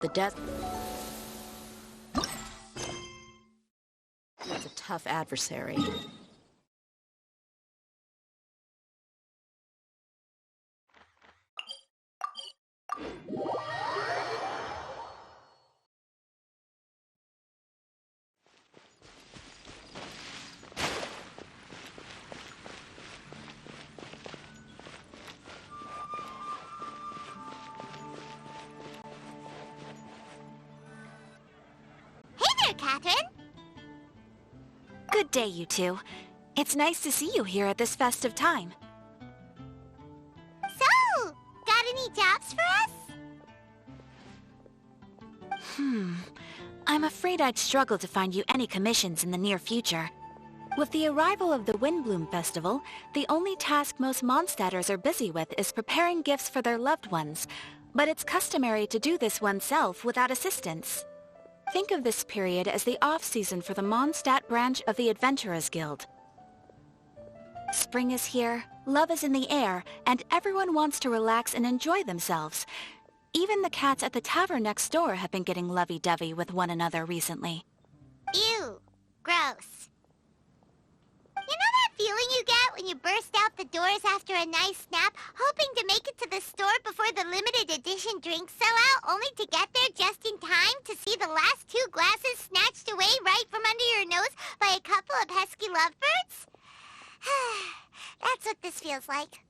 The death was a tough adversary. Catherine? Good day, you two. It's nice to see you here at this festive time. So, got any jobs for us? I'm afraid I'd struggle to find you any commissions in the near future. With the arrival of the Windblume Festival, the only task most Mondstadters are busy with is preparing gifts for their loved ones, but it's customary to do this oneself without assistance. Think of this period as the off-season for the Mondstadt branch of the Adventurers Guild. Spring is here, love is in the air, and everyone wants to relax and enjoy themselves. Even the cats at the tavern next door have been getting lovey-dovey with one another recently. Ew. Gross. You know that feeling you get when you burst out the doors after a nice nap, hoping to make it to the store before the limited edition drinks sell out, only to get there just in time to see the last 2 glasses snatched away right from under your nose by a couple of pesky lovebirds? That's what this feels like.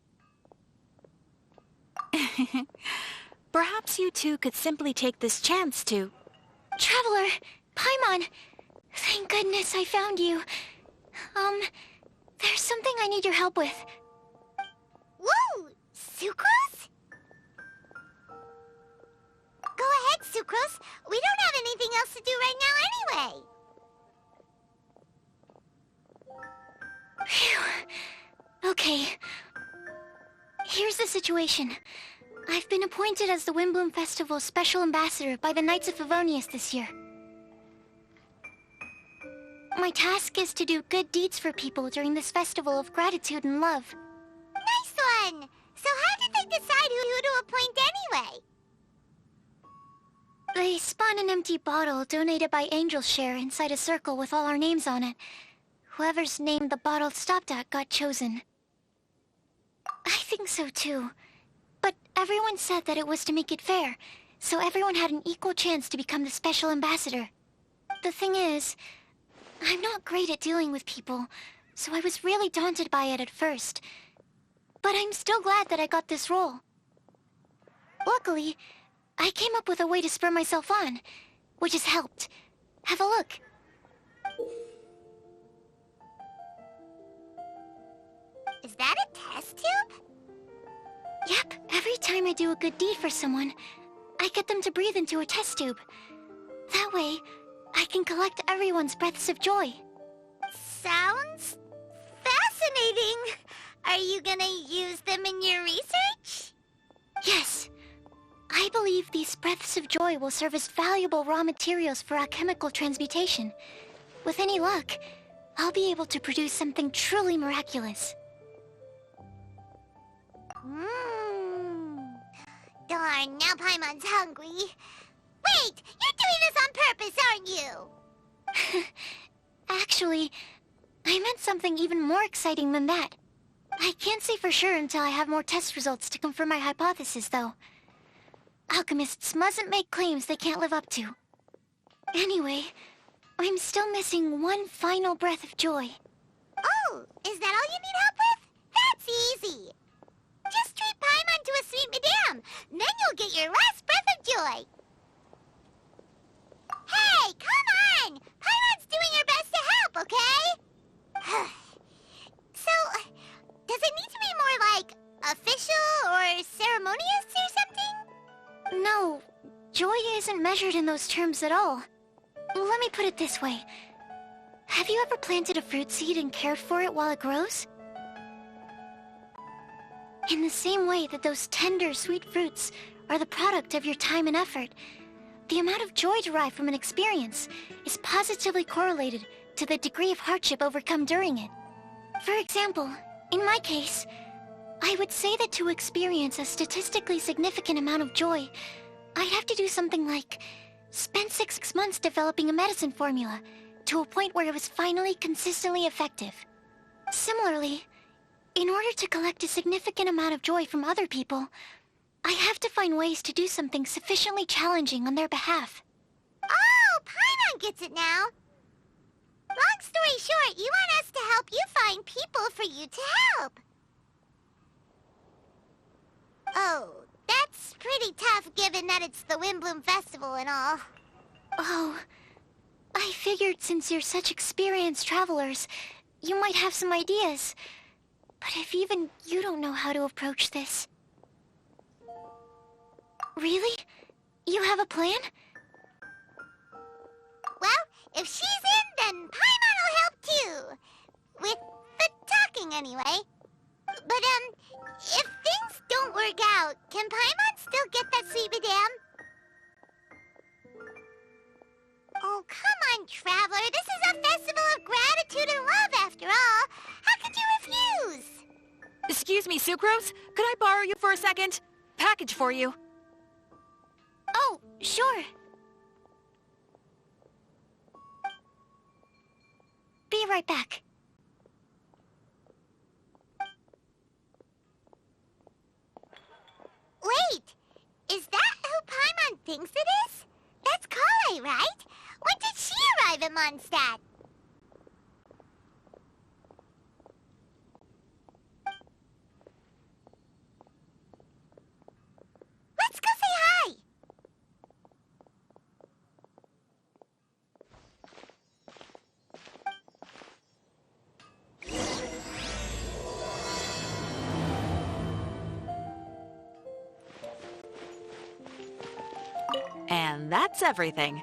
Perhaps you two could simply take this chance to... Traveler! Paimon! Thank goodness I found you. There's something I need your help with. Woo! Sucrose? Go ahead, Sucrose. We don't have anything else to do right now anyway. Phew. Okay. Here's the situation. I've been appointed as the Windblume Festival's special ambassador by the Knights of Favonius this year. My task is to do good deeds for people during this festival of gratitude and love. Nice one! So how did they decide who to appoint anyway? They spun an empty bottle donated by Angel's Share inside a circle with all our names on it. Whoever's name the bottle stopped at got chosen. I think so too. But everyone said that it was to make it fair, so everyone had an equal chance to become the special ambassador. The thing is, I'm not great at dealing with people, so I was really daunted by it at first. But I'm still glad that I got this role. Luckily, I came up with a way to spur myself on, which has helped. Have a look. Is that a test tube? Yep, every time I do a good deed for someone, I get them to breathe into a test tube. That way, I can collect everyone's breaths of joy. Sounds fascinating. Are you gonna use them in your research? Yes. I believe these breaths of joy will serve as valuable raw materials for alchemical transmutation. With any luck, I'll be able to produce something truly miraculous. Darn, now Paimon's hungry. Wait! You're doing this on purpose, aren't you? Actually, I meant something even more exciting than that. I can't say for sure until I have more test results to confirm my hypothesis, though. Alchemists mustn't make claims they can't live up to. Anyway, I'm still missing one final breath of joy. Oh, is that all you need help with? That's easy. Just treat Paimon to a sweet madame, then you'll get your last breath of joy. Hey, come on! Paimon's doing her best to help, okay? So, does it need to be more like official or ceremonious or something? No, joy isn't measured in those terms at all. Let me put it this way. Have you ever planted a fruit seed and cared for it while it grows? In the same way that those tender, sweet fruits are the product of your time and effort, the amount of joy derived from an experience is positively correlated to the degree of hardship overcome during it. For example, in my case, I would say that to experience a statistically significant amount of joy, I'd have to do something like spend 6 months developing a medicine formula to a point where it was finally consistently effective. Similarly, in order to collect a significant amount of joy from other people, I have to find ways to do something sufficiently challenging on their behalf. Oh, Paimon gets it now. Long story short, you want us to help you find people for you to help. Oh, that's pretty tough given that it's the Windblume Festival and all. Oh, I figured since you're such experienced travelers, you might have some ideas. But if even you don't know how to approach this... Really? You have a plan? Well, if she's in, then Paimon will help too. With the talking, anyway. But, if things don't work out, can Paimon still get that sweet madame? Oh, come on, Traveler. This is a festival of gratitude and love, after all. How could you refuse? Excuse me, Sucrose? Could I borrow you for a second? Package for you. Oh, sure. Be right back. Wait! Is that who Paimon thinks it is? That's Kale, right? When did she arrive at Mondstadt? Let's go say hi! And that's everything.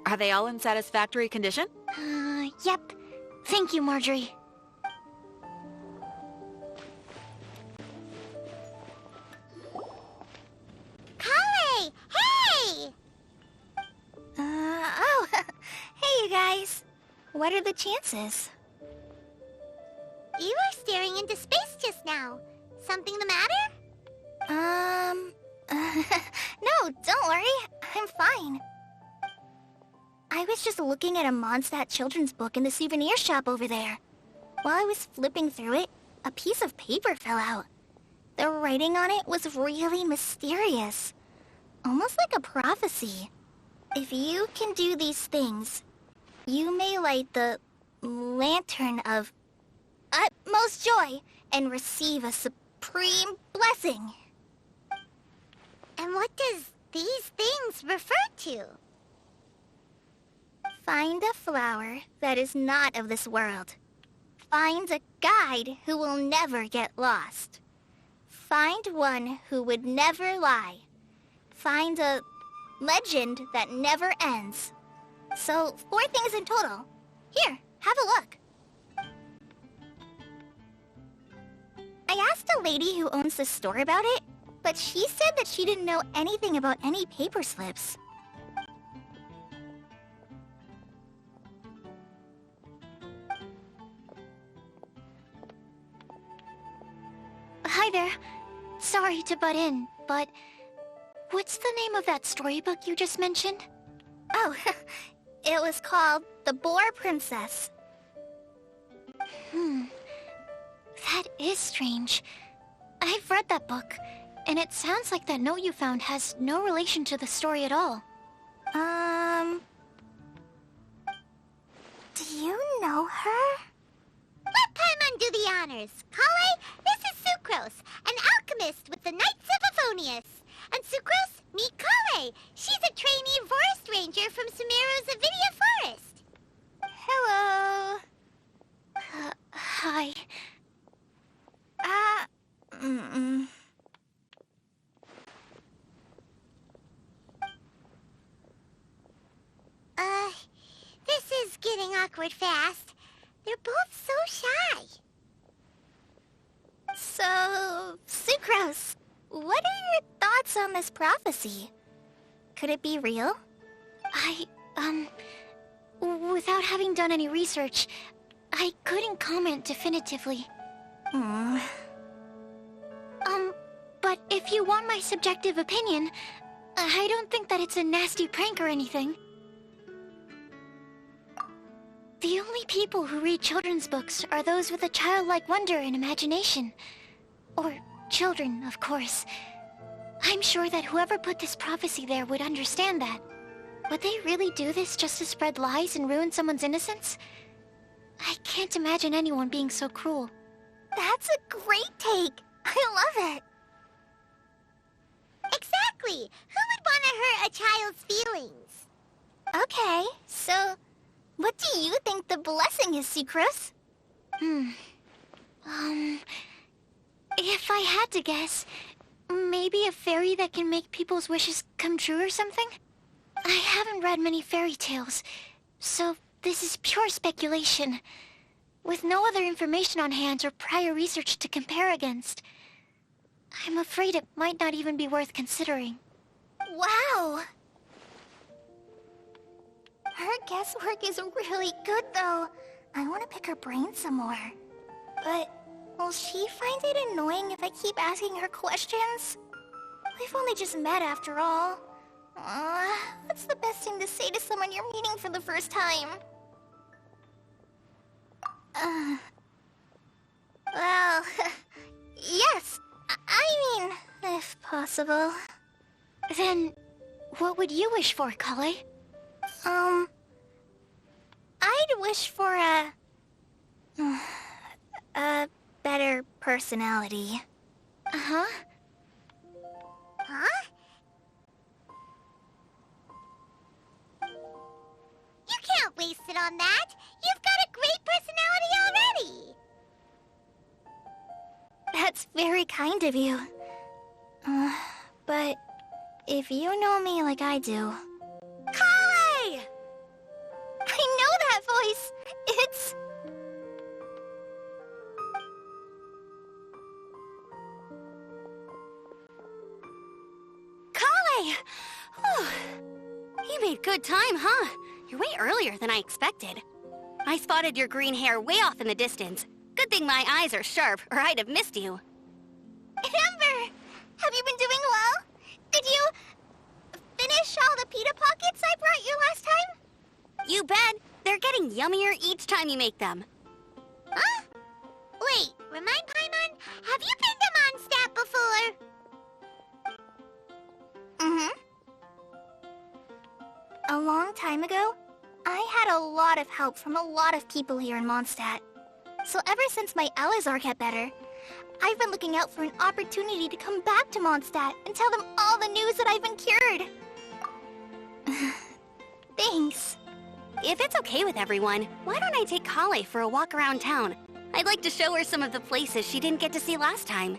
Are they all in satisfactory condition? Yep. Thank you, Marjorie. Kale! Hey! Oh, hey you guys. What are the chances? You were staring into space just now. Something the matter? No, don't worry. I'm fine. I was just looking at a Mondstadt children's book in the souvenir shop over there. While I was flipping through it, a piece of paper fell out. The writing on it was really mysterious. Almost like a prophecy. If you can do these things, you may light the lantern of utmost joy and receive a supreme blessing. And what does these things refer to? Find a flower that is not of this world. Find a guide who will never get lost. Find one who would never lie. Find a legend that never ends. So, 4 things in total. Here, have a look. I asked a lady who owns the store about it, but she said that she didn't know anything about any paper slips. Hi there. Sorry to butt in, but what's the name of that storybook you just mentioned? Oh, it was called The Boar Princess. That is strange. I've read that book, and it sounds like that note you found has no relation to the story at all. Do you know her? Let Paimon do the honors. Kale, this is Sucrose, an alchemist with the Knights of Favonius. And Sucrose, meet Kale. She's a trainee forest ranger from Sumeru's Avidia Forest. Hello. Hi. This is getting awkward fast. They're both so shy. So, Sucrose, what are your thoughts on this prophecy? Could it be real? Without having done any research, I couldn't comment definitively. But if you want my subjective opinion, I don't think that it's a nasty prank or anything. The only people who read children's books are those with a childlike wonder and imagination. Or children, of course. I'm sure that whoever put this prophecy there would understand that. Would they really do this just to spread lies and ruin someone's innocence? I can't imagine anyone being so cruel. That's a great take. I love it. Exactly. Who would want to hurt a child's feelings? Okay, so what do you think the blessing is, Sucrose? If I had to guess, maybe a fairy that can make people's wishes come true or something? I haven't read many fairy tales, so this is pure speculation. With no other information on hand or prior research to compare against, I'm afraid it might not even be worth considering. Wow! Her guesswork is really good, though. I want to pick her brain some more. But will she find it annoying if I keep asking her questions? We've only just met after all. What's the best thing to say to someone you're meeting for the first time? Well, yes. I mean, if possible. Then, what would you wish for, Kale? I'd wish for a better personality. Uh-huh. Huh? You can't waste it on that. You've got a great personality already. That's very kind of you. But if you know me like I do... Kale! I know that voice. It's... Kale! Whew. You made good time, huh? You're way earlier than I expected. I spotted your green hair way off in the distance. Good thing my eyes are sharp, or I'd have missed you. Amber! Have you been doing well? Did you finish all the pita pockets I brought you last time? You bet. They're getting yummier each time you make them. Huh? Wait, remind Paimon, have you been to Mondstadt before? A long time ago, I had a lot of help from a lot of people here in Mondstadt. So ever since my Alizar got better, I've been looking out for an opportunity to come back to Mondstadt and tell them all the news that I've been cured. Thanks. If it's okay with everyone, why don't I take Kale for a walk around town? I'd like to show her some of the places she didn't get to see last time.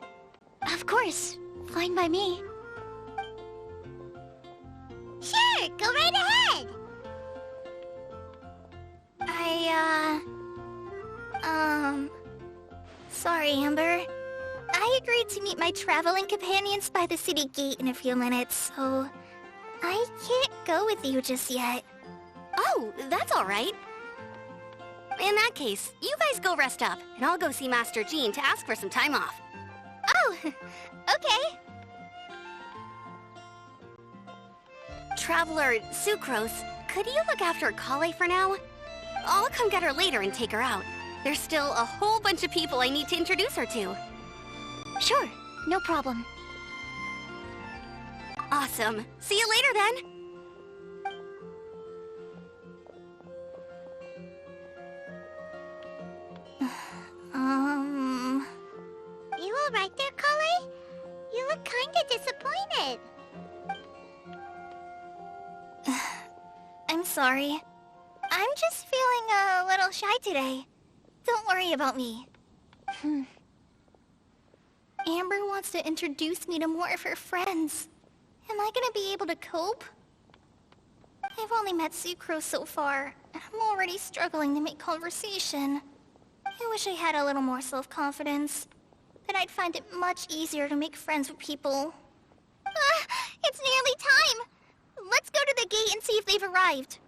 Of course. Fine by me. Sure, go right ahead. Sorry, Amber. I agreed to meet my traveling companions by the city gate in a few minutes, so I can't go with you just yet. Oh, that's all right. In that case, you guys go rest up, and I'll go see Master Jean to ask for some time off. Oh, okay. Traveler Sucrose, could you look after Kale for now? I'll come get her later and take her out. There's still a whole bunch of people I need to introduce her to. Sure, no problem. Awesome. See you later then. You all right there, Kale? You look kinda disappointed. I'm sorry. I'm just feeling a little shy today. Don't worry about me. Amber wants to introduce me to more of her friends. Am I gonna be able to cope? I've only met Sucrose so far, and I'm already struggling to make conversation. I wish I had a little more self-confidence. Then I'd find it much easier to make friends with people. It's nearly time! Let's go to the gate and see if they've arrived.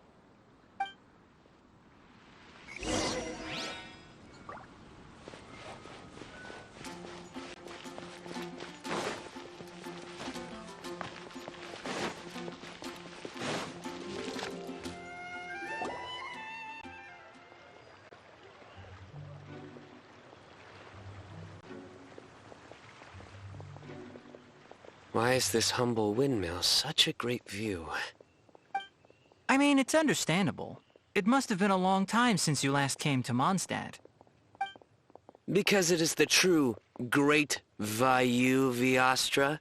Why is this humble windmill such a great view? I mean, it's understandable. It must have been a long time since you last came to Mondstadt. Because it is the true Great Vayu Viastra?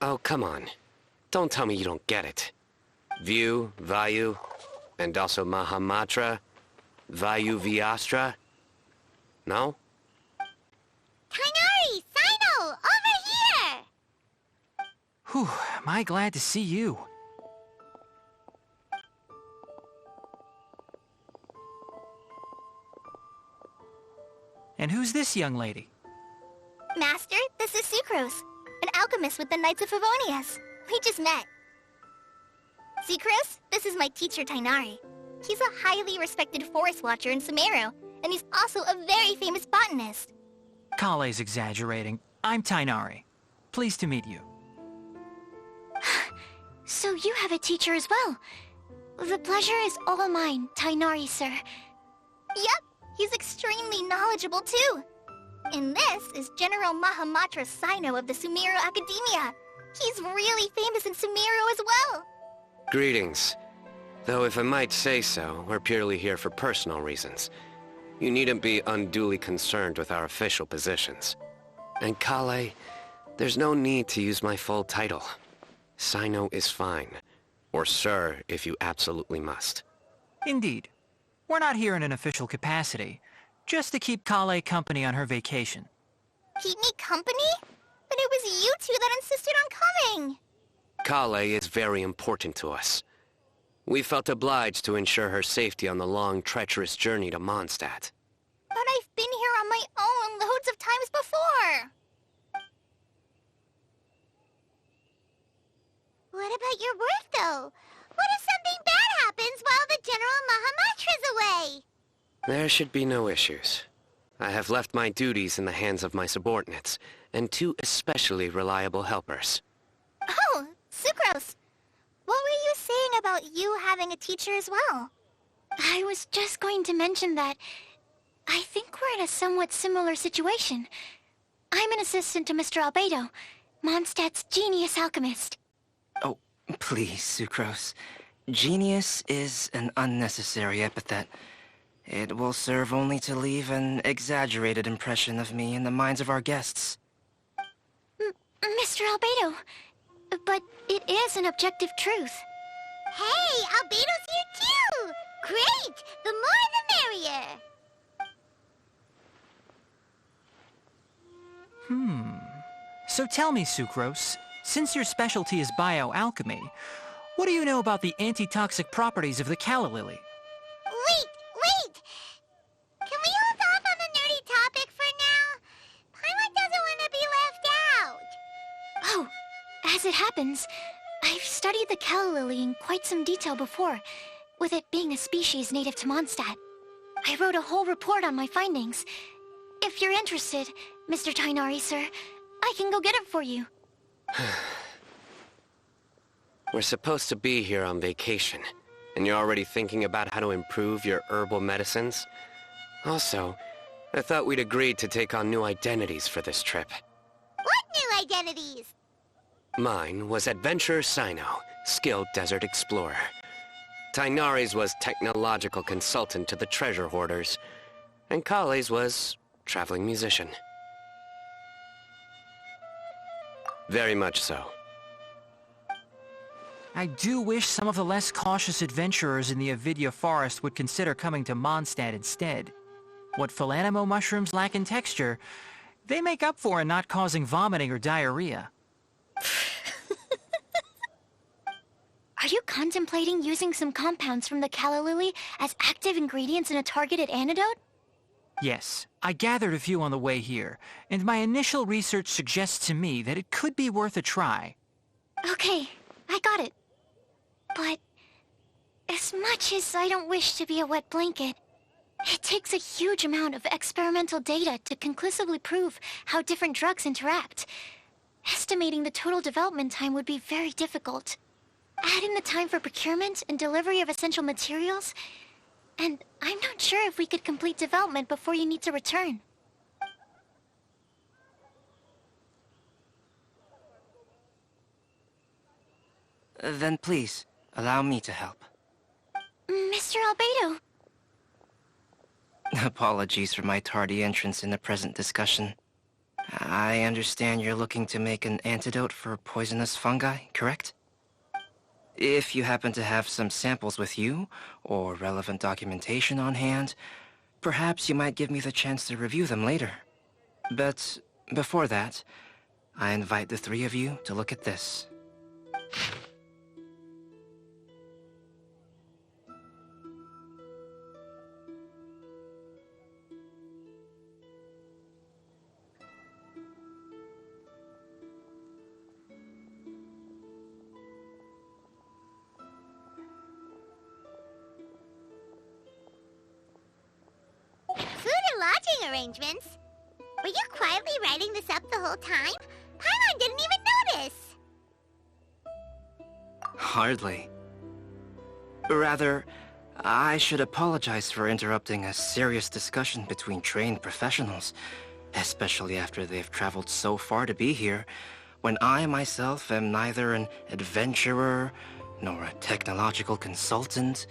Oh, come on. Don't tell me you don't get it. View, Vayu, and also Mahamatra, Vayu Viastra? No? Tighnari! Sino! Over here! Whew, am I glad to see you. And who's this young lady? Master, this is Sucrose, an alchemist with the Knights of Favonius. We just met. Sucrose, this is my teacher, Tighnari. He's a highly respected forest watcher in Sumeru, and he's also a very famous botanist. Kale's exaggerating. I'm Tighnari. Pleased to meet you. So you have a teacher as well. The pleasure is all mine, Tighnari, sir. Yep, he's extremely knowledgeable too. And this is General Mahamatra Sino of the Sumeru Academia. He's really famous in Sumeru as well. Greetings. Though if I might say so, we're purely here for personal reasons. You needn't be unduly concerned with our official positions. And Kale, there's no need to use my full title. Sino is fine. Or sir, if you absolutely must. Indeed. We're not here in an official capacity, just to keep Kale company on her vacation. Keep me company? But it was you two that insisted on coming. Kale is very important to us. We felt obliged to ensure her safety on the long, treacherous journey to Mondstadt. But I've been here on my own loads of times before. What about your work, though? What if something bad happens while the General Mahamatra's away? There should be no issues. I have left my duties in the hands of my subordinates, and two especially reliable helpers. Oh, Sucrose. What were you saying about you having a teacher as well? I was just going to mention that I think we're in a somewhat similar situation. I'm an assistant to Mr. Albedo, Mondstadt's genius alchemist. Oh, please, Sucrose. Genius is an unnecessary epithet. It will serve only to leave an exaggerated impression of me in the minds of our guests. Mr. Albedo, but it is an objective truth. Hey, Albedo's here too! Great! The more the merrier! So tell me, Sucrose, since your specialty is bioalchemy, what do you know about the antitoxic properties of the calla lily? Wait! Can we hold off on the nerdy topic for now? Paimon doesn't want to be left out. Oh, as it happens, I've studied the calla lily in quite some detail before, with it being a species native to Mondstadt. I wrote a whole report on my findings. If you're interested, Mr. Tighnari, sir, I can go get it for you. We're supposed to be here on vacation, and you're already thinking about how to improve your herbal medicines? Also, I thought we'd agreed to take on new identities for this trip. What new identities? Mine was Adventurer Sino, skilled desert explorer. Tighnari's was technological consultant to the treasure hoarders, and Kale's was traveling musician. Very much so. I do wish some of the less cautious adventurers in the Avidya forest would consider coming to Mondstadt instead. What Philanimo mushrooms lack in texture, they make up for in not causing vomiting or diarrhea. Are you contemplating using some compounds from the calla lily as active ingredients in a targeted antidote? Yes, I gathered a few on the way here, and my initial research suggests to me that it could be worth a try. Okay, I got it. But as much as I don't wish to be a wet blanket, it takes a huge amount of experimental data to conclusively prove how different drugs interact. Estimating the total development time would be very difficult. Add in the time for procurement and delivery of essential materials, and I'm not sure if we could complete development before you need to return. Then please, allow me to help. Mr. Albedo. Apologies for my tardy entrance in the present discussion. I understand you're looking to make an antidote for poisonous fungi, correct? If you happen to have some samples with you, or relevant documentation on hand, perhaps you might give me the chance to review them later. But before that, I invite the three of you to look at this. Arrangements. Were you quietly writing this up the whole time? Paimon didn't even notice! Hardly. Rather, I should apologize for interrupting a serious discussion between trained professionals, especially after they've traveled so far to be here, when I myself am neither an adventurer, nor a technological consultant,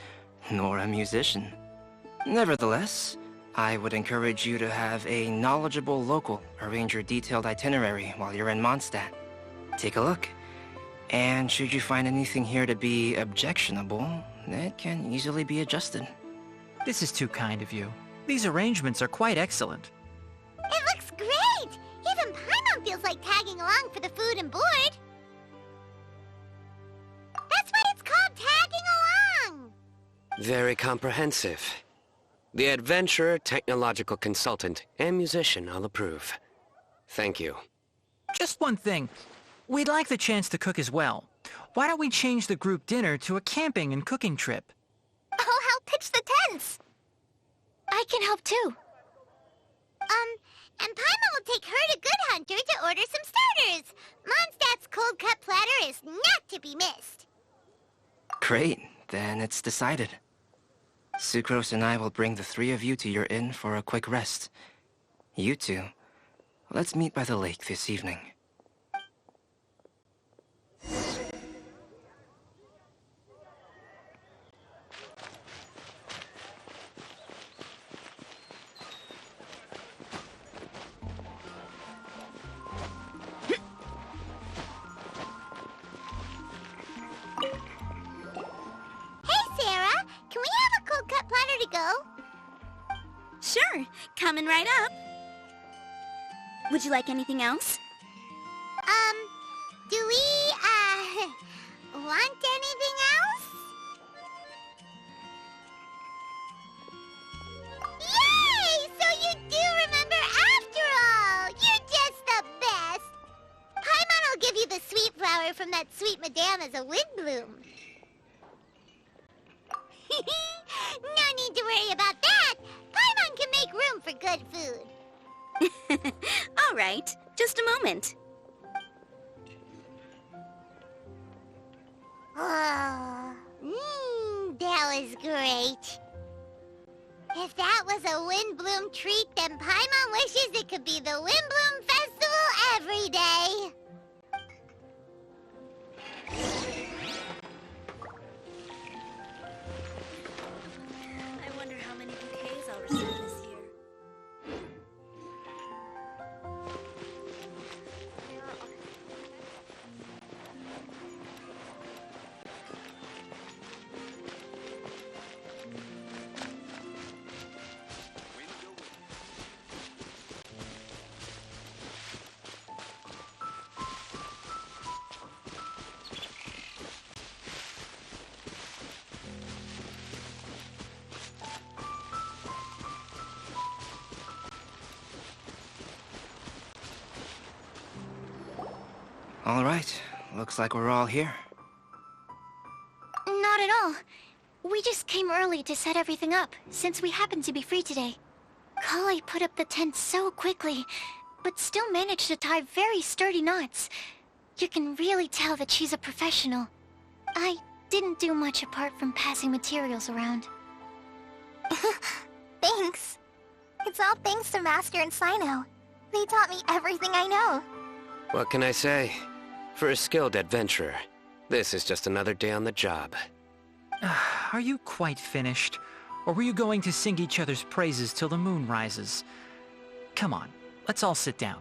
nor a musician. Nevertheless, I would encourage you to have a knowledgeable local arrange your detailed itinerary while you're in Mondstadt. Take a look, and should you find anything here to be objectionable, it can easily be adjusted. This is too kind of you. These arrangements are quite excellent. It looks great! Even Paimon feels like tagging along for the food and board. That's why it's called tagging along! Very comprehensive. The adventurer, technological consultant, and musician all approve. Thank you. Just one thing. We'd like the chance to cook as well. Why don't we change the group dinner to a camping and cooking trip? I'll help pitch the tents. I can help too. And Paimon will take her to Good Hunter to order some starters. Mondstadt's cold-cut platter is not to be missed. Great, then it's decided. Sucrose and I will bring the three of you to your inn for a quick rest. You two, let's meet by the lake this evening. Sure, coming right up. Would you like anything else? Do we, want anything else? Yay! So you do remember after all! You're just the best! Paimon will give you the sweet flower from that sweet madame as a Windblume. No need to worry about that! Paimon can make room for good food. All right, just a moment. Oh, that was great. If that was a Windblume treat, then Paimon wishes it could be the Windblume Festival every day. I wonder how many bouquets I'll receive this year. All right, looks like we're all here. Not at all. We just came early to set everything up, since we happen to be free today. Kale put up the tent so quickly, but still managed to tie very sturdy knots. You can really tell that she's a professional. I didn't do much apart from passing materials around. Thanks. It's all thanks to Master and Sino. They taught me everything I know. What can I say? For a skilled adventurer, This is just another day on the job. Are you quite finished? Or were you going to sing each other's praises till the moon rises? Come on, let's all sit down.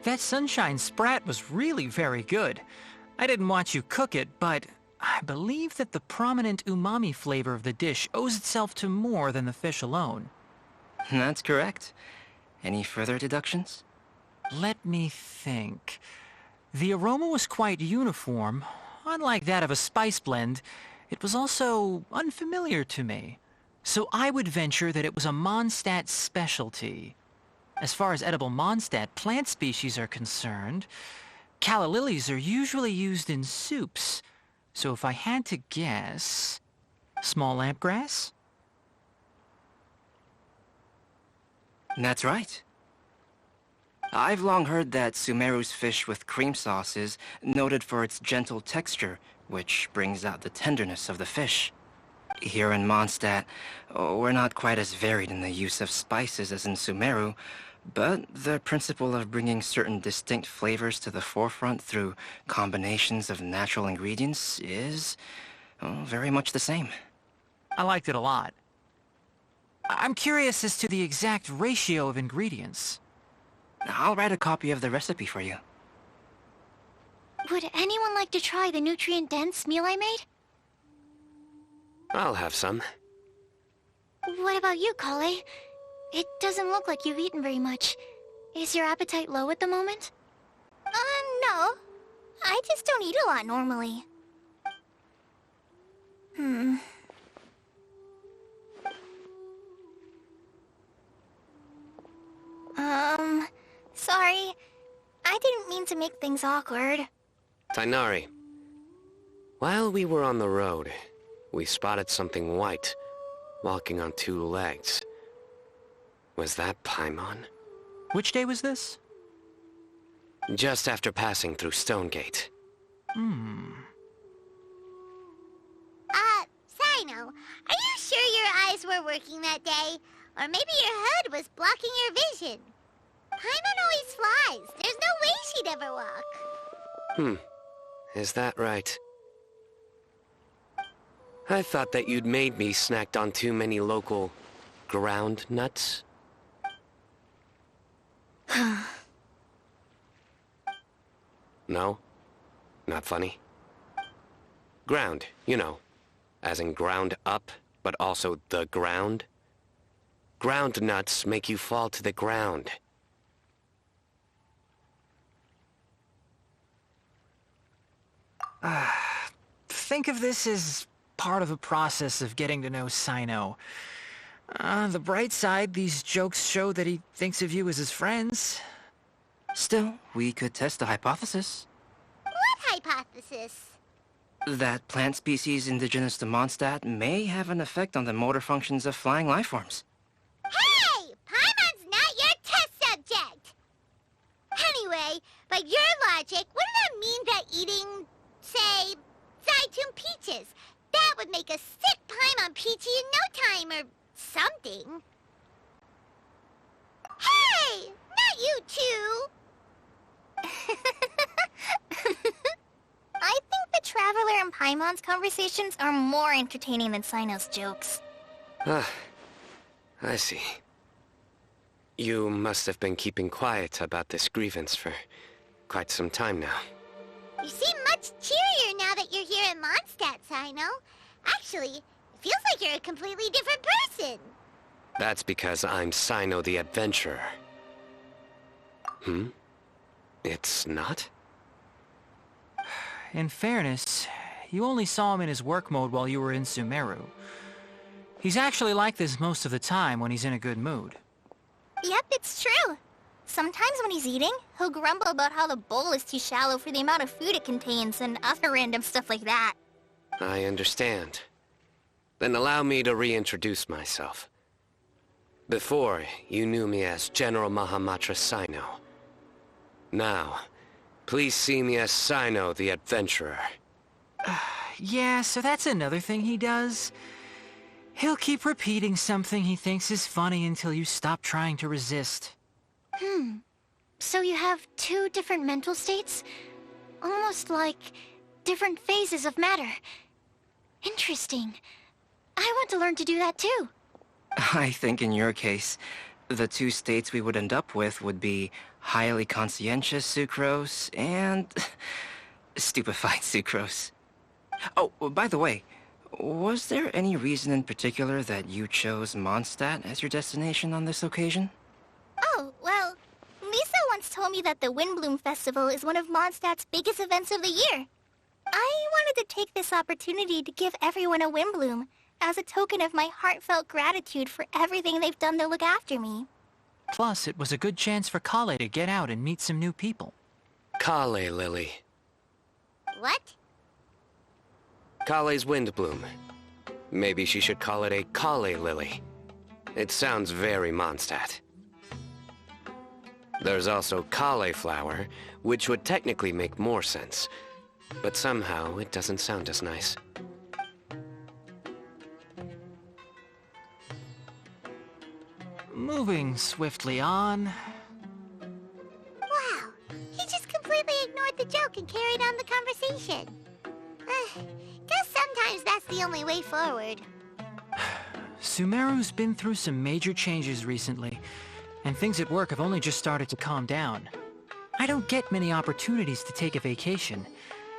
That sunshine sprat was really very good. I didn't watch you cook it, but I believe that the prominent umami flavor of the dish owes itself to more than the fish alone. That's correct. Any further deductions? Let me think. The aroma was quite uniform. Unlike that of a spice blend, it was also unfamiliar to me. So I would venture that it was a Mondstadt specialty. As far as edible Mondstadt plant species are concerned, calla lilies are usually used in soups. So if I had to guess... small lampgrass? That's right. I've long heard that Sumeru's fish with cream sauce is noted for its gentle texture, which brings out the tenderness of the fish. Here in Mondstadt, we're not quite as varied in the use of spices as in Sumeru, but the principle of bringing certain distinct flavors to the forefront through combinations of natural ingredients is, very much the same. I liked it a lot. I'm curious as to the exact ratio of ingredients. I'll write a copy of the recipe for you. Would anyone like to try the nutrient-dense meal I made? I'll have some. What about you, Kale? It doesn't look like you've eaten very much. Is your appetite low at the moment? No. I just don't eat a lot normally. Sorry. I didn't mean to make things awkward. Tighnari, while we were on the road, we spotted something white, walking on two legs. Was that Paimon? Which day was this? Just after passing through Stonegate. Sino, are you sure your eyes were working that day? Or maybe your hood was blocking your vision? Paimon always flies. There's no way she'd ever walk. Is that right? I thought that you'd made me snacked on too many local ground nuts. No? Not funny? Ground, you know. As in ground up, but also the ground. Ground nuts make you fall to the ground. Think of this as part of the process of getting to know Sino. On the bright side, these jokes show that he thinks of you as his friends. Still, we could test a hypothesis. What hypothesis? That plant species indigenous to Mondstadt may have an effect on the motor functions of flying lifeforms. Hey! Paimon's not your test subject! Anyway, by your logic, wouldn't that mean that eating, say, Zaitun peaches, that would make a sick Paimon peachy in no time or something? Hey! Not you two! I think the Traveler and Paimon's conversations are more entertaining than Sino's jokes. I see. You must have been keeping quiet about this grievance for quite some time now. You seem much cheerier now that you're here in Mondstadt, Sino. Actually, it feels like you're a completely different person. That's because I'm Sino the Adventurer. It's not? In fairness, you only saw him in his work mode while you were in Sumeru. He's actually like this most of the time when he's in a good mood. Yep, it's true. Sometimes when he's eating, he'll grumble about how the bowl is too shallow for the amount of food it contains and other random stuff like that. I understand. Then allow me to reintroduce myself. Before, you knew me as General Mahamatra Sino. Now, please see me as Sino the Adventurer. Yeah, so that's another thing he does. He'll keep repeating something he thinks is funny until you stop trying to resist. So you have two different mental states? Almost like different phases of matter. Interesting. I want to learn to do that too. I think in your case, the two states we would end up with would be highly conscientious sucrose and stupefied sucrose. Oh, by the way, was there any reason in particular that you chose Mondstadt as your destination on this occasion? Oh, well, Lisa once told me that the Windblume Festival is one of Mondstadt's biggest events of the year. I wanted to take this opportunity to give everyone a Windblume as a token of my heartfelt gratitude for everything they've done to look after me. Plus, it was a good chance for Kale to get out and meet some new people. Kale Lily. What? Kale's Windblume. Maybe she should call it a Kale Lily. It sounds very Mondstadt. There's also cauliflower, which would technically make more sense. But somehow, it doesn't sound as nice. Moving swiftly on. Wow, he just completely ignored the joke and carried on the conversation. Guess sometimes that's the only way forward. Sumeru's been through some major changes recently, and things at work have only just started to calm down. I don't get many opportunities to take a vacation,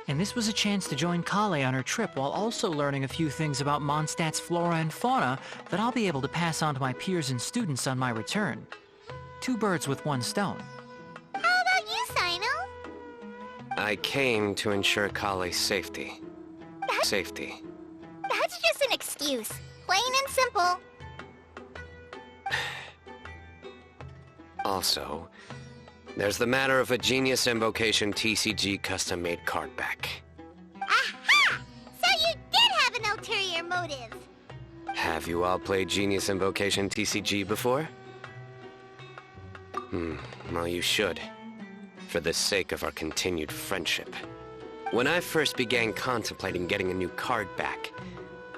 and this was a chance to join Kale on her trip while also learning a few things about Mondstadt's flora and fauna that I'll be able to pass on to my peers and students on my return. Two birds with one stone. How about you, Sino? I came to ensure Kale's safety. Safety. That's just an excuse. Plain and simple. Also, there's the matter of a Genius Invocation TCG custom-made card back. Aha! So you did have an ulterior motive. Have you all played Genius Invocation TCG before? Well, you should. For the sake of our continued friendship. When I first began contemplating getting a new card back,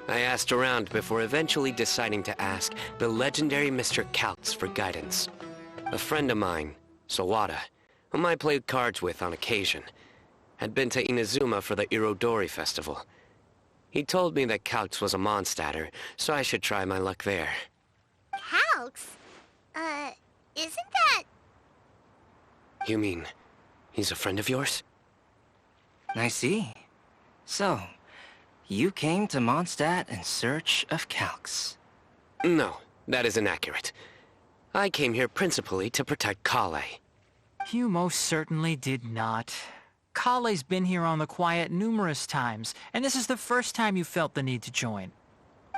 I asked around before eventually deciding to ask the legendary Mr. Kaltz for guidance. A friend of mine, Sawada, whom I played cards with on occasion, had been to Inazuma for the Irodori Festival. He told me that Kaltz was a Mondstadter, so I should try my luck there. Kaltz? Isn't that... You mean, he's a friend of yours? I see. So, you came to Mondstadt in search of Kaltz. No, that is inaccurate. I came here principally to protect Kale. You most certainly did not. Kale's been here on the quiet numerous times, and this is the first time you felt the need to join.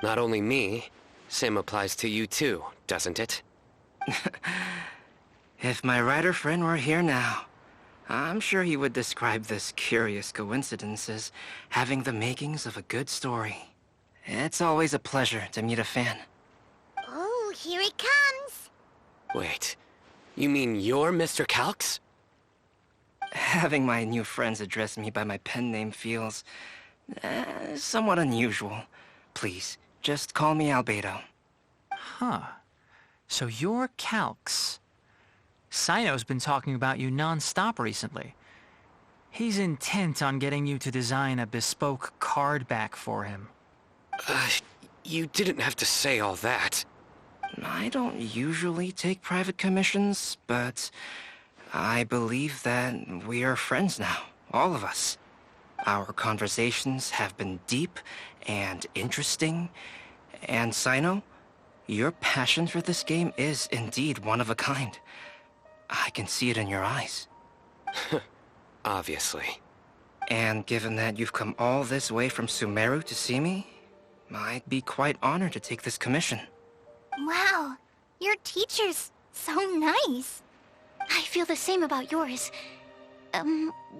Not only me, same applies to you too, doesn't it? If my writer friend were here now, I'm sure he would describe this curious coincidence as having the makings of a good story. It's always a pleasure to meet a fan. Oh, here it comes. Wait, you mean you're Mr. Kaltz? Having my new friends address me by my pen name feels... somewhat unusual. Please, just call me Albedo. Huh. So you're Kaltz. Sino's been talking about you non-stop recently. He's intent on getting you to design a bespoke card back for him. You didn't have to say all that. I don't usually take private commissions, but I believe that we are friends now, all of us. Our conversations have been deep and interesting, and Sino, your passion for this game is indeed one of a kind. I can see it in your eyes. Obviously. And given that you've come all this way from Sumeru to see me, I'd be quite honored to take this commission. Wow, your teacher's so nice. I feel the same about yours.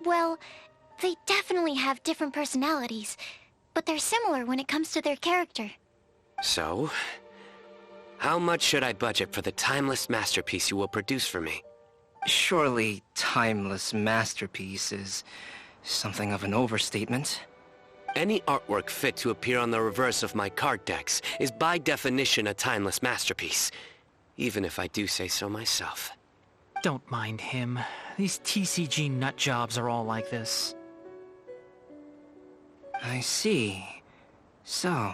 Well, they definitely have different personalities, but they're similar when it comes to their character. So, how much should I budget for the timeless masterpiece you will produce for me? Surely timeless masterpiece is something of an overstatement. Any artwork fit to appear on the reverse of my card decks is by definition a timeless masterpiece, even if I do say so myself. Don't mind him. These TCG nutjobs are all like this. I see. So,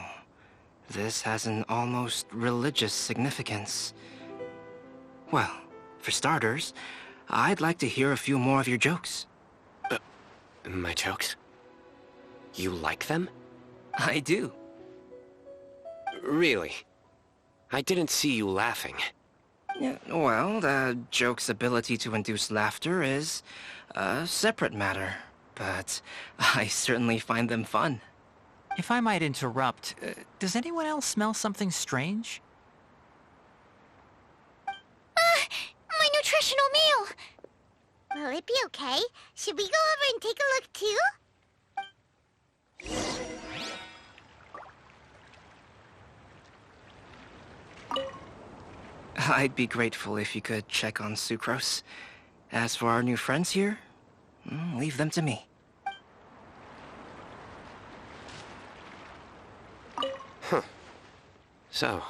this has an almost religious significance. Well, for starters, I'd like to hear a few more of your jokes. My jokes? You like them? I do. Really? I didn't see you laughing. Yeah, well, the joke's ability to induce laughter is a separate matter, but I certainly find them fun. If I might interrupt, does anyone else smell something strange? My nutritional meal! Will it be okay? Should we go over and take a look too? I'd be grateful if you could check on Sucrose. As for our new friends here, leave them to me. So,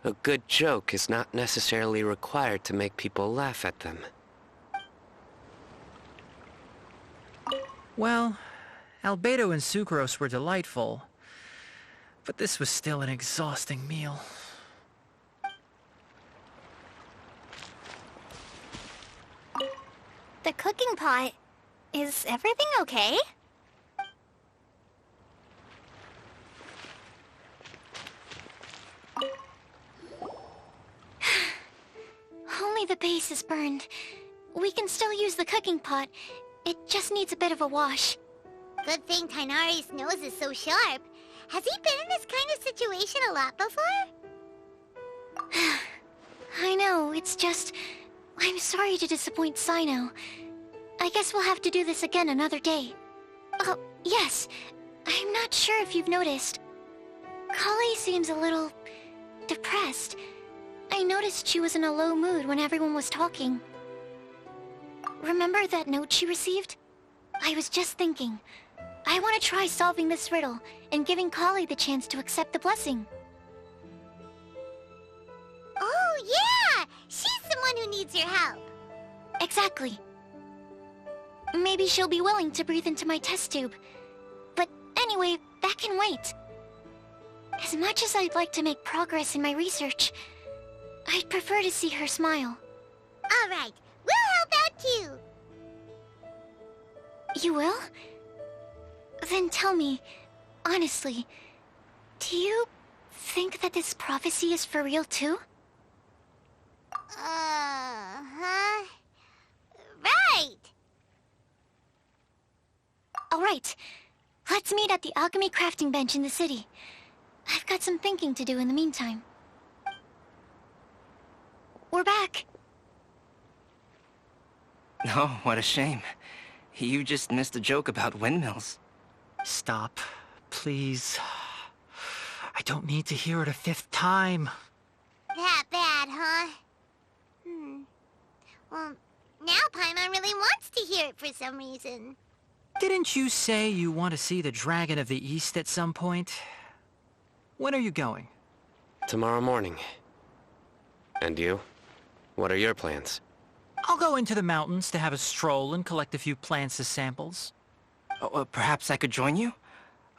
a good joke is not necessarily required to make people laugh at them. Well, Albedo and Sucrose were delightful, but this was still an exhausting meal. The cooking pot. Is everything okay? Only the base is burned. We can still use the cooking pot. It just needs a bit of a wash. Good thing Tainari's nose is so sharp. Has he been in this kind of situation a lot before? I know, it's just... I'm sorry to disappoint Sino. I guess we'll have to do this again another day. Oh, yes. I'm not sure if you've noticed. Kali seems a little... depressed. I noticed she was in a low mood when everyone was talking. Remember that note she received? I was just thinking. I want to try solving this riddle and giving Kali the chance to accept the blessing. Oh, yeah! She's the one who needs your help. Exactly. Maybe she'll be willing to breathe into my test tube. But anyway, that can wait. As much as I'd like to make progress in my research, I'd prefer to see her smile. All right, we'll help out too. You will? Then tell me, honestly, do you think that this prophecy is for real too? Uh-huh. Right! Alright, let's meet at the alchemy crafting bench in the city. I've got some thinking to do in the meantime. We're back. Oh, what a shame. You just missed a joke about windmills. Stop, please. I don't need to hear it a fifth time. That bad, huh? Well, now Paimon really wants to hear it for some reason. Didn't you say you want to see the Dragon of the East at some point? When are you going? Tomorrow morning. And you? What are your plans? I'll go into the mountains to have a stroll and collect a few plants as samples. Oh, perhaps I could join you?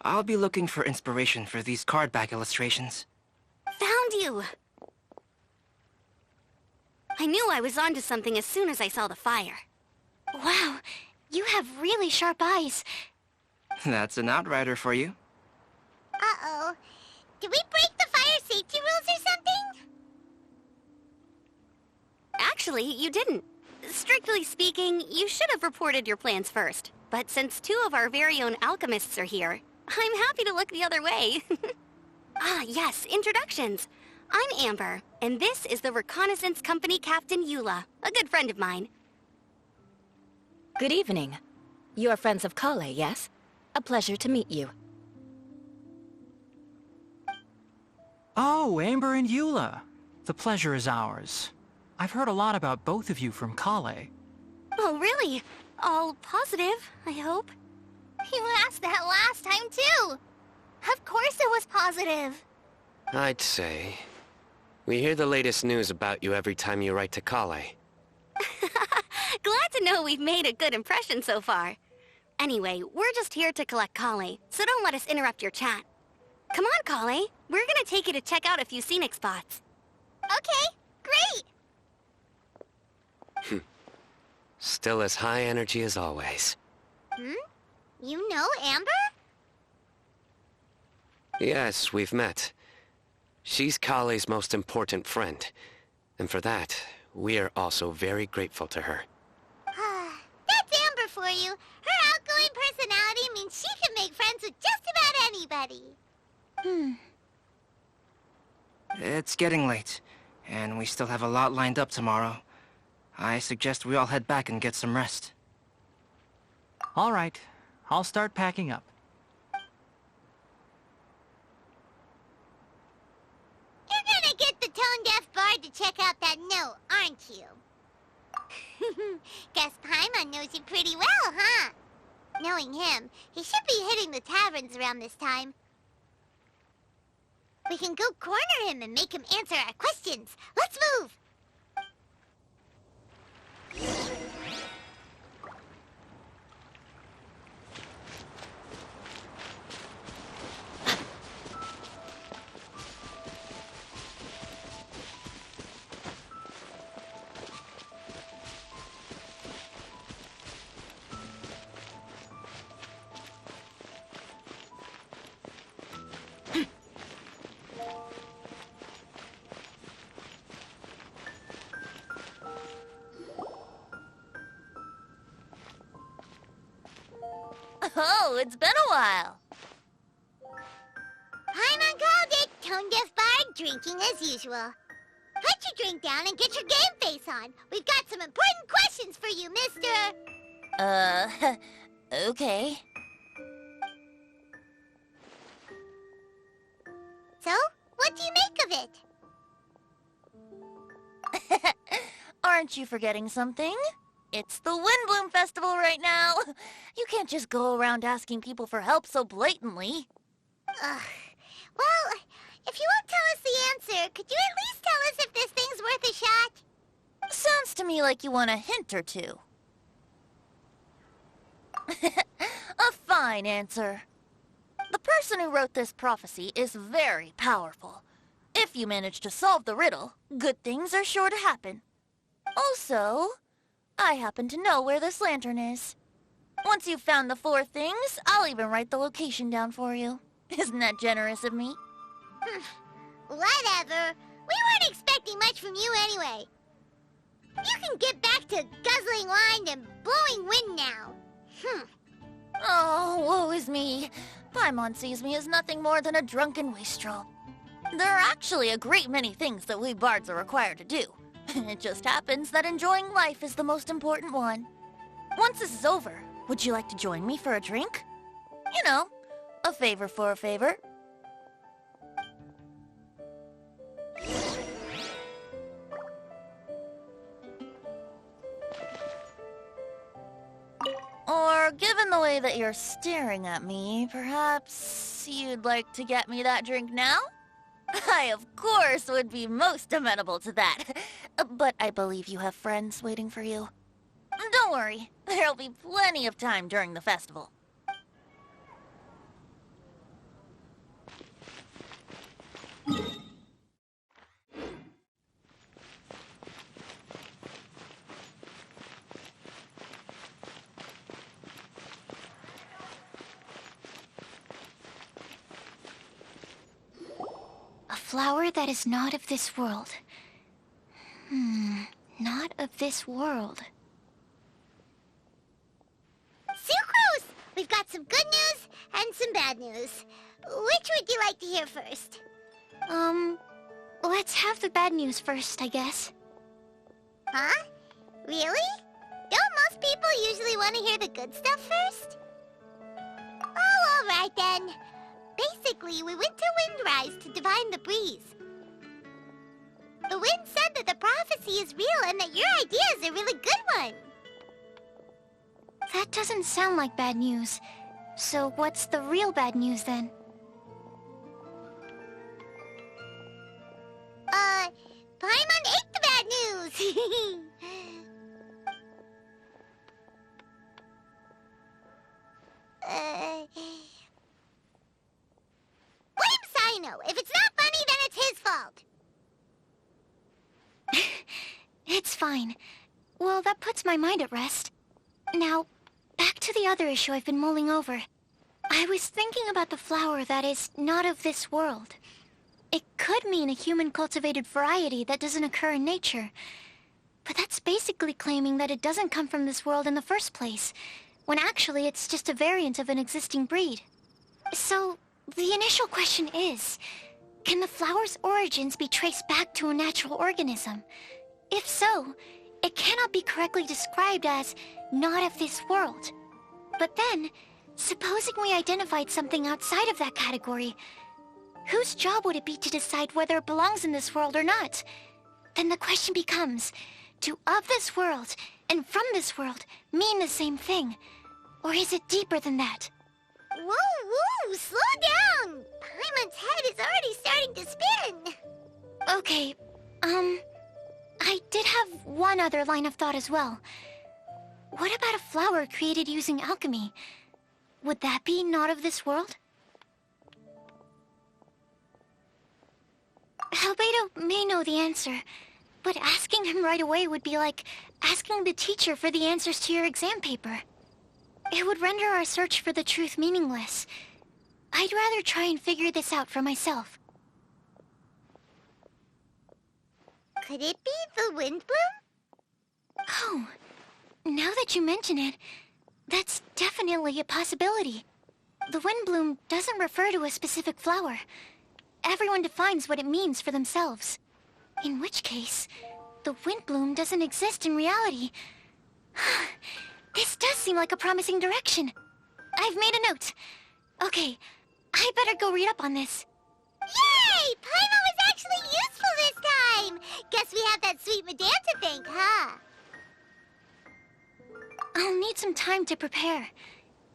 I'll be looking for inspiration for these card back illustrations. Found you! I knew I was onto something as soon as I saw the fire. Wow, you have really sharp eyes. That's an outrider for you. Uh-oh. Did we break the fire safety rules or something? Actually, you didn't. Strictly speaking, you should have reported your plans first. But since two of our very own alchemists are here, I'm happy to look the other way. Ah, yes, introductions. I'm Amber, and this is the Reconnaissance Company Captain Eula, a good friend of mine. Good evening. You are friends of Kale, yes? A pleasure to meet you. Oh, Amber and Eula. The pleasure is ours. I've heard a lot about both of you from Kale. Oh, really? All positive, I hope. You asked that last time, too. Of course it was positive. I'd say. We hear the latest news about you every time you write to Kale. Glad to know we've made a good impression so far. Anyway, we're just here to collect Kale, so don't let us interrupt your chat. Come on, Kale. We're gonna take you to check out a few scenic spots. Okay, great. Still as high energy as always. You know Amber? Yes, we've met. She's Kale's most important friend. And for that, we are also very grateful to her. That's Amber for you. Her outgoing personality means she can make friends with just about anybody. It's getting late, and we still have a lot lined up tomorrow. I suggest we all head back and get some rest. All right, I'll start packing up. You're gonna get the tone-deaf bard to check out that note, aren't you? Guess Paimon knows you pretty well, huh? Knowing him, he should be hitting the taverns around this time. We can go corner him and make him answer our questions. Let's move! Oh, it's been a while. Paimon called it. Tone-deaf bard drinking as usual. Put your drink down and get your game face on. We've got some important questions for you, mister. Okay. So, what do you make of it? Aren't you forgetting something? It's the Windblume Festival right now. You can't just go around asking people for help so blatantly. Well, if you won't tell us the answer, could you at least tell us if this thing's worth a shot? Sounds to me like you want a hint or two. A fine answer. The person who wrote this prophecy is very powerful. If you manage to solve the riddle, good things are sure to happen. Also, I happen to know where this lantern is. Once you've found the 4 things, I'll even write the location down for you. Isn't that generous of me? Whatever. We weren't expecting much from you anyway. You can get back to guzzling wine and blowing wind now. Oh, woe is me. Paimon sees me as nothing more than a drunken wastrel. There are actually a great many things that we bards are required to do. It just happens that enjoying life is the most important one. Once this is over, would you like to join me for a drink? You know, a favor for a favor. Or, given the way that you're staring at me, perhaps you'd like to get me that drink now? I, of course, would be most amenable to that. But I believe you have friends waiting for you. Don't worry, there'll be plenty of time during the festival. A flower that is not of this world. Not of this world. Sucrose! We've got some good news and some bad news. Which would you like to hear first? Let's have the bad news first, I guess. Huh? Really? Don't most people usually want to hear the good stuff first? Oh, all right then. Basically, we went to Windrise to divine the breeze. The wind said that the prophecy is real and that your idea is a really good one. That doesn't sound like bad news. So what's the real bad news then? Paimon ate the bad news! Blame Sino! If it's not funny, then it's his fault! It's fine. Well, that puts my mind at rest. Now, back to the other issue I've been mulling over. I was thinking about the flower that is not of this world. It could mean a human-cultivated variety that doesn't occur in nature. But that's basically claiming that it doesn't come from this world in the first place, when actually it's just a variant of an existing breed. So, the initial question is, can the flower's origins be traced back to a natural organism? If so, it cannot be correctly described as not of this world. But then, supposing we identified something outside of that category, whose job would it be to decide whether it belongs in this world or not? Then the question becomes, do of this world and from this world mean the same thing? Or is it deeper than that? Whoa, slow down! Paimon's head is already starting to spin! Okay, I did have one other line of thought as well. What about a flower created using alchemy? Would that be not of this world? Albedo may know the answer, but asking him right away would be like asking the teacher for the answers to your exam paper. It would render our search for the truth meaningless. I'd rather try and figure this out for myself. Could it be the Windblume? Oh, now that you mention it, that's definitely a possibility. The Windblume doesn't refer to a specific flower. Everyone defines what it means for themselves. In which case, the Windblume doesn't exist in reality. This does seem like a promising direction. I've made a note. Okay, I better go read up on this. Yay! Paimon was actually useful this time! Guess we have that sweet madame to thank, huh? I'll need some time to prepare.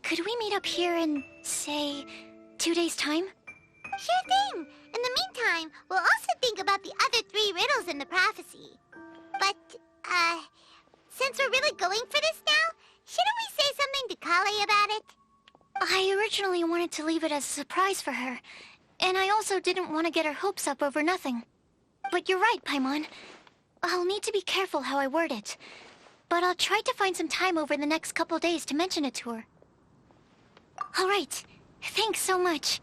Could we meet up here in, say, 2 days' time? Sure thing! In the meantime, we'll also think about the other 3 riddles in the prophecy. But, since we're really going for this now, shouldn't we say something to Kale about it? I originally wanted to leave it as a surprise for her, and I also didn't want to get her hopes up over nothing. But you're right, Paimon. I'll need to be careful how I word it. But I'll try to find some time over the next couple days to mention it to her. All right. Thanks so much.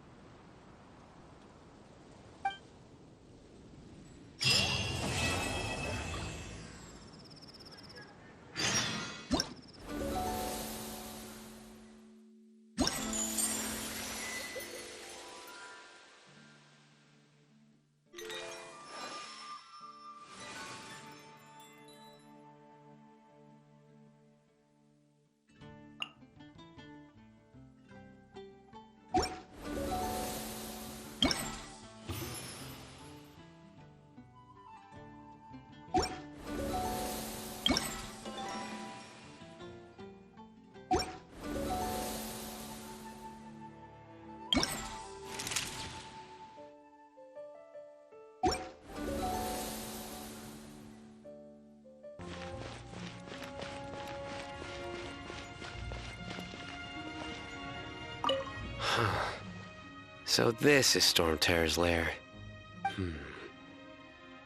So this is Storm Terror's lair.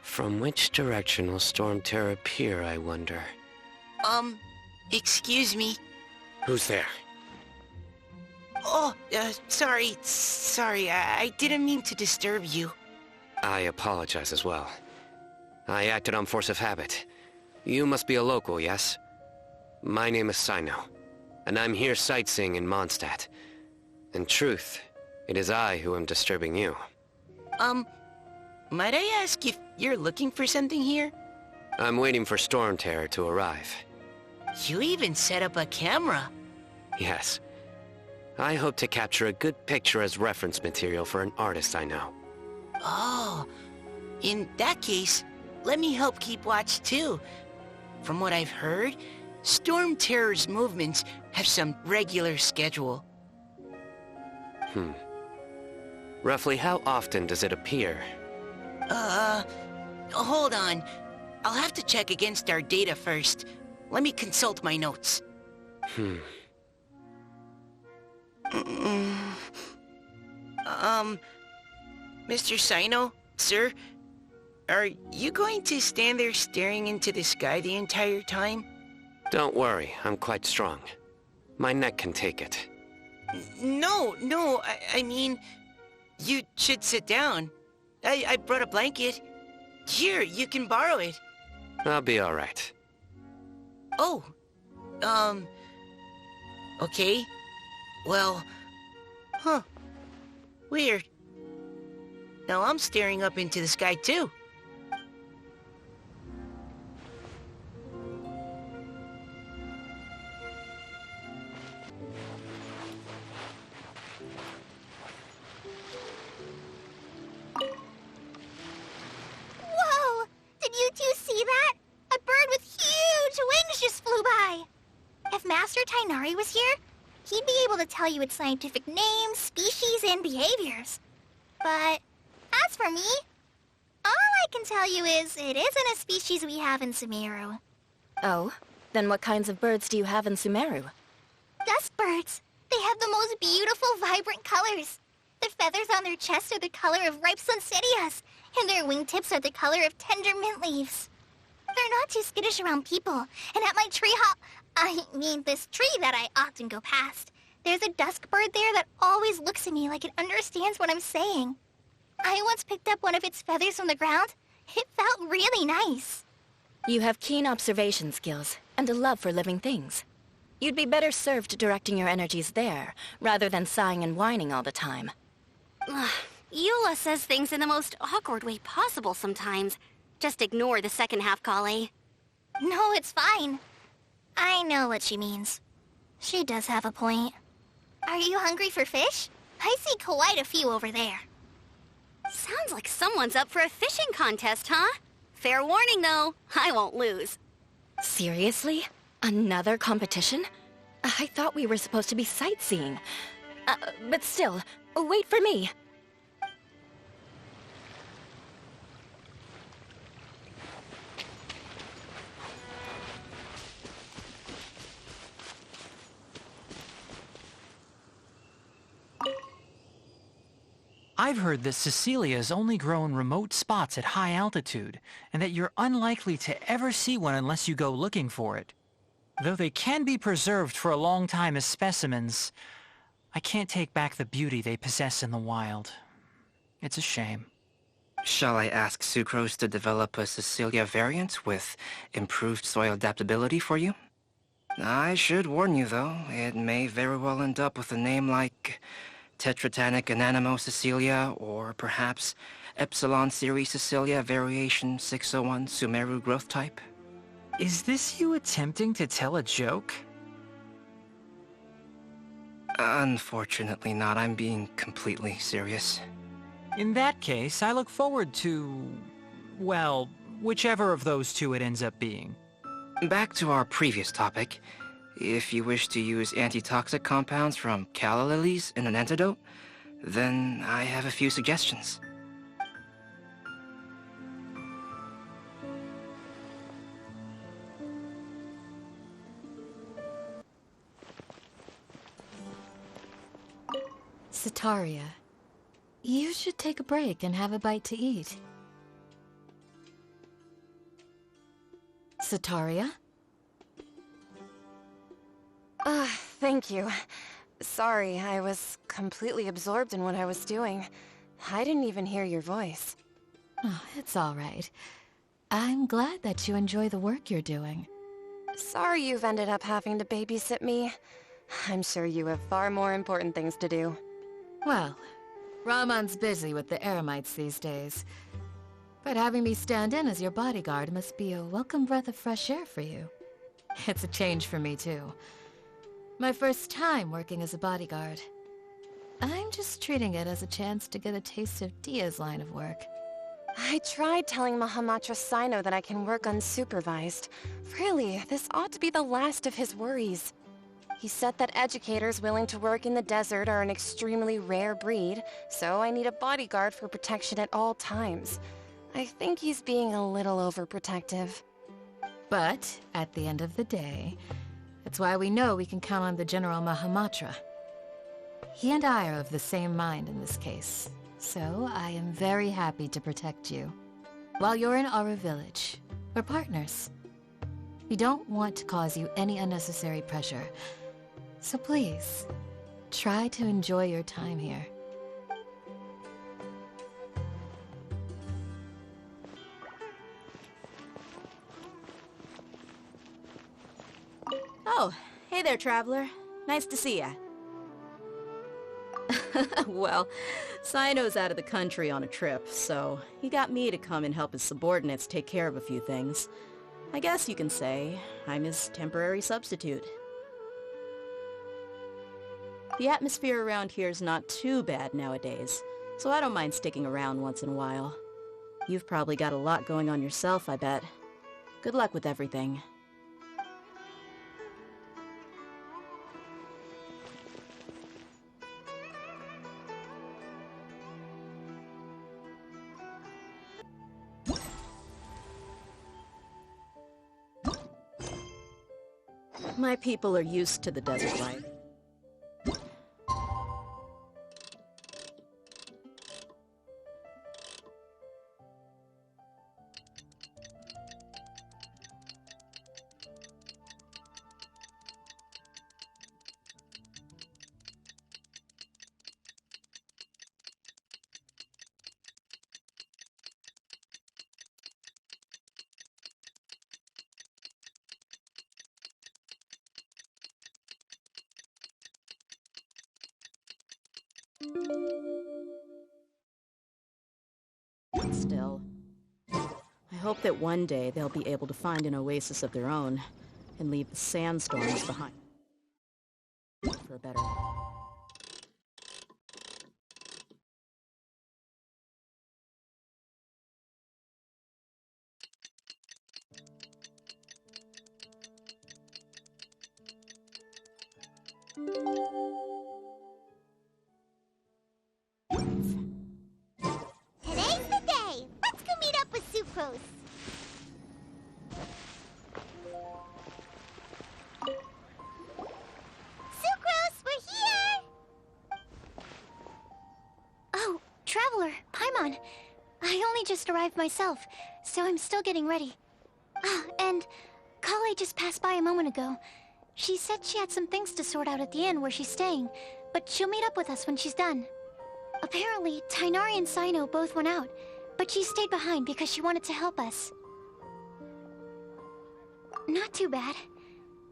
From which direction will Storm Terror appear, I wonder? Excuse me. Who's there? Oh, sorry, I didn't mean to disturb you. I apologize as well. I acted on force of habit. You must be a local, yes? My name is Sino, and I'm here sightseeing in Mondstadt. In truth, it is I who am disturbing you. Might I ask if you're looking for something here? I'm waiting for Storm Terror to arrive. You even set up a camera. Yes. I hope to capture a good picture as reference material for an artist I know. Oh, in that case, let me help keep watch too. From what I've heard, Storm Terror's movements have some regular schedule. Roughly how often does it appear? Hold on. I'll have to check against our data first. Let me consult my notes. Mr. Sino, sir? Are you going to stand there staring into the sky the entire time? Don't worry, I'm quite strong. My neck can take it. No, I mean, you should sit down. I brought a blanket. Here, you can borrow it. I'll be alright. Oh, okay. Well, weird. Now I'm staring up into the sky too. Whoa! Did you two see that? A bird with huge wings just flew by. If Master Tainari was here, he'd be able to tell you its scientific names, species, and behaviors. But as for me, all I can tell you is it isn't a species we have in Sumeru. Oh? Then what kinds of birds do you have in Sumeru? Dusk birds. They have the most beautiful, vibrant colors. The feathers on their chests are the color of ripe sunsettias, and their wingtips are the color of tender mint leaves. They're not too skittish around people, and at my this tree that I often go past, there's a dusk bird there that always looks at me like it understands what I'm saying. I once picked up one of its feathers from the ground. It felt really nice. You have keen observation skills, and a love for living things. You'd be better served directing your energies there, rather than sighing and whining all the time. Eula says things in the most awkward way possible sometimes. Just ignore the second half, Kale. No, it's fine. I know what she means. She does have a point. Are you hungry for fish? I see quite a few over there. Sounds like someone's up for a fishing contest, huh? Fair warning, though. I won't lose. Seriously? Another competition? I thought we were supposed to be sightseeing. But still, wait for me. I've heard that Cecilias only grow in remote spots at high altitude, and that you're unlikely to ever see one unless you go looking for it. Though they can be preserved for a long time as specimens, I can't take back the beauty they possess in the wild. It's a shame. Shall I ask Sucrose to develop a Cecilia variant with improved soil adaptability for you? I should warn you, though, it may very well end up with a name like Tetratanic Ananimo Cecilia, or perhaps Epsilon Series Cecilia Variation 601 Sumeru Growth Type. Is this you attempting to tell a joke? Unfortunately not. I'm being completely serious. In that case, I look forward to, well, whichever of those two it ends up being. Back to our previous topic. If you wish to use antitoxic compounds from calla lilies in an antidote, then I have a few suggestions. Sataria, you should take a break and have a bite to eat. Sataria? Thank you. Sorry, I was completely absorbed in what I was doing. I didn't even hear your voice. Oh, it's all right. I'm glad that you enjoy the work you're doing. Sorry you've ended up having to babysit me. I'm sure you have far more important things to do. Well, Ramon's busy with the Eremites these days. But having me stand in as your bodyguard must be a welcome breath of fresh air for you. It's a change for me, too. My first time working as a bodyguard. I'm just treating it as a chance to get a taste of Dia's line of work. I tried telling Mahamatra Sino that I can work unsupervised. Really, this ought to be the last of his worries. He said that educators willing to work in the desert are an extremely rare breed, so I need a bodyguard for protection at all times. I think he's being a little overprotective. But, at the end of the day, that's why we know we can count on the General Mahamatra. He and I are of the same mind in this case, so I am very happy to protect you. While you're in our village, we're partners. We don't want to cause you any unnecessary pressure, so please, try to enjoy your time here. Oh, hey there, traveler. Nice to see ya. Well, Sino's out of the country on a trip, so he got me to come and help his subordinates take care of a few things. I guess you can say I'm his temporary substitute. The atmosphere around here is not too bad nowadays, so I don't mind sticking around once in a while. You've probably got a lot going on yourself, I bet. Good luck with everything. My people are used to the desert life. Still, I hope that one day they'll be able to find an oasis of their own and leave the sandstorms behind for a better. Today's the day! Let's go meet up with Sucrose! Sucrose, we're here! Oh, Traveler, Paimon. I only just arrived myself, so I'm still getting ready. Ah, and Kale just passed by a moment ago. She said she had some things to sort out at the inn where she's staying, but she'll meet up with us when she's done. Apparently, Tighnari and Sino both went out, but she stayed behind because she wanted to help us. Not too bad.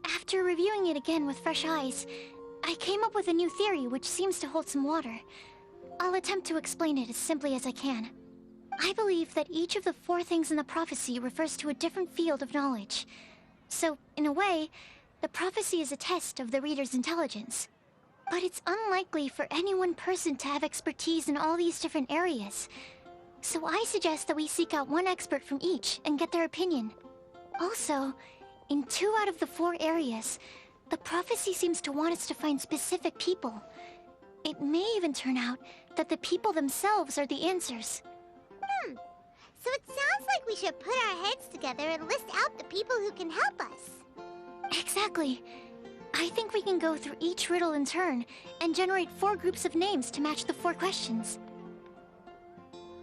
After reviewing it again with fresh eyes, I came up with a new theory which seems to hold some water. I'll attempt to explain it as simply as I can. I believe that each of the 4 things in the prophecy refers to a different field of knowledge. So, in a way, the prophecy is a test of the reader's intelligence. But it's unlikely for any one person to have expertise in all these different areas. So I suggest that we seek out one expert from each and get their opinion. Also, in 2 out of the 4 areas, the prophecy seems to want us to find specific people. It may even turn out that the people themselves are the answers. So it sounds like we should put our heads together and list out the people who can help us. Exactly. I think we can go through each riddle in turn and generate 4 groups of names to match the 4 questions.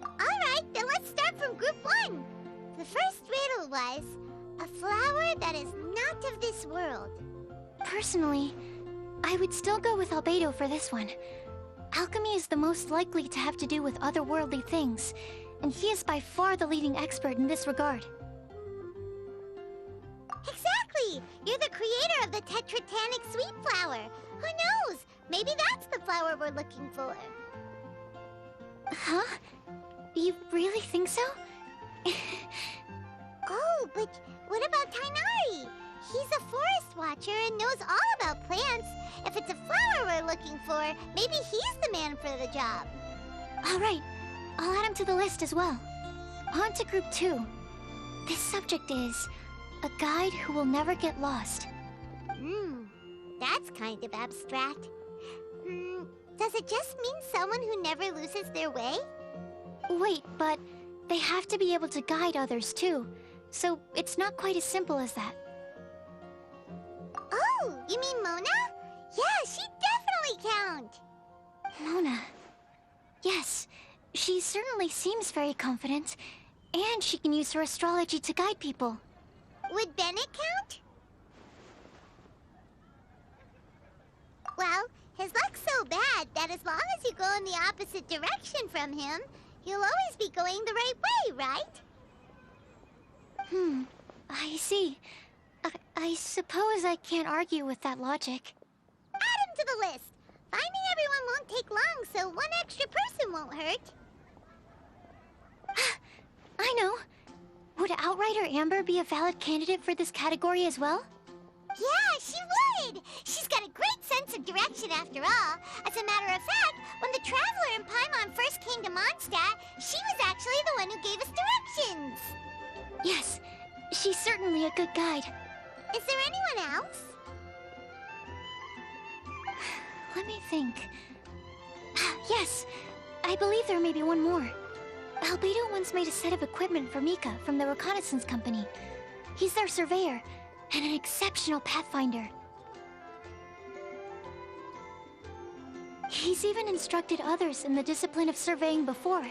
Alright, then let's start from group 1. The first riddle was, a flower that is not of this world. Personally, I would still go with Albedo for this one. Alchemy is the most likely to have to do with otherworldly things, and he is by far the leading expert in this regard. Exactly! You're the creator of the Tetratanic sweet flower. Who knows? Maybe that's the flower we're looking for. Huh? You really think so? Oh, but what about Tighnari? He's a forest watcher and knows all about plants. If it's a flower we're looking for, maybe he's the man for the job. Alright, I'll add him to the list as well. On to group 2. This subject is a guide who will never get lost. That's kind of abstract. Does it just mean someone who never loses their way? Wait, but they have to be able to guide others too. So it's not quite as simple as that. Oh, you mean Mona? Yeah, she'd definitely count. Mona. Yes, she certainly seems very confident. And she can use her astrology to guide people. Would Bennett count? Well, his luck's so bad that as long as you go in the opposite direction from him, you'll always be going the right way, right? I see. I suppose I can't argue with that logic. Add him to the list. Finding everyone won't take long, so one extra person won't hurt. I know. Would Outrider Amber be a valid candidate for this category as well? Yeah, she would! She's got a great sense of direction after all. As a matter of fact, when the Traveler and Paimon first came to Mondstadt, she was actually the one who gave us directions. Yes, she's certainly a good guide. Is there anyone else? Let me think. Yes, I believe there may be one more. Albedo once made a set of equipment for Mika from the reconnaissance company. He's their surveyor, and an exceptional pathfinder. He's even instructed others in the discipline of surveying before.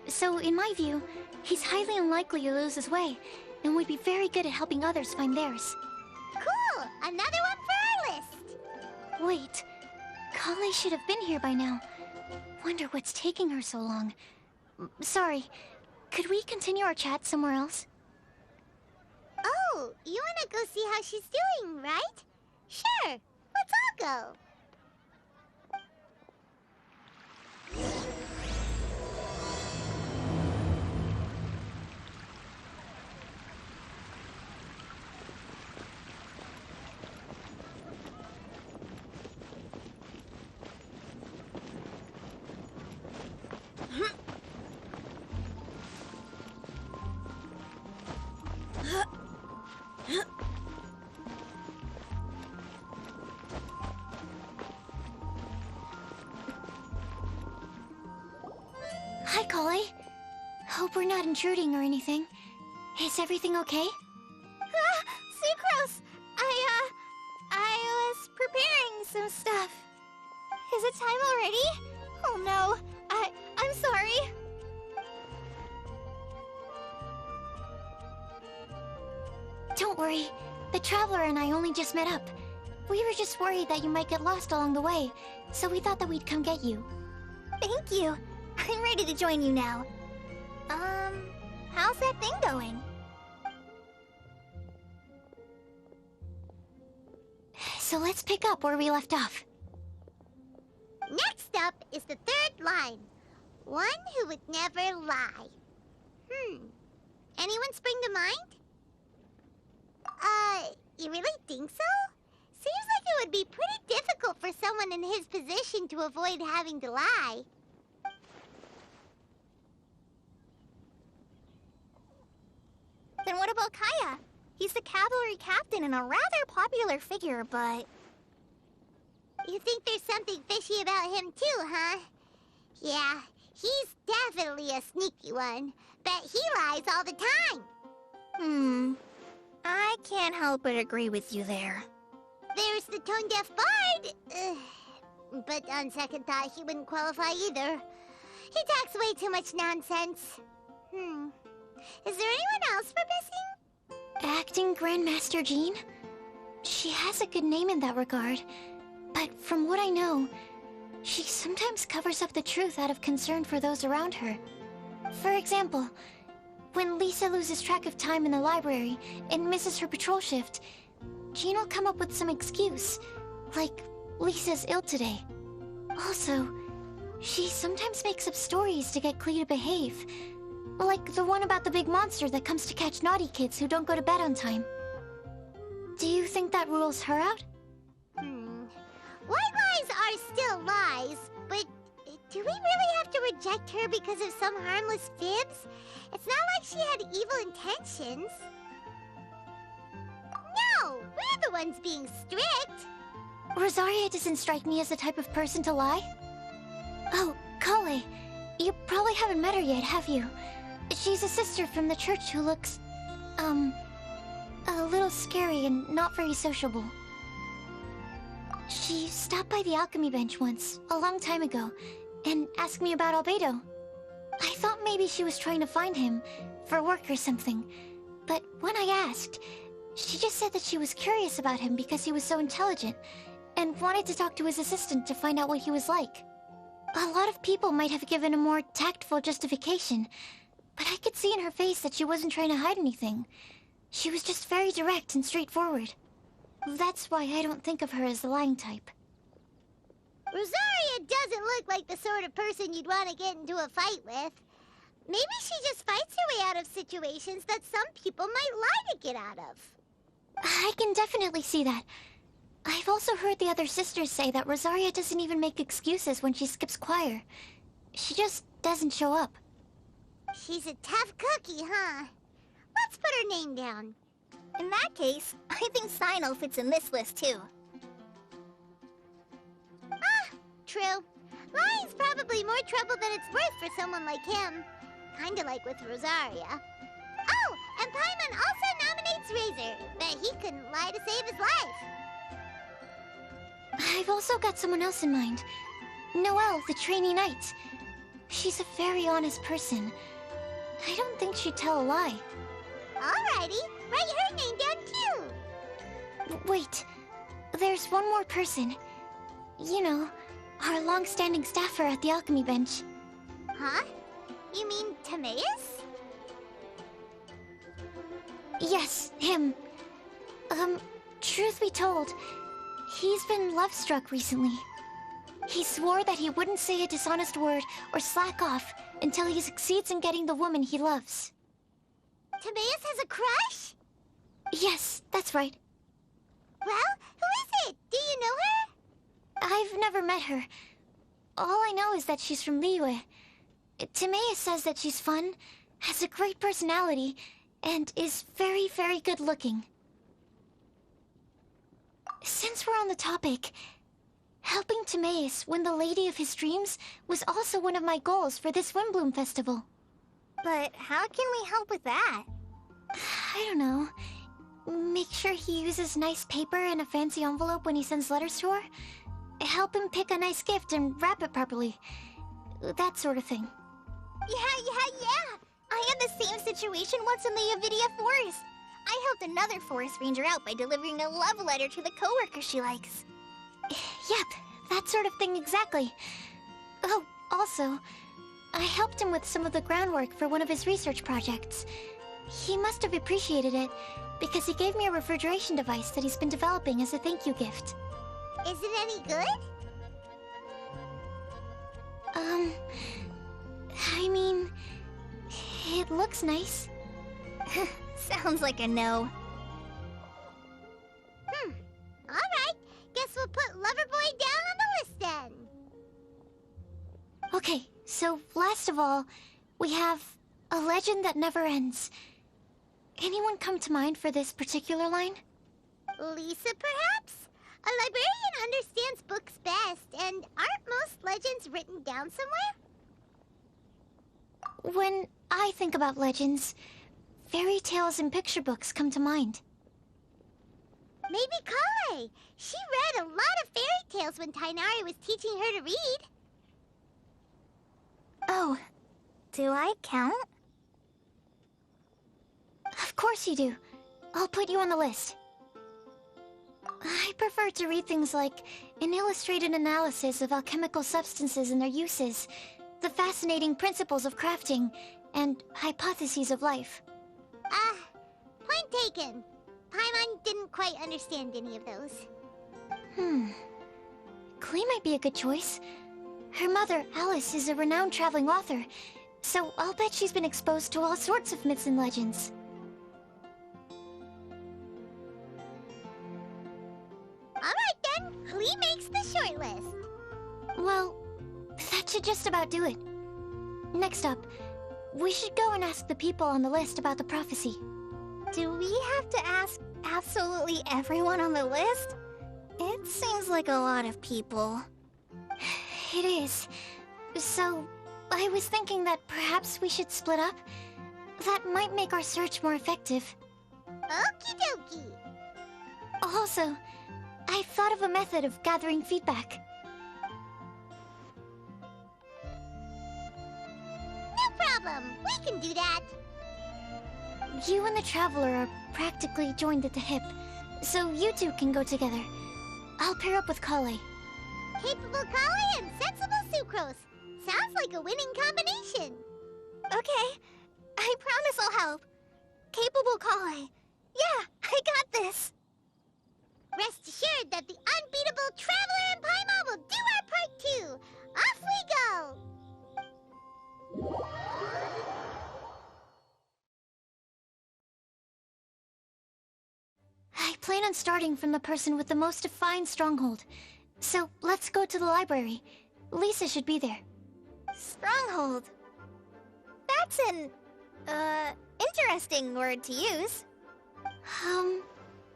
So, in my view, he's highly unlikely to lose his way, and would be very good at helping others find theirs. Cool! Another one for our list! Wait, Kale should have been here by now. Wonder what's taking her so long. Sorry, could we continue our chat somewhere else? Oh, you wanna go see how she's doing, right? Sure, let's all go. Hi, Kale. Hope we're not intruding or anything. Is everything okay? Sucrose! I was preparing some stuff. Is it time already? Oh no, I'm sorry. Don't worry. The Traveler and I only just met up. We were just worried that you might get lost along the way, so we thought that we'd come get you. Thank you. I'm ready to join you now. How's that thing going? So let's pick up where we left off. Next up is the third line. One who would never lie. Anyone spring to mind? You really think so? Seems like it would be pretty difficult for someone in his position to avoid having to lie. Then what about Kaya? He's the cavalry captain and a rather popular figure, but... You think there's something fishy about him too, huh? Yeah, he's definitely a sneaky one. Bet he lies all the time. I can't help but agree with you there. There's the tone-deaf bard. But on second thought, he wouldn't qualify either. He talks way too much nonsense. Is there anyone else we're missing? Acting Grandmaster Jean? She has a good name in that regard. But from what I know, she sometimes covers up the truth out of concern for those around her. For example, when Lisa loses track of time in the library and misses her patrol shift, Jean will come up with some excuse, like Lisa's ill today. Also, she sometimes makes up stories to get Klee to behave, like the one about the big monster that comes to catch naughty kids who don't go to bed on time. Do you think that rules her out? White lies are still lies, but do we really have to reject her because of some harmless fibs? It's not like she had evil intentions. No, we're the ones being strict. Rosaria doesn't strike me as the type of person to lie. Oh, Kale, you probably haven't met her yet, have you? She's a sister from the church who looks, a little scary and not very sociable. She stopped by the alchemy bench once, a long time ago, and asked me about Albedo. I thought maybe she was trying to find him, for work or something. But when I asked, she just said that she was curious about him because he was so intelligent, and wanted to talk to his assistant to find out what he was like. A lot of people might have given a more tactful justification, but I could see in her face that she wasn't trying to hide anything. She was just very direct and straightforward. That's why I don't think of her as the lying type. Rosaria doesn't look like the sort of person you'd want to get into a fight with. Maybe she just fights her way out of situations that some people might lie to get out of. I can definitely see that. I've also heard the other sisters say that Rosaria doesn't even make excuses when she skips choir. She just doesn't show up. She's a tough cookie, huh? Let's put her name down. In that case, I think Sino fits in this list too. True. Lying's probably more trouble than it's worth for someone like him. Kinda like with Rosaria. Oh, and Paimon also nominates Razor. Bet he couldn't lie to save his life. I've also got someone else in mind. Noelle, the trainee knight. She's a very honest person. I don't think she'd tell a lie. Alrighty, write her name down too. Wait, there's one more person. You know, our long-standing staffer at the alchemy bench. Huh? You mean Timaeus? Yes, him. Truth be told, he's been love-struck recently. He swore that he wouldn't say a dishonest word or slack off until he succeeds in getting the woman he loves. Timaeus has a crush? Yes, that's right. Well, who is it? Do you know her? I've never met her. All I know is that she's from Liyue. Timaeus says that she's fun, has a great personality, and is very, very good looking. Since we're on the topic, helping Timaeus win the lady of his dreams was also one of my goals for this Windblume festival. But how can we help with that? I don't know. Make sure he uses nice paper and a fancy envelope when he sends letters to her. Help him pick a nice gift and wrap it properly. That sort of thing. Yeah! I had the same situation once in the Avidia Forest. I helped another forest ranger out by delivering a love letter to the coworker she likes. Yep, that sort of thing exactly. Oh, also, I helped him with some of the groundwork for one of his research projects. He must have appreciated it, because he gave me a refrigeration device that he's been developing as a thank you gift. Is it any good? I mean, it looks nice. Sounds like a no. Alright, guess we'll put Loverboy down on the list then. Okay, so last of all, we have a legend that never ends. Anyone come to mind for this particular line? Lisa, perhaps? A librarian understands books best, and aren't most legends written down somewhere? When I think about legends, fairy tales and picture books come to mind. Maybe Kale. She read a lot of fairy tales when Tainari was teaching her to read. Oh, Do I count? of course you do. I'll put you on the list. I prefer to read things like an illustrated analysis of alchemical substances and their uses, the fascinating principles of crafting, and hypotheses of life. Point taken. Paimon didn't quite understand any of those. Klee might be a good choice. Her mother, Alice, is a renowned traveling author, so I'll bet she's been exposed to all sorts of myths and legends. Alright then, Klee makes the short list. Well, that should just about do it. Next up, we should go and ask the people on the list about the prophecy. Do we have to ask absolutely everyone on the list? It seems like a lot of people. It is. So, I was thinking that perhaps we should split up. That might make our search more effective. Okie dokie. Also, I thought of a method of gathering feedback. No problem. We can do that. You and the Traveler are practically joined at the hip, so you two can go together. I'll pair up with Kale. Capable Kale and sensible Sucrose. Sounds like a winning combination. Okay, I promise I'll help. Capable Kale. Yeah, I got this. Rest assured that the unbeatable Traveler and Paimon will do our part too. Off we go! I plan on starting from the person with the most defined stronghold. So, let's go to the library. Lisa should be there. Stronghold. That's an, interesting word to use.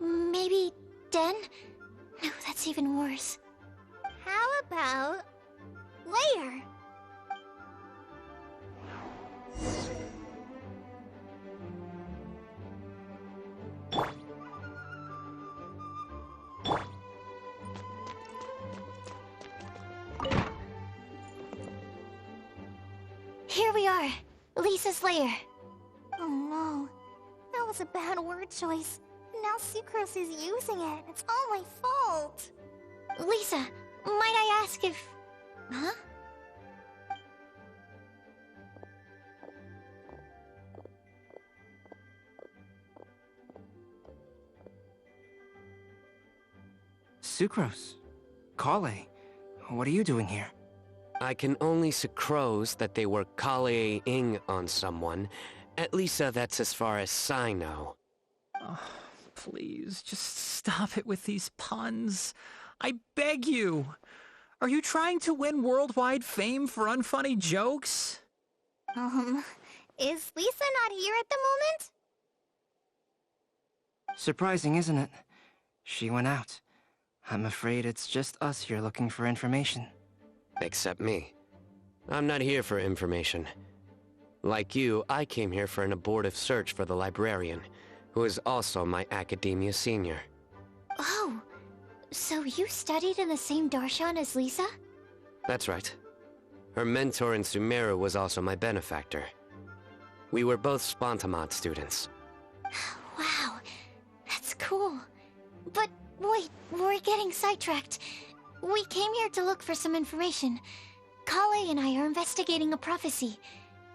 Maybe den? No, that's even worse. How about layer? Here we are, Lisa's lair. Oh no, that was a bad word choice. Now Sucrose is using it. It's all my fault. Lisa, might I ask if... Huh? Sucrose. Kale. What are you doing here? I can only sucrose that they were Kale-ing on someone. At least that's as far as I know. Oh, please, just stop it with these puns. I beg you. Are you trying to win worldwide fame for unfunny jokes? Is Lisa not here at the moment? Surprising, isn't it? She went out. I'm afraid it's just us here looking for information. Except me. I'm not here for information. Like you, I came here for an abortive search for the librarian, who is also my academia senior. Oh, so you studied in the same darshan as Lisa? That's right. Her mentor in Sumeru was also my benefactor. We were both Spontamod students. Wow, that's cool. But wait, we're getting sidetracked. We came here to look for some information. Kale and I are investigating a prophecy,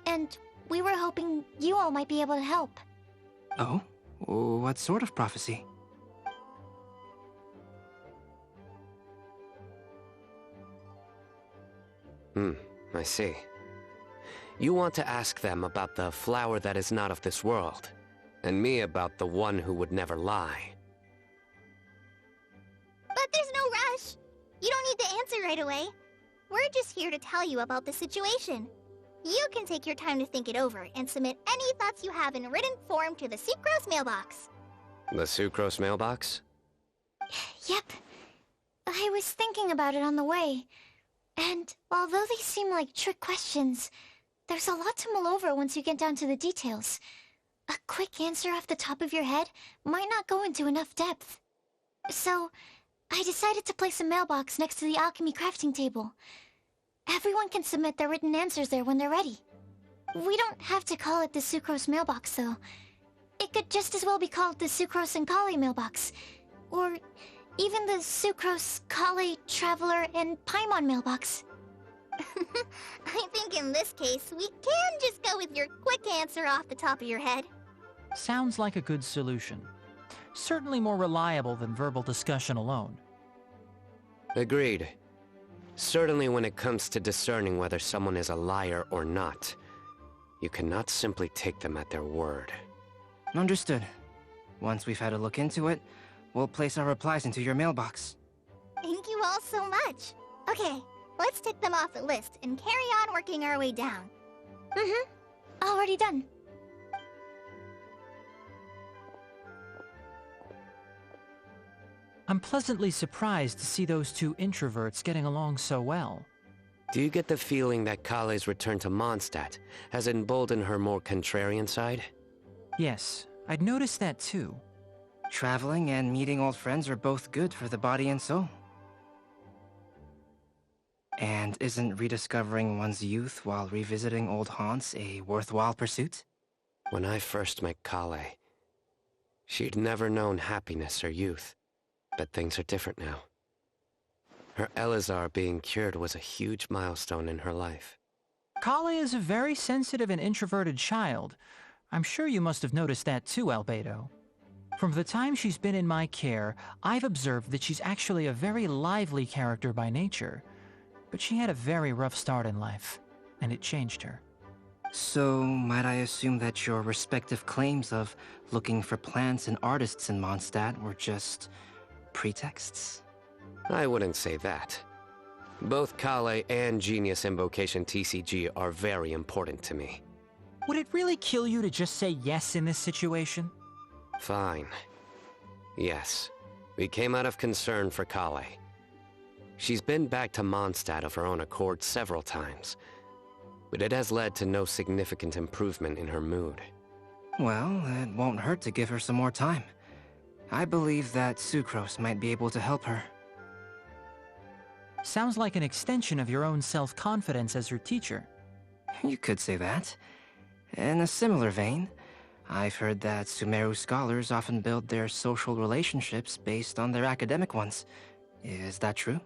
and we were hoping you all might be able to help. Oh? What sort of prophecy? I see. You want to ask them about the flower that is not of this world, and me about the one who would never lie. But there's no rush. You don't need to answer right away. We're just here to tell you about the situation. You can take your time to think it over and submit any thoughts you have in written form to the Sucrose mailbox. The Sucrose mailbox? Yep. I was thinking about it on the way. And although they seem like trick questions, there's a lot to mull over once you get down to the details. A quick answer off the top of your head might not go into enough depth. So, I decided to place a mailbox next to the alchemy crafting table. Everyone can submit their written answers there when they're ready. We don't have to call it the Sucrose mailbox, though. It could just as well be called the Sucrose and Kale mailbox. Or even the Sucrose, Kale, Traveler, and Paimon mailbox. I think in this case, we can just go with your quick answer off the top of your head. Sounds like a good solution. Certainly more reliable than verbal discussion alone. Agreed. Certainly when it comes to discerning whether someone is a liar or not, you cannot simply take them at their word. Understood. Once we've had a look into it, we'll place our replies into your mailbox. Thank you all so much. Okay, let's tick them off the list and carry on working our way down. Already done. I'm pleasantly surprised to see those two introverts getting along so well. Do you get the feeling that Kale's return to Mondstadt has emboldened her more contrarian side? Yes, I'd noticed that too. Traveling and meeting old friends are both good for the body and soul. And isn't rediscovering one's youth while revisiting old haunts a worthwhile pursuit? When I first met Kale, she'd never known happiness or youth. But things are different now. Her Elazar being cured was a huge milestone in her life. Kale is a very sensitive and introverted child. I'm sure you must have noticed that too, Albedo. From the time she's been in my care, I've observed that she's actually a very lively character by nature. But she had a very rough start in life, and it changed her. So, might I assume that your respective claims of looking for plants and artists in Mondstadt were just pretexts? I wouldn't say that. Both Kale and Genius Invocation TCG are very important to me. Would it really kill you to just say yes in this situation? Fine. Yes. We came out of concern for Kale. She's been back to Mondstadt of her own accord several times, but it has led to no significant improvement in her mood. Well, it won't hurt to give her some more time. I believe that Sucrose might be able to help her. Sounds like an extension of your own self-confidence as her teacher. You could say that. In a similar vein, I've heard that Sumeru scholars often build their social relationships based on their academic ones. Is that true?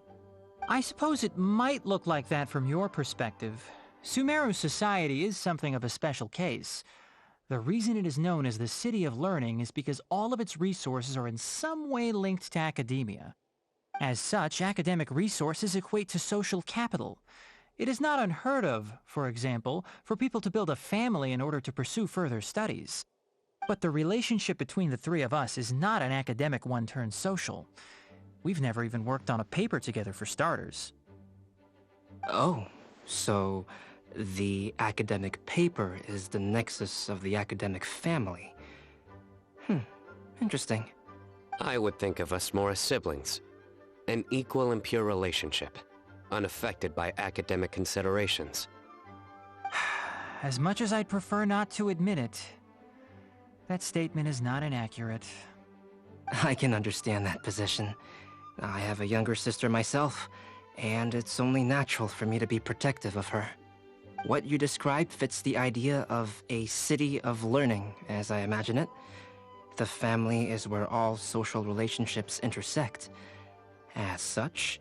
I suppose it might look like that from your perspective. Sumeru society is something of a special case. The reason it is known as the City of Learning is because all of its resources are in some way linked to academia. As such, academic resources equate to social capital. It is not unheard of, for example, for people to build a family in order to pursue further studies. But the relationship between the three of us is not an academic one turned social. We've never even worked on a paper together for starters. Oh, so the academic paper is the nexus of the academic family. Interesting. I would think of us more as siblings. An equal and pure relationship, unaffected by academic considerations. As much as I'd prefer not to admit it, that statement is not inaccurate. I can understand that position. I have a younger sister myself, and it's only natural for me to be protective of her. What you described fits the idea of a city of learning, as I imagine it. The family is where all social relationships intersect. As such,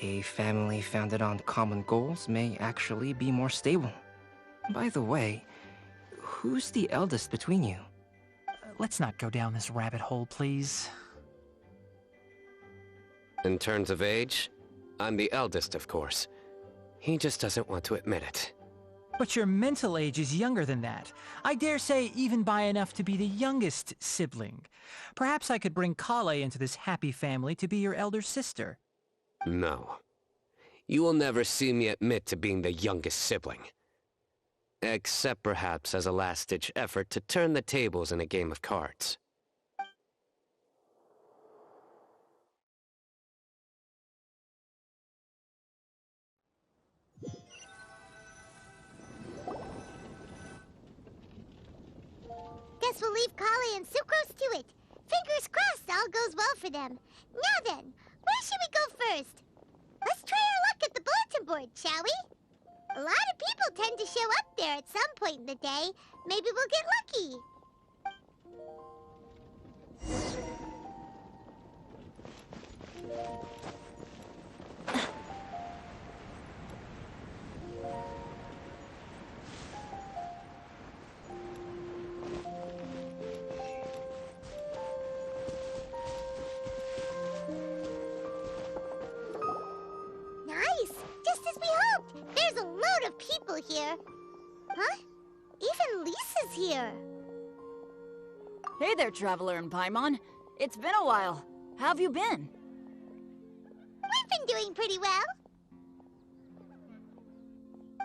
a family founded on common goals may actually be more stable. By the way, who's the eldest between you? Let's not go down this rabbit hole, please. In terms of age, I'm the eldest, of course. He just doesn't want to admit it. But your mental age is younger than that. I dare say even by enough to be the youngest sibling. Perhaps I could bring Kale into this happy family to be your elder sister. No. You will never see me admit to being the youngest sibling. Except perhaps as a last-ditch effort to turn the tables in a game of cards. Guess we'll leave Kale and Sucrose to it. Fingers crossed all goes well for them. Now then, where should we go first? Let's try our luck at the bulletin board, shall we? A lot of people tend to show up there at some point in the day. Maybe we'll get lucky. People here. Huh? Even Lisa's here. Hey there, Traveler and Paimon. It's been a while. How have you been? We've been doing pretty well.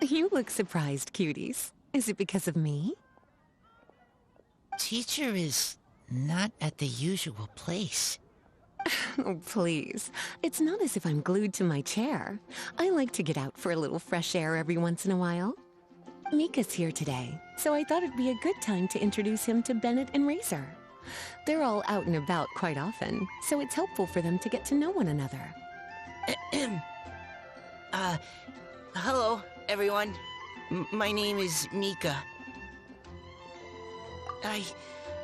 You look surprised, cuties. Is it because of me? Teacher is not at the usual place. Oh, please. It's not as if I'm glued to my chair. I like to get out for a little fresh air every once in a while. Mika's here today, so I thought it'd be a good time to introduce him to Bennett and Razor. They're all out and about quite often, so it's helpful for them to get to know one another. Hello, everyone. My name is Mika.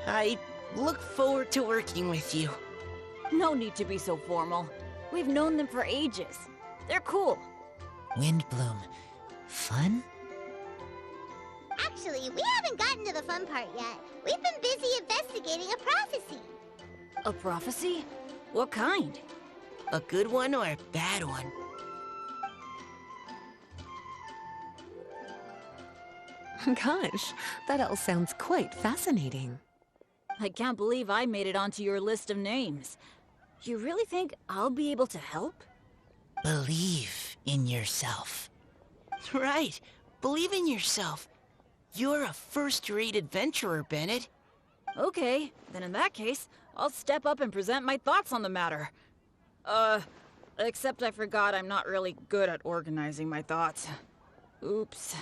I look forward to working with you. No need to be so formal. We've known them for ages. They're cool. Windblume. Fun? Actually, we haven't gotten to the fun part yet. We've been busy investigating a prophecy. A prophecy? What kind? A good one or a bad one? Gosh, that all sounds quite fascinating. I can't believe I made it onto your list of names. You really think I'll be able to help? Believe in yourself. Right. Believe in yourself. You're a first-rate adventurer, Bennett. Okay, then in that case, I'll step up and present my thoughts on the matter. Except I forgot I'm not really good at organizing my thoughts. Oops.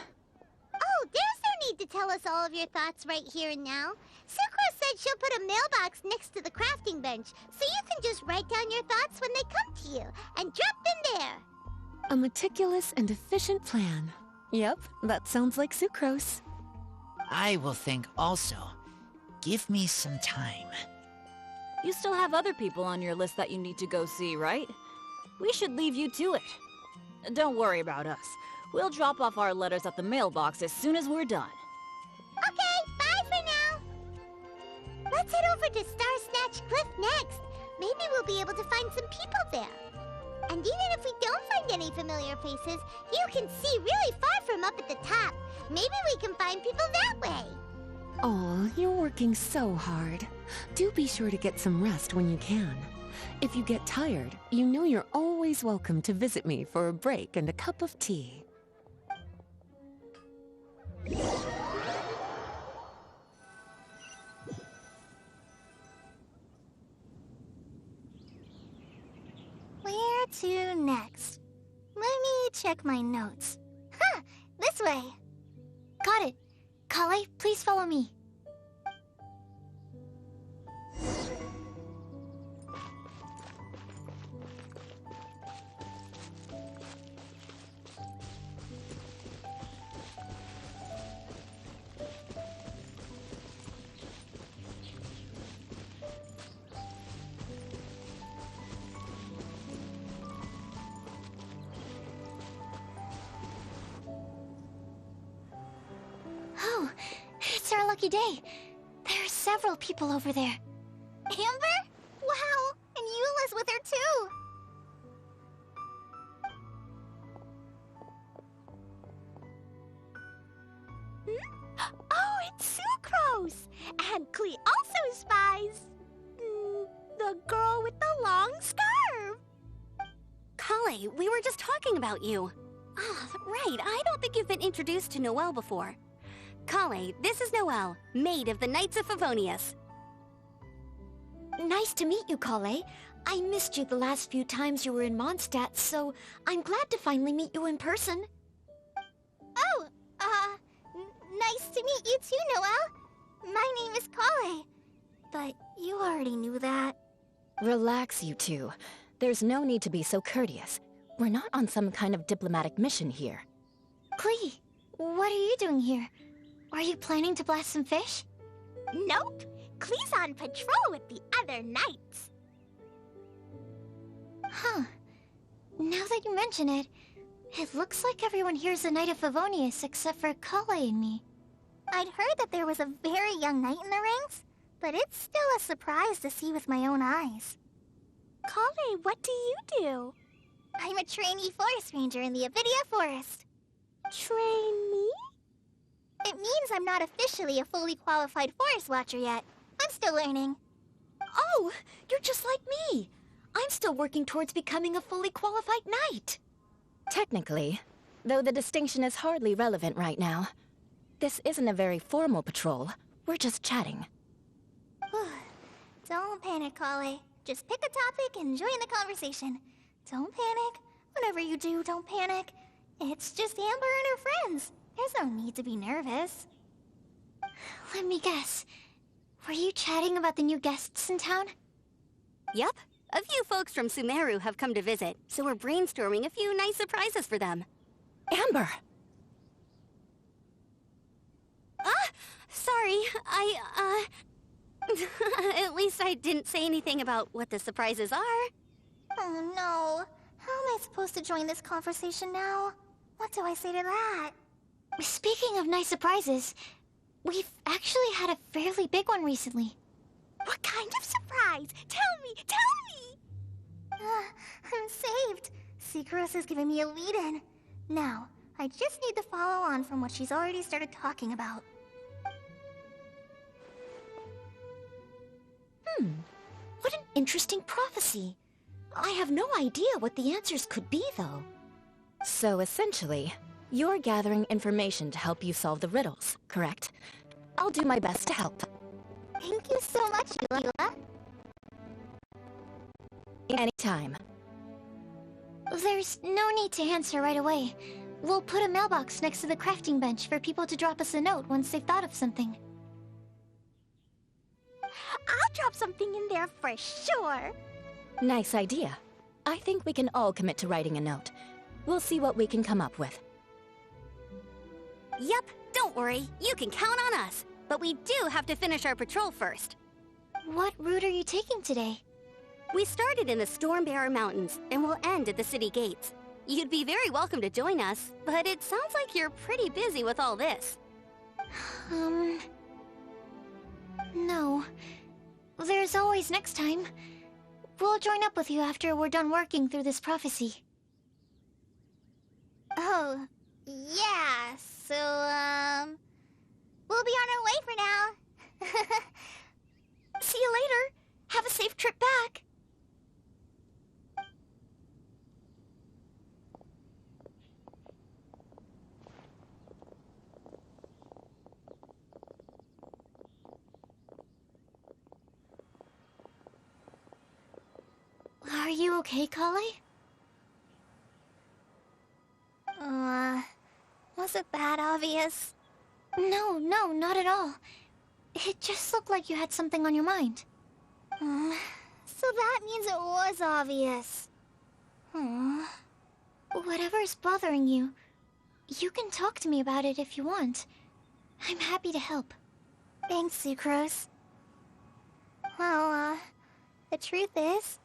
Oh, there's no need to tell us all of your thoughts right here and now. Sucrose said she'll put a mailbox next to the crafting bench, so you can just write down your thoughts when they come to you, and drop them there. A meticulous and efficient plan. Yep, that sounds like Sucrose. I will think also. Give me some time. You still have other people on your list that you need to go see, right? We should leave you to it. Don't worry about us. We'll drop off our letters at the mailbox as soon as we're done. Okay, bye for now. Let's head over to Star Snatch Cliff next. Maybe we'll be able to find some people there. And even if we don't find any familiar faces, you can see really far from up at the top. Maybe we can find people that way. Aw, you're working so hard. Do be sure to get some rest when you can. If you get tired, you know you're always welcome to visit me for a break and a cup of tea. Where to next? Let me check my notes. Huh! This way! Got it! Kale, please follow me. Oh, it's our lucky day. There are several people over there. Amber? Wow, and Eula's with her too. Oh, it's Sucrose! And Klee also spies the girl with the long scarf. Kale, we were just talking about you. Ah, right, I don't think you've been introduced to Noelle before. Kale, this is Noelle, maid of the Knights of Favonius. Nice to meet you, Kale. I missed you the last few times you were in Mondstadt, so I'm glad to finally meet you in person. Oh, nice to meet you too, Noelle. My name is Kale. But you already knew that. Relax, you two. There's no need to be so courteous. We're not on some kind of diplomatic mission here. Klee, what are you doing here? Are you planning to blast some fish? Nope. Klee's on patrol with the other knights. Huh. Now that you mention it, it looks like everyone here is a Knight of Favonius except for Kale and me. I'd heard that there was a very young knight in the ranks, but it's still a surprise to see with my own eyes. Kale, what do you do? I'm a trainee forest ranger in the Avidia Forest. Trainee? It means I'm not officially a fully qualified forest watcher yet. I'm still learning. Oh, you're just like me. I'm still working towards becoming a fully qualified knight. Technically, though the distinction is hardly relevant right now. This isn't a very formal patrol. We're just chatting. Don't panic, Kale. Just pick a topic and join the conversation. Don't panic. Whatever you do, don't panic. It's just Amber and her friends. There's no need to be nervous. Let me guess. Were you chatting about the new guests in town? Yup. A few folks from Sumeru have come to visit, so we're brainstorming a few nice surprises for them. Amber! Sorry, at least I didn't say anything about what the surprises are. Oh no. How am I supposed to join this conversation now? What do I say to that? Speaking of nice surprises, we've actually had a fairly big one recently. What kind of surprise? Tell me! I'm saved. Sucrose is giving me a lead-in. Now, I just need to follow on from what she's already started talking about. What an interesting prophecy. I have no idea what the answers could be, though. So essentially, you're gathering information to help you solve the riddles, correct? I'll do my best to help. Thank you so much, Eula. Anytime. There's no need to answer right away. We'll put a mailbox next to the crafting bench for people to drop us a note once they've thought of something. I'll drop something in there for sure. Nice idea. I think we can all commit to writing a note. We'll see what we can come up with. Yup, don't worry. You can count on us. But we do have to finish our patrol first. What route are you taking today? We started in the Stormbearer Mountains, and we'll end at the city gates. You'd be very welcome to join us, but it sounds like you're pretty busy with all this. No. There's always next time. We'll join up with you after we're done working through this prophecy. Oh, yeah, so, we'll be on our way for now. See you later. Have a safe trip back. Are you okay, Kale? Was it that obvious? No, not at all. It just looked like you had something on your mind. So that means it was obvious. Whatever's bothering you, you can talk to me about it if you want. I'm happy to help. Thanks, Sucrose. Well, the truth is,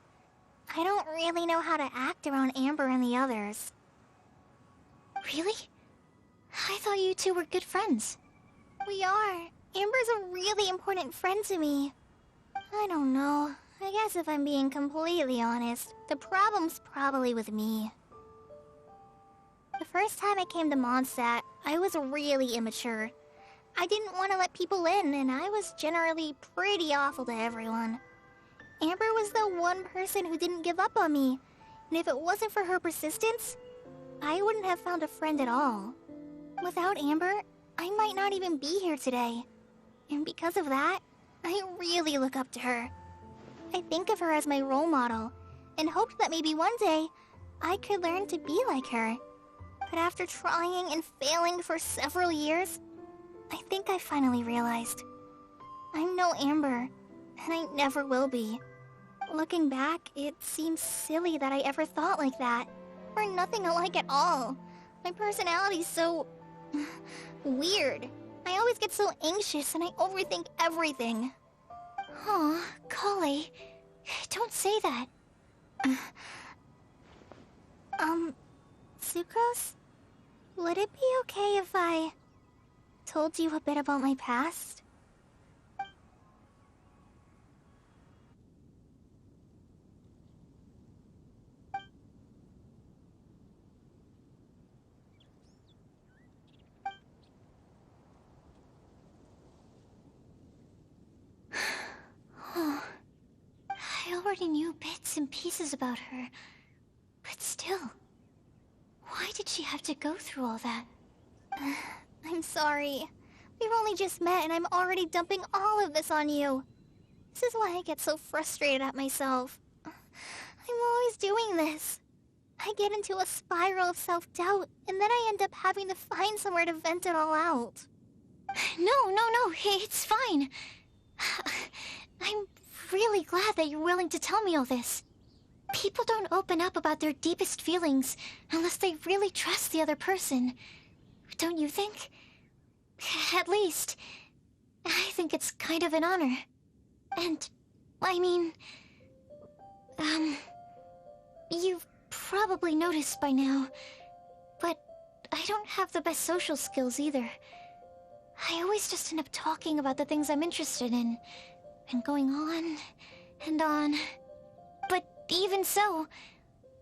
I don't really know how to act around Amber and the others. Really? I thought you two were good friends. We are. Amber's a really important friend to me. I don't know. I guess if I'm being completely honest, the problem's probably with me. The first time I came to Mondstadt, I was really immature. I didn't want to let people in, and I was generally pretty awful to everyone. Amber was the one person who didn't give up on me, and if it wasn't for her persistence, I wouldn't have found a friend at all. Without Amber, I might not even be here today. And because of that, I really look up to her. I think of her as my role model, and hoped that maybe one day, I could learn to be like her. But after trying and failing for several years, I think I finally realized. I'm no Amber, and I never will be. Looking back, it seems silly that I ever thought like that. We're nothing alike at all. My personality's so... weird. I always get so anxious and I overthink everything. Aw, Kale, don't say that. Sucrose? Would it be okay if I told you a bit about my past? I already knew bits and pieces about her, but still, why did she have to go through all that? I'm sorry. We've only just met and I'm already dumping all of this on you. This is why I get so frustrated at myself. I'm always doing this. I get into a spiral of self-doubt, and then I end up having to find somewhere to vent it all out. No, it's fine. I'm really glad that you're willing to tell me all this. People don't open up about their deepest feelings unless they really trust the other person. Don't you think? At least, I think it's kind of an honor. And, I mean... You've probably noticed by now, but I don't have the best social skills either. I always just end up talking about the things I'm interested in, and going on and on. But even so,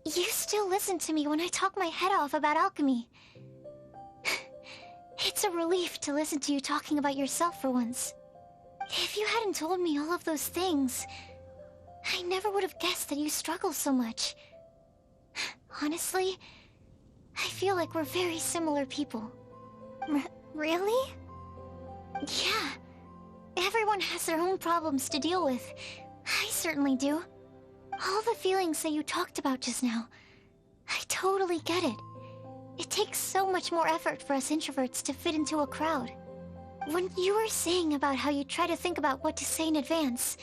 you still listen to me when I talk my head off about alchemy. It's a relief to listen to you talking about yourself for once. If you hadn't told me all of those things, I never would have guessed that you struggle so much. Honestly, I feel like we're very similar people. Really? Yeah. Everyone has their own problems to deal with. I certainly do. All the feelings that you talked about just now, I totally get it. It takes so much more effort for us introverts to fit into a crowd. When you were saying about how you try to think about what to say in advance,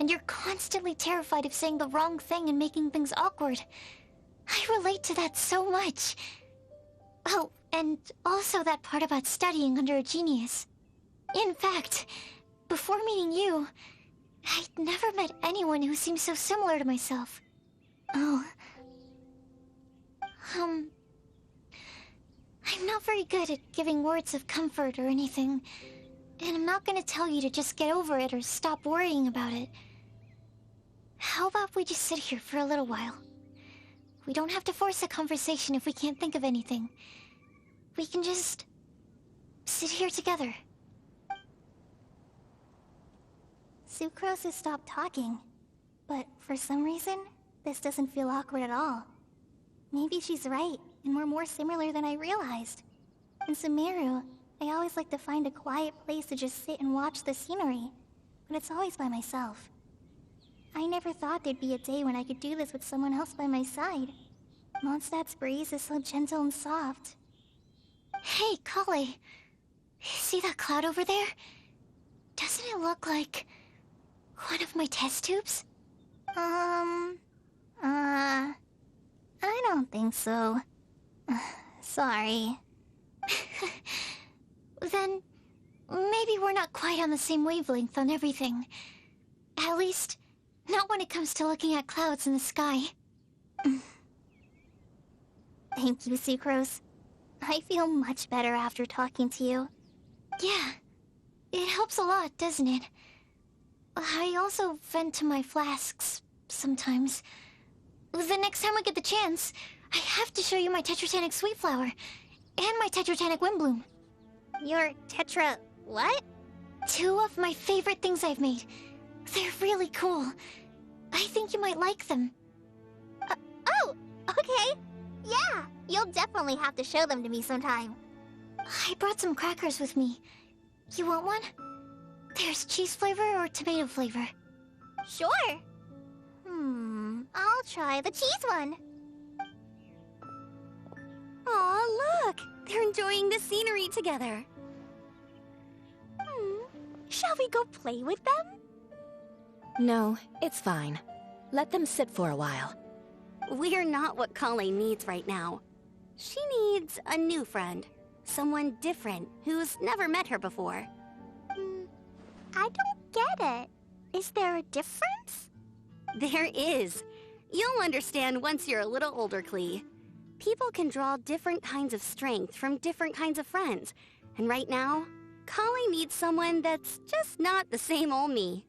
and you're constantly terrified of saying the wrong thing and making things awkward, I relate to that so much. Oh, and also that part about studying under a genius. In fact, before meeting you, I'd never met anyone who seemed so similar to myself. Oh. I'm not very good at giving words of comfort or anything, and I'm not gonna tell you to just get over it or stop worrying about it. How about we just sit here for a little while? We don't have to force a conversation if we can't think of anything. We can just sit here together. Sucrose has stopped talking, but for some reason, this doesn't feel awkward at all. Maybe she's right, and we're more similar than I realized. In Sumeru, I always like to find a quiet place to just sit and watch the scenery, but it's always by myself. I never thought there'd be a day when I could do this with someone else by my side. Mondstadt's breeze is so gentle and soft. Hey, Kale. See that cloud over there? Doesn't it look like one of my test tubes? I don't think so. Sorry. Then, maybe we're not quite on the same wavelength on everything. At least, not when it comes to looking at clouds in the sky. Thank you, Sucrose. I feel much better after talking to you. Yeah, it helps a lot, doesn't it? I also vent to my flasks, sometimes. The next time I get the chance, I have to show you my Tetratanic Sweet Flower, and my Tetratanic Windblume. Your Tetra... what? 2 of my favorite things I've made. They're really cool. I think you might like them. Oh, okay. Yeah, you'll definitely have to show them to me sometime. I brought some crackers with me. You want one? There's cheese flavor or tomato flavor. Sure. I'll try the cheese one. Aw, look! They're enjoying the scenery together. Shall we go play with them? No, it's fine. Let them sit for a while. We're not what Kale needs right now. She needs a new friend. Someone different, who's never met her before. I don't get it. Is there a difference? There is. You'll understand once you're a little older, Klee. People can draw different kinds of strength from different kinds of friends. And right now, Kale needs someone that's just not the same old me.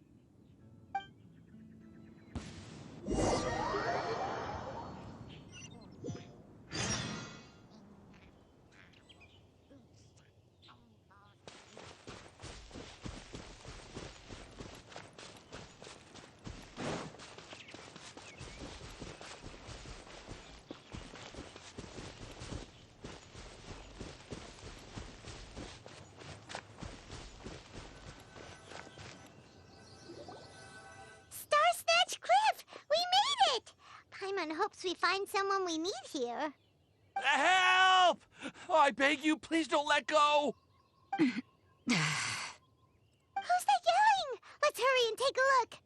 hopes we find someone we need here. Help! Oh, I beg you, please don't let go! Who's that yelling? Let's hurry and take a look.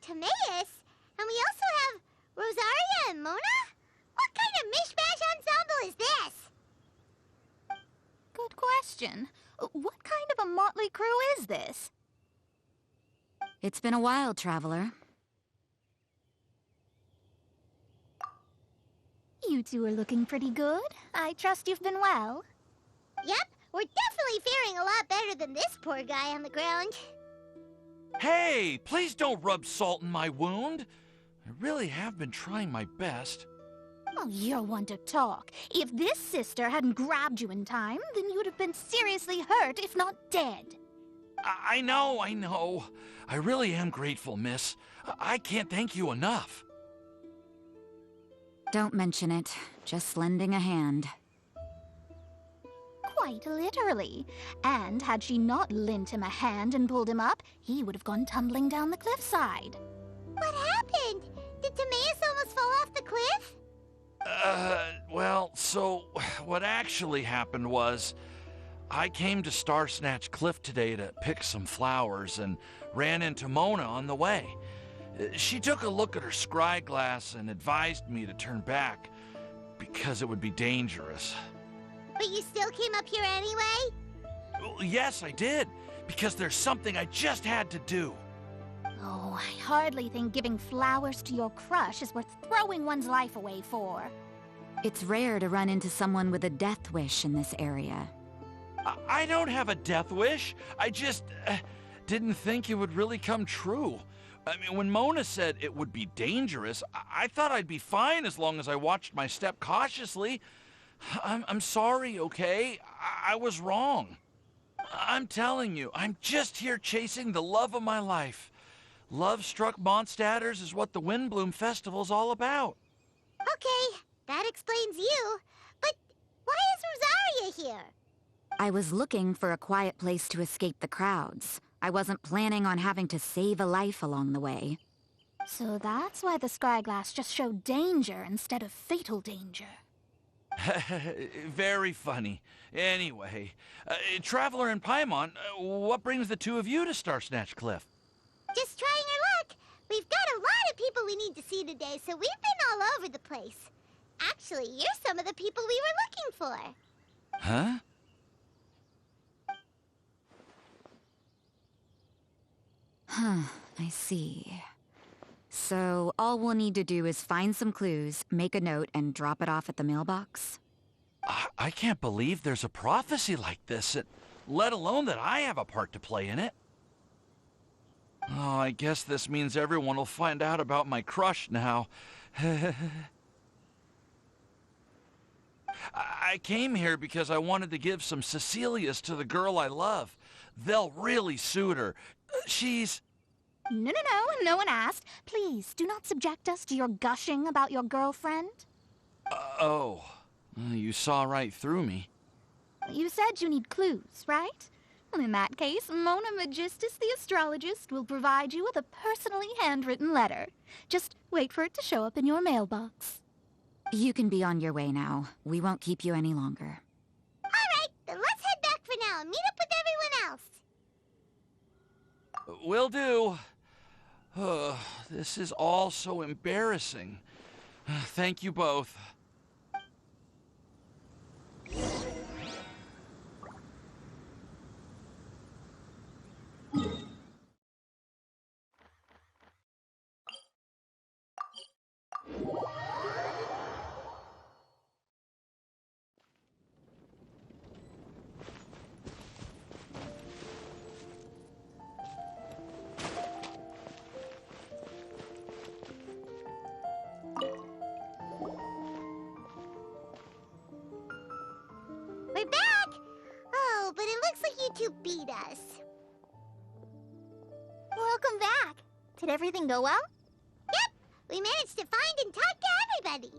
Timaeus? And we also have Rosaria and Mona? What kind of mishmash ensemble is this? Good question. What kind of a motley crew is this? It's been a while, Traveler. You two are looking pretty good. I trust you've been well. Yep, we're definitely faring a lot better than this poor guy on the ground. Hey, please don't rub salt in my wound. I really have been trying my best. Oh, you're one to talk. If this sister hadn't grabbed you in time, then you'd have been seriously hurt, if not dead. I know. I really am grateful, miss. I can't thank you enough. Don't mention it. Just lending a hand. Quite literally. And had she not lent him a hand and pulled him up, he would have gone tumbling down the cliffside. What happened? Did Timaeus almost fall off the cliff? Well, so what actually happened was I came to Star Snatch Cliff today to pick some flowers and ran into Mona on the way. She took a look at her scry glass and advised me to turn back because it would be dangerous. But you still came up here anyway? Well, yes, I did, because there's something I just had to do. Oh, I hardly think giving flowers to your crush is worth throwing one's life away for. It's rare to run into someone with a death wish in this area. I don't have a death wish. I just didn't think it would really come true. I mean, when Mona said it would be dangerous, I thought I'd be fine as long as I watched my step cautiously. I'm sorry, okay? I was wrong. I'm telling you, I'm just here chasing the love of my life. Love-struck Mondstadters is what the Windblume Festival's all about. Okay, that explains you. But why is Rosaria here? I was looking for a quiet place to escape the crowds. I wasn't planning on having to save a life along the way. So that's why the scryglass just showed danger instead of fatal danger. Very funny. Anyway, Traveler and Paimon, what brings the two of you to Star Snatch Cliff? Just trying our luck. We've got a lot of people we need to see today, so we've been all over the place. Actually, you're some of the people we were looking for. Huh? I see. So, all we'll need to do is find some clues, make a note, and drop it off at the mailbox? I can't believe there's a prophecy like this, let alone that I have a part to play in it. Oh, I guess this means everyone will find out about my crush now. I came here because I wanted to give some Cecilias to the girl I love. They'll really suit her. She's... No one asked. Please, do not subject us to your gushing about your girlfriend. Oh, you saw right through me. You said you need clues, right? Well, in that case, Mona Magistus the astrologist will provide you with a personally handwritten letter. Just wait for it to show up in your mailbox. You can be on your way now. We won't keep you any longer. All right, then let's head back for now and meet up with everyone else. Will do. This is all so embarrassing. Thank you both. We're back! Oh, but it looks like you two beat us. Welcome back. Did everything go well? Yep, we managed to find and talk to everybody.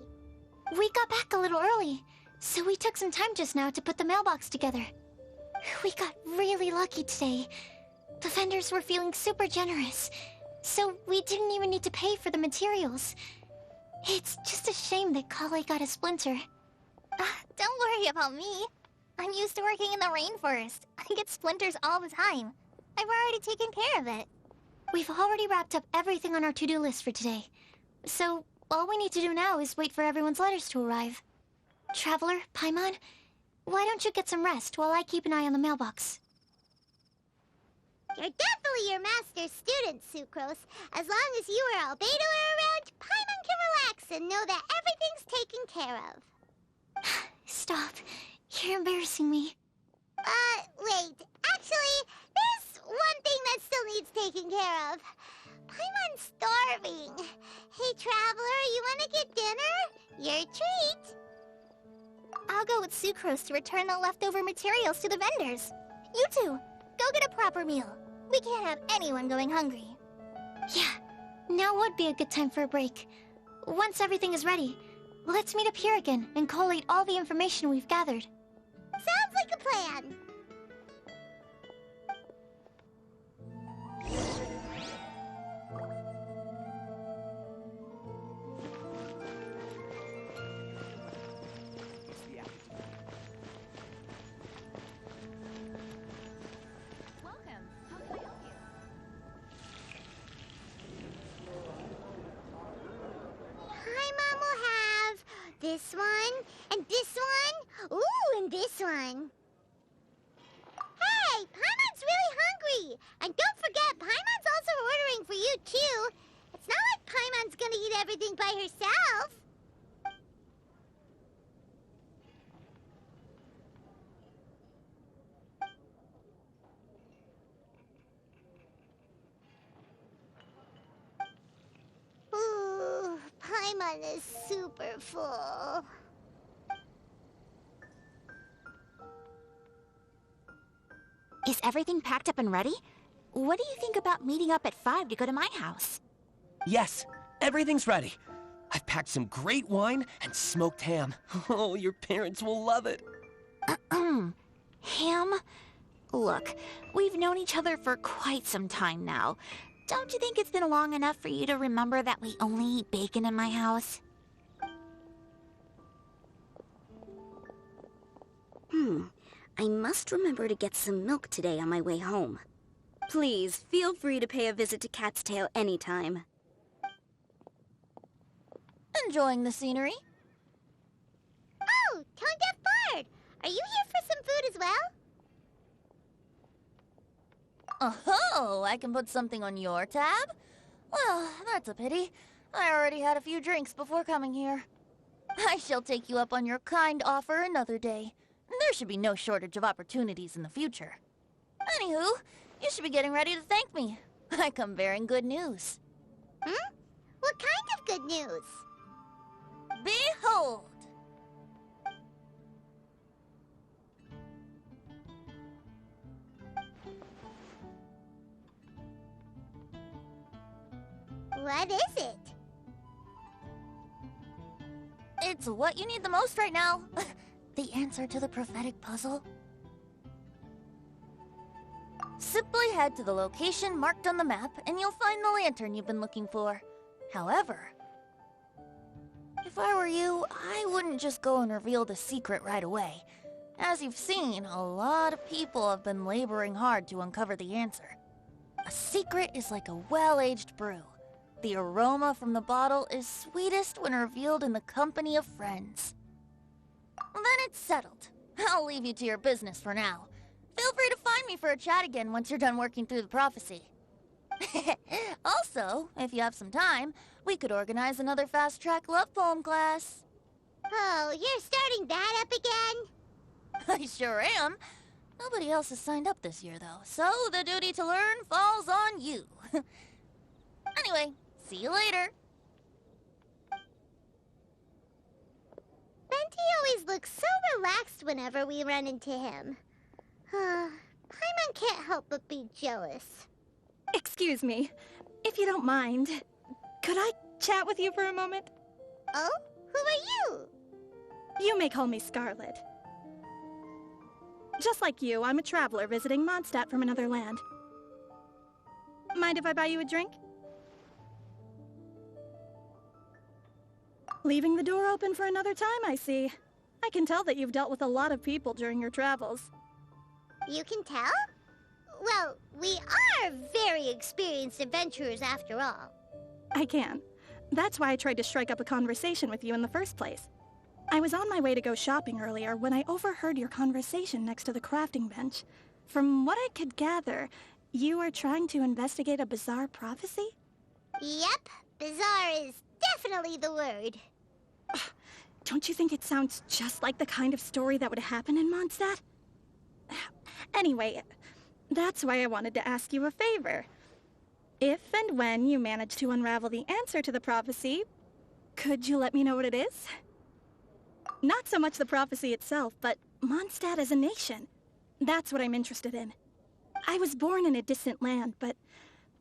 We got back a little early, so we took some time just now to put the mailbox together. We got really lucky today. The vendors were feeling super generous, so we didn't even need to pay for the materials. It's just a shame that Kale got a splinter. Don't worry about me. I'm used to working in the rainforest. I get splinters all the time. I've already taken care of it. We've already wrapped up everything on our to-do list for today. So, all we need to do now is wait for everyone's letters to arrive. Traveler, Paimon, why don't you get some rest while I keep an eye on the mailbox? You're definitely your master's student, Sucrose. As long as you or Albedo are around, Paimon can relax and know that everything's taken care of. Stop. You're embarrassing me. Wait. Actually, there's one thing that still needs taking care of. Paimon's starving. Hey, Traveler, you wanna get dinner? Your treat. I'll go with Sucrose to return the leftover materials to the vendors. You two, go get a proper meal. We can't have anyone going hungry. Yeah, now would be a good time for a break. Once everything is ready, let's meet up here again and collate all the information we've gathered. Sounds like a plan. This one, and this one, ooh, and this one. Hey, Paimon's really hungry! And don't forget, Paimon's also ordering for you, too. It's not like Paimon's gonna eat everything by herself. Ooh, Paimon is super full. Is everything packed up and ready? What do you think about meeting up at 5 to go to my house? Yes, everything's ready. I've packed some great wine and smoked ham. Oh, your parents will love it. Ham? Look, we've known each other for quite some time now. Don't you think it's been long enough for you to remember that we only eat bacon in my house? I must remember to get some milk today on my way home. Please, feel free to pay a visit to Cat's Tail anytime. Enjoying the scenery? Oh, Tone Deaf Bard! Are you here for some food as well? Oh, I can put something on your tab? Well, that's a pity. I already had a few drinks before coming here. I shall take you up on your kind offer another day. There should be no shortage of opportunities in the future. Anywho, you should be getting ready to thank me. I come bearing good news. What kind of good news? Behold! What is it? It's what you need the most right now. The answer to the prophetic puzzle. Simply head to the location marked on the map and you'll find the lantern you've been looking for. However, if I were you, I wouldn't just go and reveal the secret right away. As you've seen, a lot of people have been laboring hard to uncover the answer. A secret is like a well-aged brew. The aroma from the bottle is sweetest when revealed in the company of friends. Then it's settled. I'll leave you to your business for now. Feel free to find me for a chat again once you're done working through the prophecy. Also, if you have some time, we could organize another fast-track love poem class. Oh, you're starting that up again? I sure am. Nobody else has signed up this year, though, so the duty to learn falls on you. Anyway, see you later. Venti always looks so relaxed whenever we run into him. Paimon can't help but be jealous. Excuse me, if you don't mind, could I chat with you for a moment? Oh? Who are you? You may call me Scarlet. Just like you, I'm a traveler visiting Mondstadt from another land. Mind if I buy you a drink? Leaving the door open for another time, I see. I can tell that you've dealt with a lot of people during your travels. You can tell? Well, we are very experienced adventurers after all. I can. That's why I tried to strike up a conversation with you in the first place. I was on my way to go shopping earlier when I overheard your conversation next to the crafting bench. From what I could gather, you are trying to investigate a bizarre prophecy? Yep, bizarre is definitely the word. Don't you think it sounds just like the kind of story that would happen in Mondstadt? Anyway, that's why I wanted to ask you a favor. If and when you manage to unravel the answer to the prophecy, could you let me know what it is? Not so much the prophecy itself, but Mondstadt as a nation. That's what I'm interested in. I was born in a distant land, but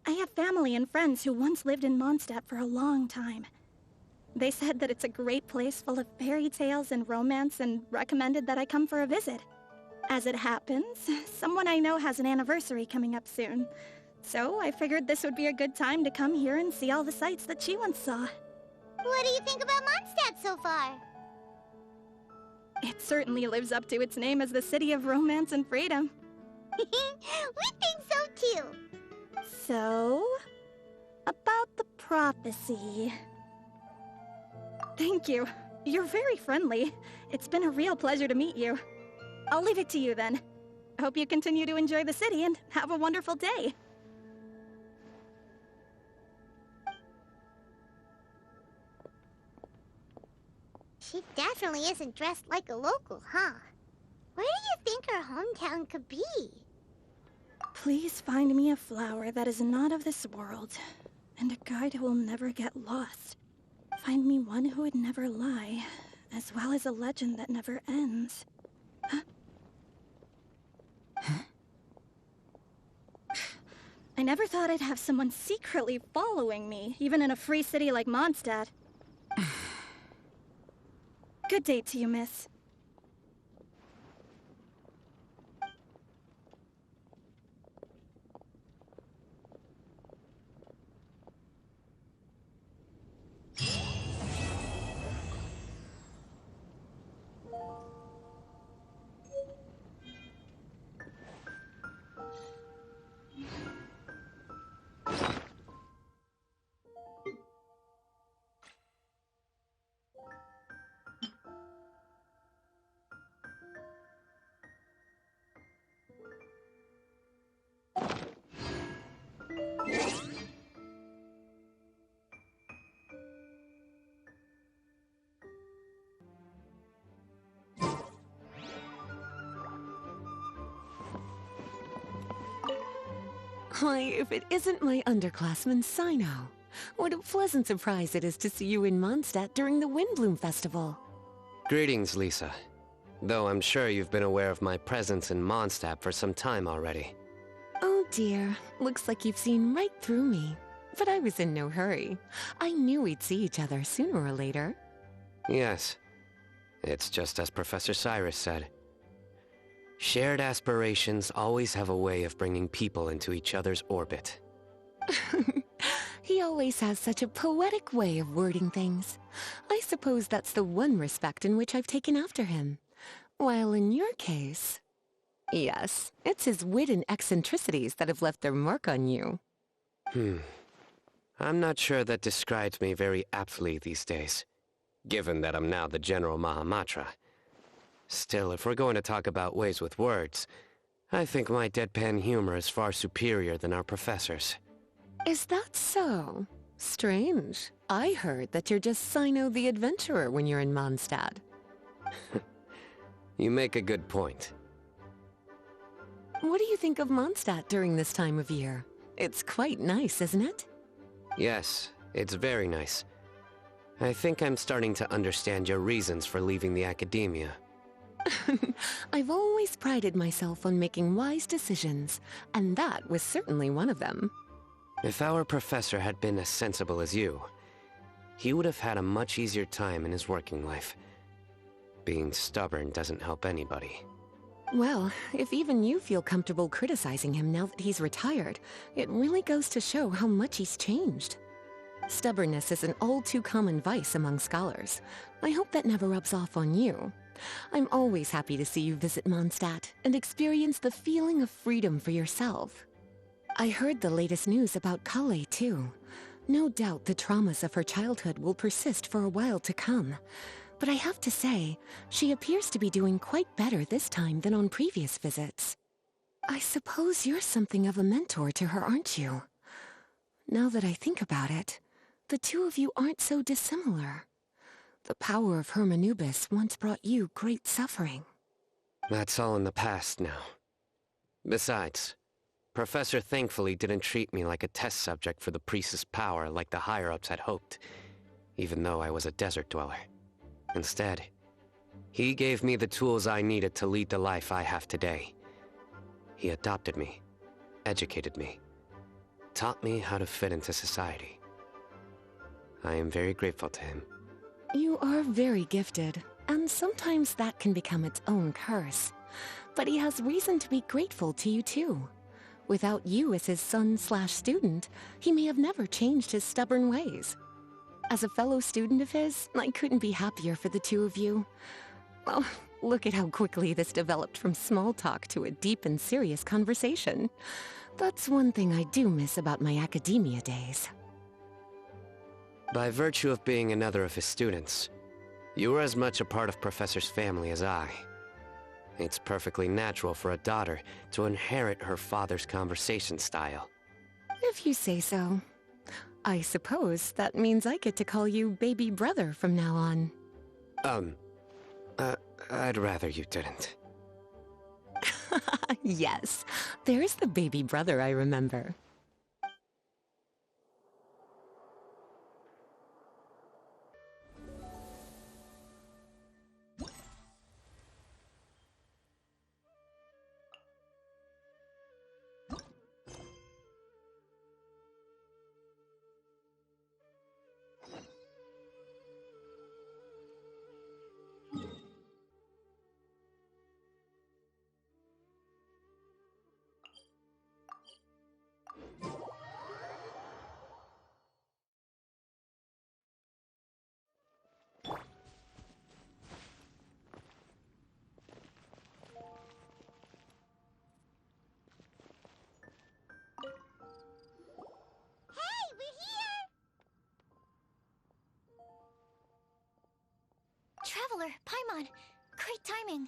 I have family and friends who once lived in Mondstadt for a long time. They said that it's a great place full of fairy tales and romance and recommended that I come for a visit. As it happens, someone I know has an anniversary coming up soon. So I figured this would be a good time to come here and see all the sights that she once saw. What do you think about Mondstadt so far? It certainly lives up to its name as the city of romance and freedom. We think so too. So, about the prophecy. Thank you. You're very friendly. It's been a real pleasure to meet you. I'll leave it to you then. Hope you continue to enjoy the city and have a wonderful day. She definitely isn't dressed like a local, huh? Where do you think her hometown could be? Please find me a flower that is not of this world, and a guide who will never get lost. Find me one who would never lie, as well as a legend that never ends. Huh? I never thought I'd have someone secretly following me, even in a free city like Mondstadt. Good day to you, miss. Why, if it isn't my underclassman, Sino. What a pleasant surprise it is to see you in Mondstadt during the Windblume Festival. Greetings, Lisa. Though I'm sure you've been aware of my presence in Mondstadt for some time already. Oh dear, looks like you've seen right through me. But I was in no hurry. I knew we'd see each other sooner or later. Yes. It's just as Professor Cyrus said. Shared aspirations always have a way of bringing people into each other's orbit. He always has such a poetic way of wording things. I suppose that's the one respect in which I've taken after him. While in your case... Yes, it's his wit and eccentricities that have left their mark on you. I'm not sure that describes me very aptly these days, given that I'm now the General Mahamatra. Still, if we're going to talk about ways with words, I think my deadpan humor is far superior than our professor's. Is that so? Strange. I heard that you're just Sino the Adventurer when you're in Mondstadt. You make a good point. What do you think of Mondstadt during this time of year? It's quite nice, isn't it? Yes, it's very nice. I think I'm starting to understand your reasons for leaving the academia. I've always prided myself on making wise decisions, and that was certainly one of them. If our professor had been as sensible as you, he would have had a much easier time in his working life. Being stubborn doesn't help anybody. Well, if even you feel comfortable criticizing him now that he's retired, it really goes to show how much he's changed. Stubbornness is an all-too-common vice among scholars. I hope that never rubs off on you. I'm always happy to see you visit Mondstadt and experience the feeling of freedom for yourself. I heard the latest news about Kale, too. No doubt the traumas of her childhood will persist for a while to come. But I have to say, she appears to be doing quite better this time than on previous visits. I suppose you're something of a mentor to her, aren't you? Now that I think about it, the two of you aren't so dissimilar. The power of Hermanubis once brought you great suffering. That's all in the past now. Besides, Professor thankfully didn't treat me like a test subject for the priestess power like the higher-ups had hoped, even though I was a desert dweller. Instead, he gave me the tools I needed to lead the life I have today. He adopted me, educated me, taught me how to fit into society. I am very grateful to him. You are very gifted, and sometimes that can become its own curse. But he has reason to be grateful to you too. Without you as his son/student, he may have never changed his stubborn ways. As a fellow student of his, I couldn't be happier for the two of you. Well, look at how quickly this developed from small talk to a deep and serious conversation. That's one thing I do miss about my academia days. By virtue of being another of his students, you were as much a part of Professor's family as I. It's perfectly natural for a daughter to inherit her father's conversation style. If you say so. I suppose that means I get to call you baby brother from now on. I'd rather you didn't. Yes, there's the baby brother I remember. Traveler, Paimon, great timing.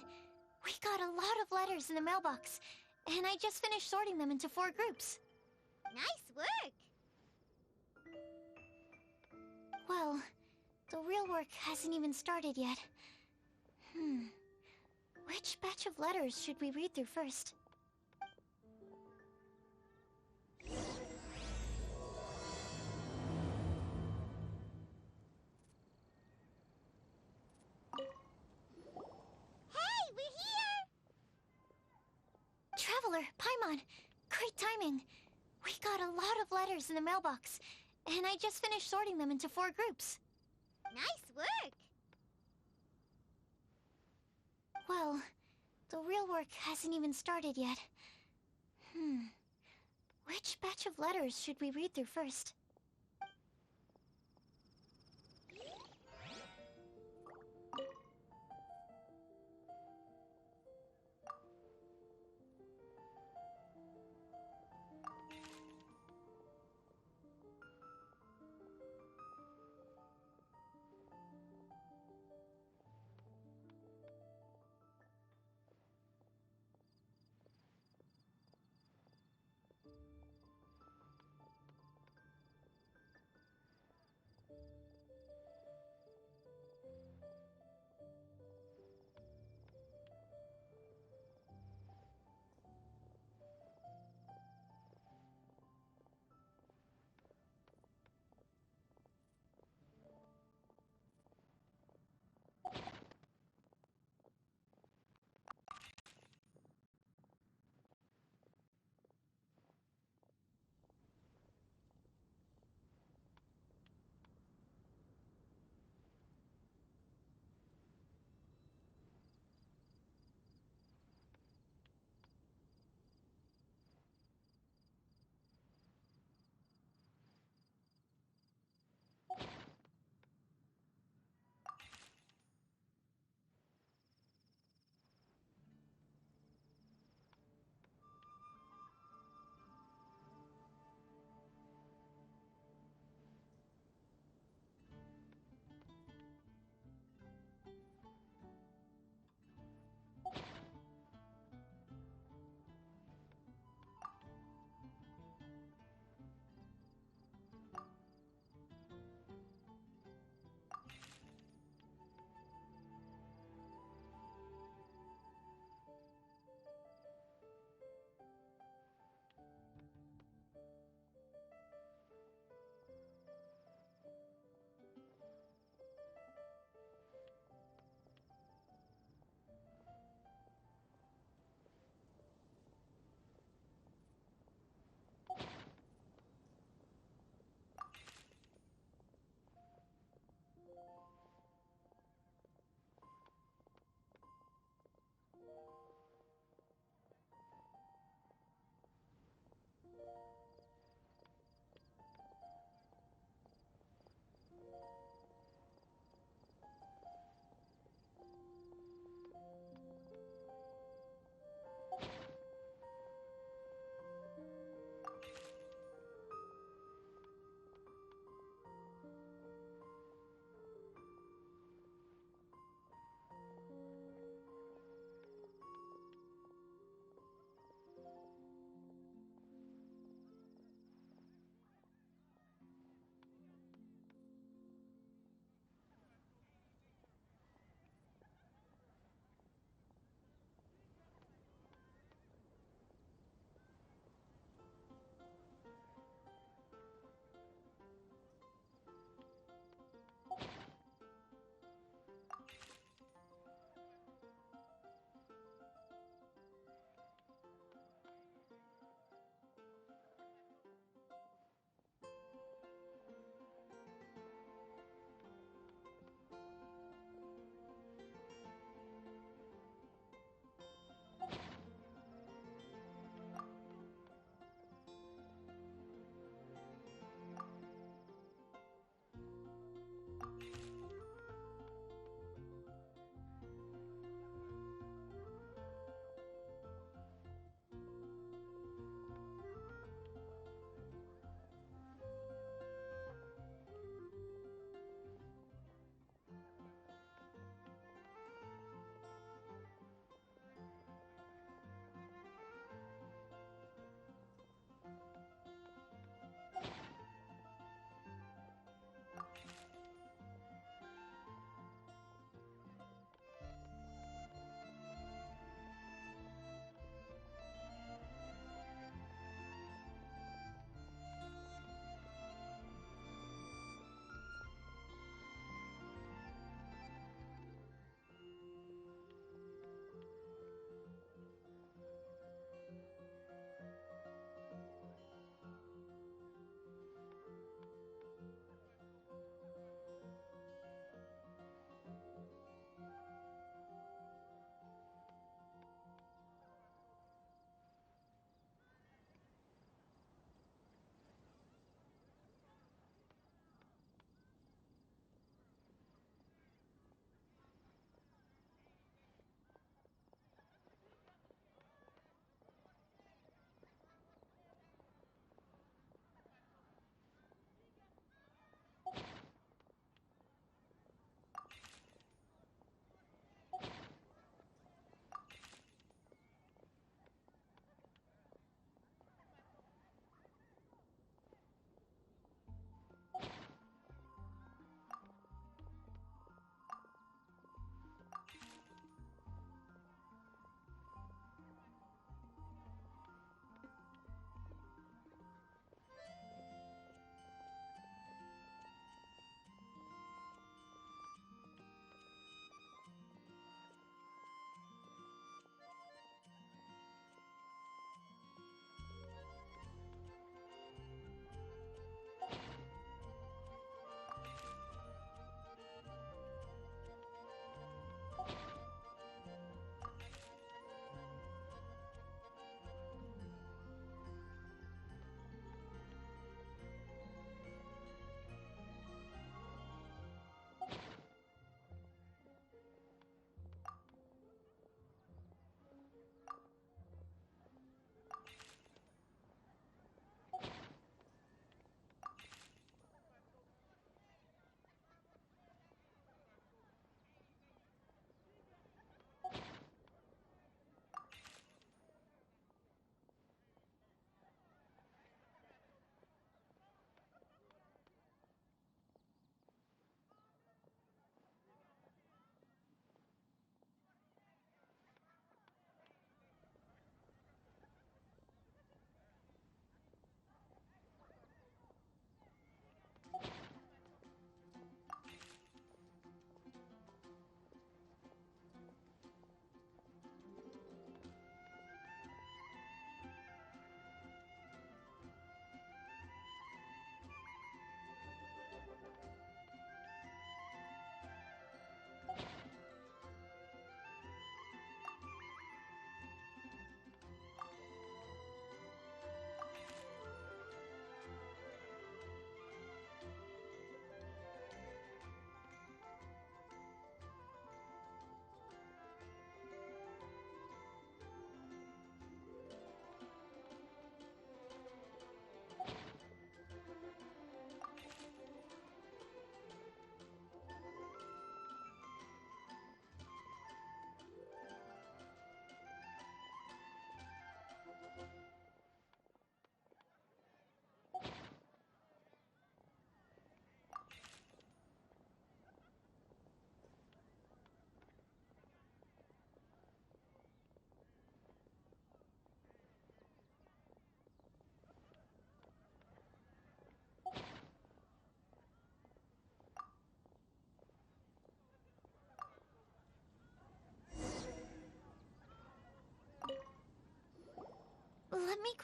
We got a lot of letters in the mailbox, and I just finished sorting them into 4 groups. Nice work! Well, the real work hasn't even started yet. Which batch of letters should we read through first? Traveler, Paimon, great timing. We got a lot of letters in the mailbox, and I just finished sorting them into 4 groups. Nice work! Well, the real work hasn't even started yet. Which batch of letters should we read through first?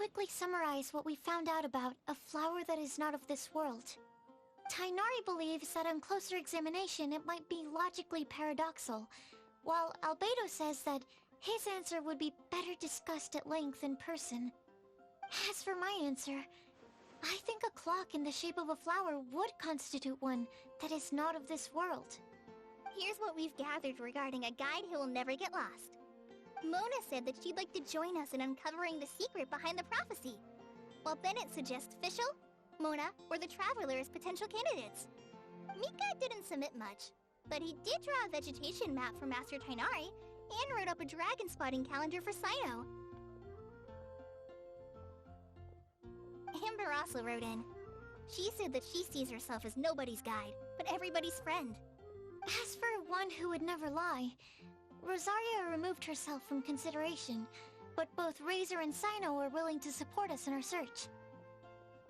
quickly summarize what we found out about a flower that is not of this world. Tighnari believes that on closer examination it might be logically paradoxal, while Albedo says that his answer would be better discussed at length in person. As for my answer, I think a clock in the shape of a flower would constitute one that is not of this world. Here's what we've gathered regarding a guide who will never get lost. Mona said that she'd like to join us in uncovering the secret behind the prophecy, while Bennett suggests Fischl, Mona, or the Traveler as potential candidates. Mika didn't submit much, but he did draw a vegetation map for Master Tighnari and wrote up a dragon spotting calendar for Cyno. Amber also wrote in. She said that she sees herself as nobody's guide, but everybody's friend. As for one who would never lie, Rosaria removed herself from consideration, but both Razor and Cyno are willing to support us in our search.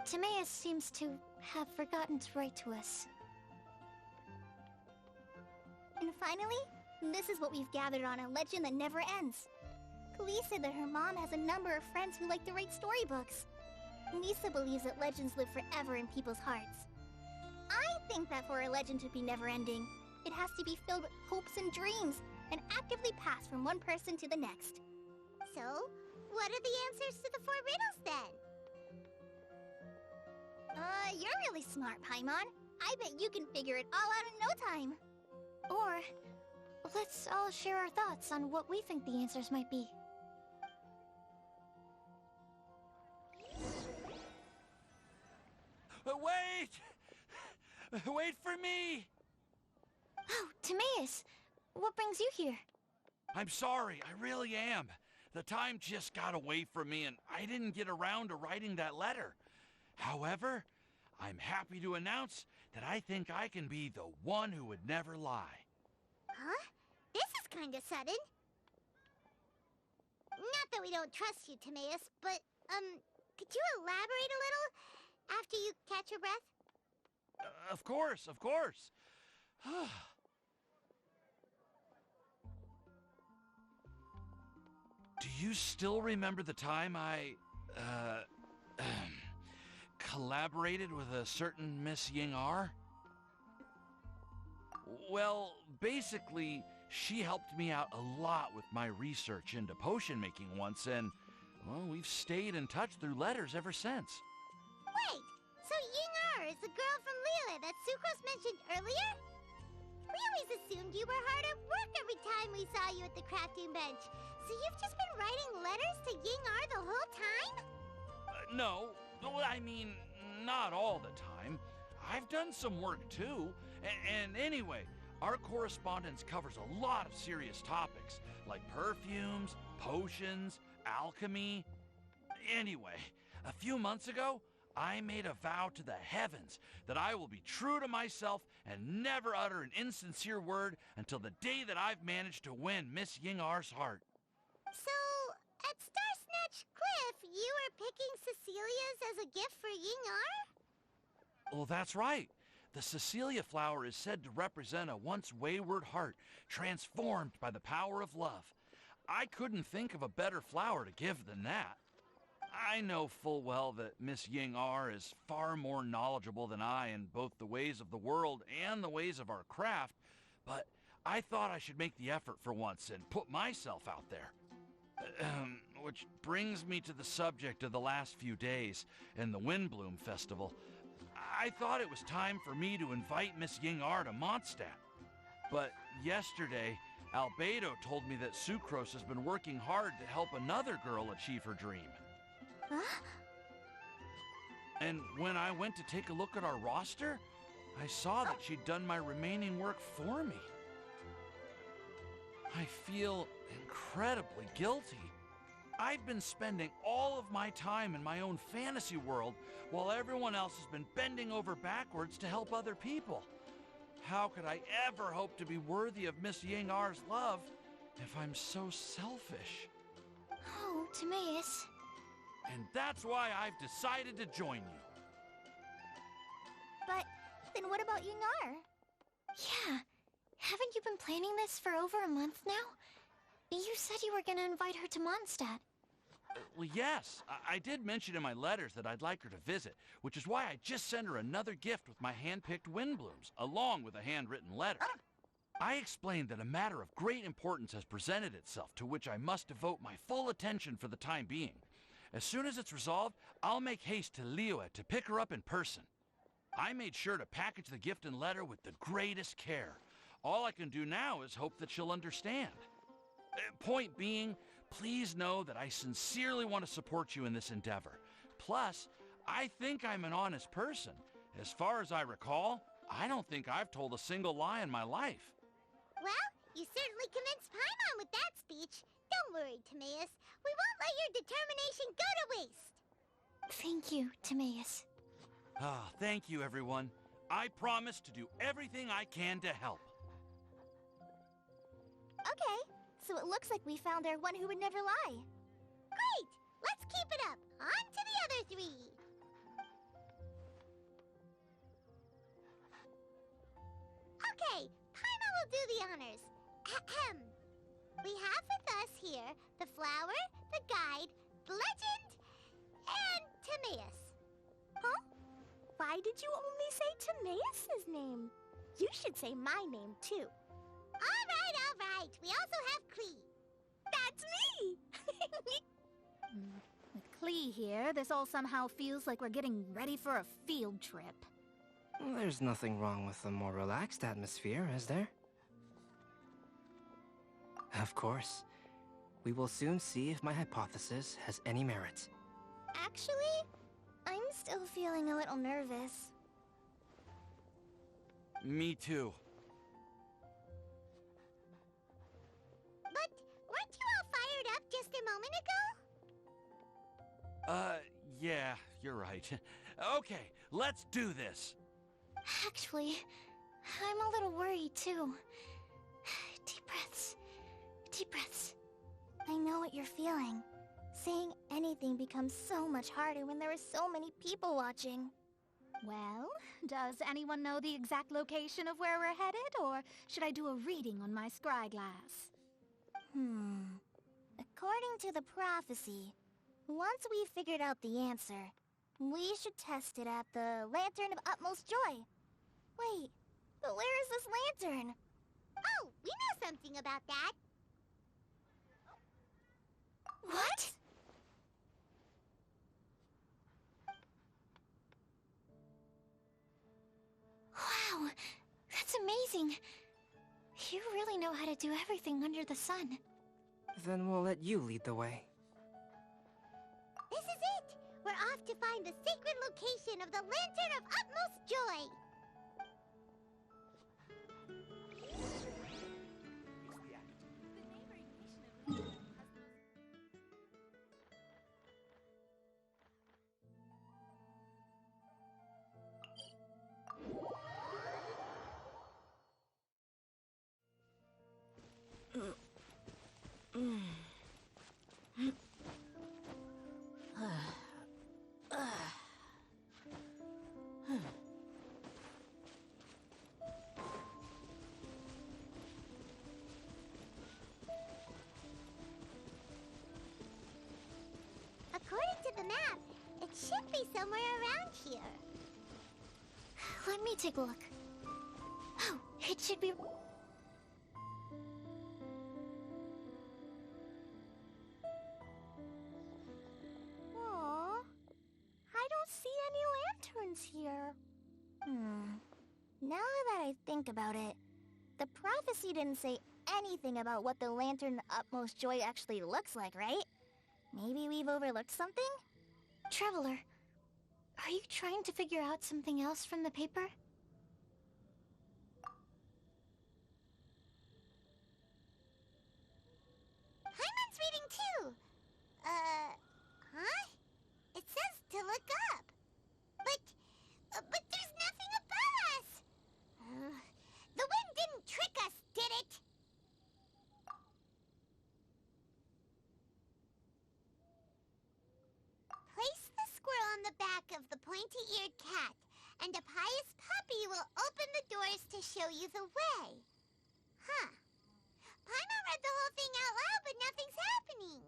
Timaeus seems to have forgotten to write to us. And finally, this is what we've gathered on a legend that never ends. Kali said that her mom has a number of friends who like to write storybooks. Lisa believes that legends live forever in people's hearts. I think that for a legend to be never-ending, it has to be filled with hopes and dreams, and actively passed from one person to the next. So, what are the answers to the 4 riddles then? You're really smart, Paimon. I bet you can figure it all out in no time. Or, let's all share our thoughts on what we think the answers might be. Wait! Wait for me! Oh, Timaeus! What brings you here? I'm sorry, I really am. The time just got away from me and I didn't get around to writing that letter. However, I'm happy to announce that I think I can be the one who would never lie. Huh? This is kinda sudden. Not that we don't trust you, Timaeus, but, could you elaborate a little after you catch your breath? Of course, of course. Do you still remember the time I, collaborated with a certain Miss Ying-ar? Well, basically, she helped me out a lot with my research into potion making once, and, well, we've stayed in touch through letters ever since. Wait, so Ying-ar is the girl from Liyue that Sucrose mentioned earlier? We always assumed you were hard at work every time we saw you at the crafting bench. So you've just been writing letters to Ying-ar the whole time? No, I mean, not all the time. I've done some work too. And anyway, our correspondence covers a lot of serious topics, like perfumes, potions, alchemy. Anyway, a few months ago, I made a vow to the heavens that I will be true to myself and never utter an insincere word until the day that I've managed to win Miss Ying-ar's heart. So, at Starsnatch Cliff, you were picking Cecilia's as a gift for Ying-ar? Well, that's right. The Cecilia flower is said to represent a once wayward heart transformed by the power of love. I couldn't think of a better flower to give than that. I know full well that Miss Ying-ar is far more knowledgeable than I in both the ways of the world and the ways of our craft, but I thought I should make the effort for once and put myself out there. Which brings me to the subject of the last few days and the Windblume Festival. I thought it was time for me to invite Miss Ying-ar to Mondstadt. But yesterday, Albedo told me that Sucrose has been working hard to help another girl achieve her dream. Huh? And when I went to take a look at our roster, I saw that she'd done my remaining work for me. I feel incredibly guilty. I've been spending all of my time in my own fantasy world while everyone else has been bending over backwards to help other people. How could I ever hope to be worthy of Miss Ying-ar's love if I'm so selfish? Oh, Timaeus. And that's why I've decided to join you. But then what about Ying-ar? Yeah. Haven't you been planning this for over a month now? You said you were gonna invite her to Mondstadt. Well, yes. I did mention in my letters that I'd like her to visit, which is why I just sent her another gift with my hand-picked Windblooms, along with a handwritten letter. I explained that a matter of great importance has presented itself, to which I must devote my full attention for the time being. As soon as it's resolved, I'll make haste to Liyue to pick her up in person. I made sure to package the gift and letter with the greatest care. All I can do now is hope that she'll understand. Point being, please know that I sincerely want to support you in this endeavor. Plus, I think I'm an honest person. As far as I recall, I don't think I've told a single lie in my life. Well, you certainly convinced Paimon with that speech. Don't worry, Timaeus. We won't let your determination go to waste. Thank you, Timaeus. Ah, thank you, everyone. I promise to do everything I can to help. Okay, so it looks like we found our one who would never lie. Great! Let's keep it up. On to the other three. Okay, Paimon will do the honors. Ahem. We have with us here the flower, the guide, the legend, and Timaeus. Huh? Why did you only say Timaeus' name? You should say my name, too. All right. We also have Klee. That's me! With Klee here, this all somehow feels like we're getting ready for a field trip. There's nothing wrong with a more relaxed atmosphere, is there? Of course. We will soon see if my hypothesis has any merit. Actually, I'm still feeling a little nervous. Me too. But weren't you all fired up just a moment ago? Yeah, you're right. Okay, let's do this. Actually, I'm a little worried too. Deep breaths. Deep breaths. I know what you're feeling. Saying anything becomes so much harder when there are so many people watching. Well, does anyone know the exact location of where we're headed, or should I do a reading on my scry glass? According to the prophecy, once we've figured out the answer, we should test it at the Lantern of Utmost Joy. Wait, but where is this lantern? Oh, we know something about that. What? Wow, that's amazing. You really know how to do everything under the sun. Then we'll let you lead the way. This is it! We're off to find the sacred location of the Lantern of Utmost Joy! According to the map, it should be somewhere around here. Let me take a look. Oh, it should be... Aww, I don't see any lanterns here. Now that I think about it, the prophecy didn't say anything about what the Lantern of Utmost Joy actually looks like, right? Maybe we've overlooked something? Traveler, are you trying to figure out something else from the paper? Paimon's reading too! Huh? It says to look up. But there's nothing above us! The wind didn't trick us, did it? Place the squirrel on the back of the pointy-eared cat, and a pious puppy will open the doors to show you the way. Huh. Paimon read the whole thing out loud, but nothing's happening.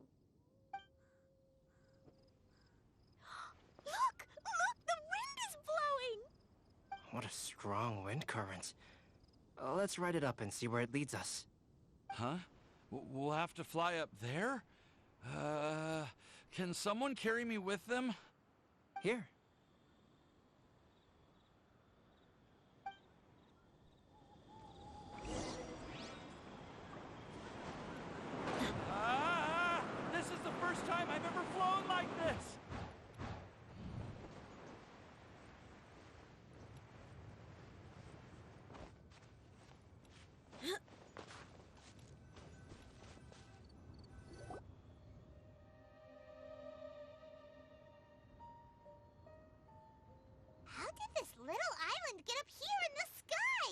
strong wind current. Let's ride it up and see where it leads us. Huh? We'll have to fly up there? Can someone carry me with them? Here. This is the first time I've ever flown like this! How did this little island get up here in the sky?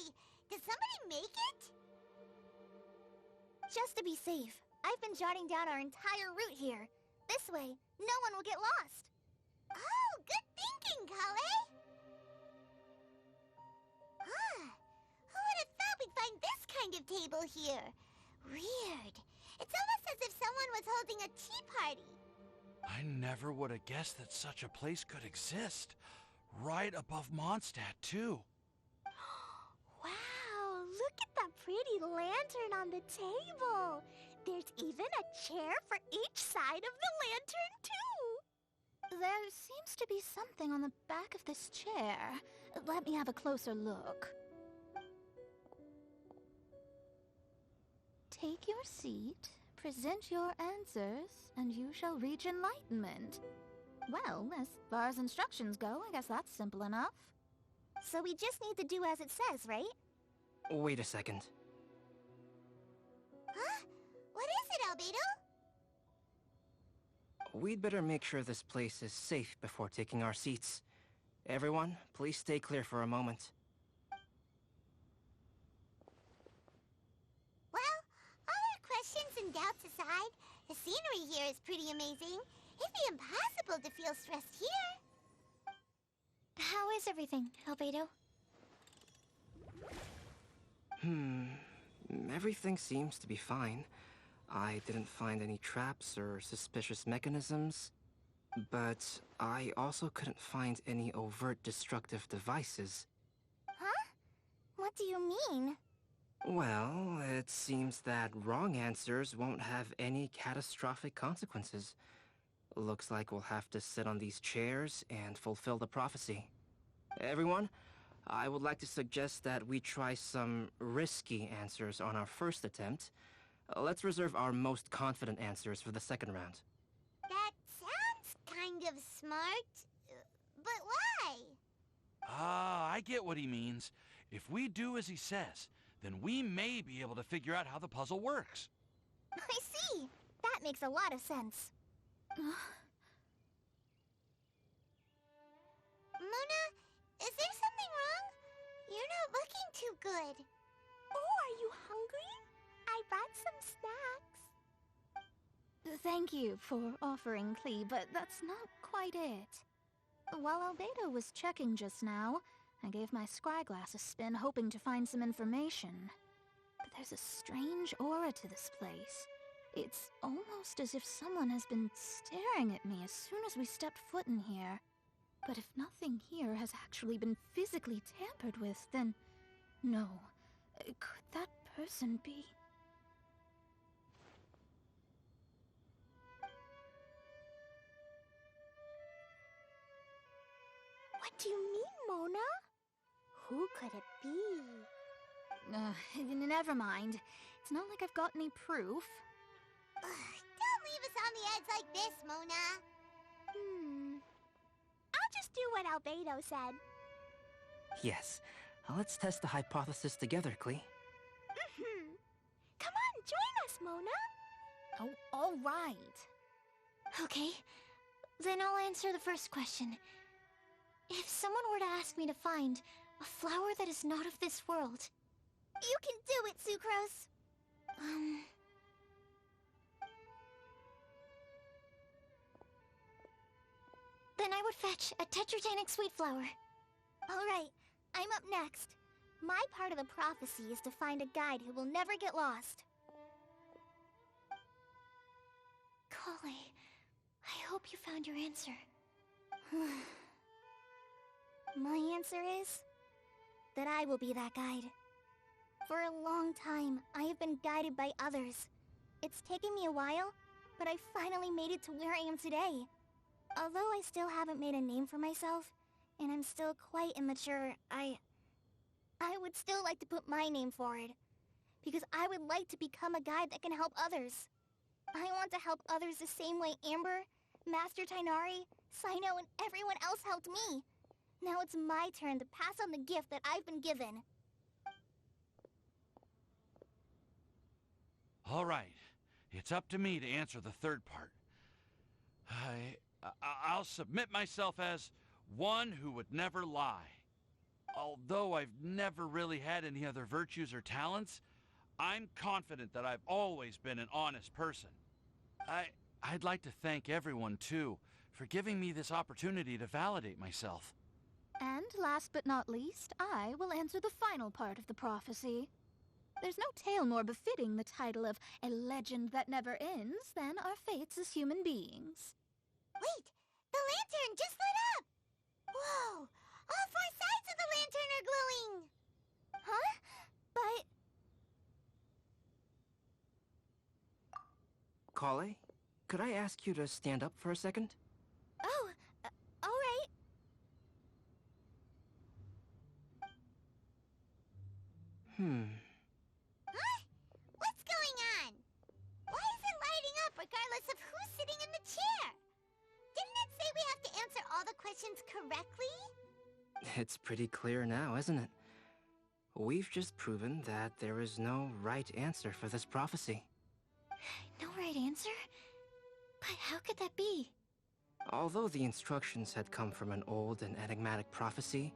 Did somebody make it? Just to be safe, I've been jotting down our entire route here. This way, no one will get lost. Oh, good thinking, Kale! Ah, who would have thought we'd find this kind of table here? Weird. It's almost as if someone was holding a tea party. I never would have guessed that such a place could exist. Right above Mondstadt, too. Wow, look at that pretty lantern on the table. There's even a chair for each side of the lantern, too. There seems to be something on the back of this chair. Let me have a closer look. Take your seat, present your answers, and you shall reach enlightenment. Well, as far as instructions go, I guess that's simple enough. So we just need to do as it says, right? Wait a second. Huh? What is it, Albedo? We'd better make sure this place is safe before taking our seats. Everyone, please stay clear for a moment. Well, all our questions and doubts aside, the scenery here is pretty amazing. It'd be impossible to feel stressed here. How is everything, Albedo? Everything seems to be fine. I didn't find any traps or suspicious mechanisms, but I also couldn't find any overt destructive devices. Huh? What do you mean? Well, it seems that wrong answers won't have any catastrophic consequences. Looks like we'll have to sit on these chairs and fulfill the prophecy. Everyone, I would like to suggest that we try some risky answers on our first attempt. Let's reserve our most confident answers for the second round. That sounds kind of smart, but why? I get what he means. If we do as he says, then we may be able to figure out how the puzzle works. I see. That makes a lot of sense. Mona, is there something wrong? You're not looking too good. Oh, are you hungry? I brought some snacks. Thank you for offering, Klee, but that's not quite it. While Albedo was checking just now, I gave my scryglass a spin hoping to find some information. But there's a strange aura to this place. It's almost as if someone has been staring at me as soon as we stepped foot in here. But if nothing here has actually been physically tampered with, then no. Could that person be... What do you mean, Mona? Who could it be? Never mind. It's not like I've got any proof. Don't leave us on the edge like this, Mona. I'll just do what Albedo said. Yes, let's test the hypothesis together, Klee. Come on, join us, Mona. Oh, all right. Okay, then I'll answer the first question. If someone were to ask me to find a flower that is not of this world... You can do it, Sucrose. Then I would fetch a tetragenic sweet flower. All right, I'm up next. My part of the prophecy is to find a guide who will never get lost. Kale, I hope you found your answer. My answer is... that I will be that guide. For a long time, I have been guided by others. It's taken me a while, but I finally made it to where I am today. Although I still haven't made a name for myself, and I'm still quite immature, I would still like to put my name forward. Because I would like to become a guide that can help others. I want to help others the same way Amber, Master Tainari, Sino, and everyone else helped me. Now it's my turn to pass on the gift that I've been given. All right. It's up to me to answer the third part. I'll submit myself as one who would never lie. Although I've never really had any other virtues or talents, I'm confident that I've always been an honest person. I'd like to thank everyone, too, for giving me this opportunity to validate myself. And last but not least, I will answer the final part of the prophecy. There's no tale more befitting the title of a legend that never ends than our fates as human beings. Wait! The lantern just lit up! Whoa! All four sides of the lantern are glowing! Huh? But... Kale, could I ask you to stand up for a second? Oh, alright. Huh? What's going on? Why is it lighting up regardless of who's sitting in the chair? Didn't it say we have to answer all the questions correctly? It's pretty clear now, isn't it? We've just proven that there is no right answer for this prophecy. No right answer? But how could that be? Although the instructions had come from an old and enigmatic prophecy,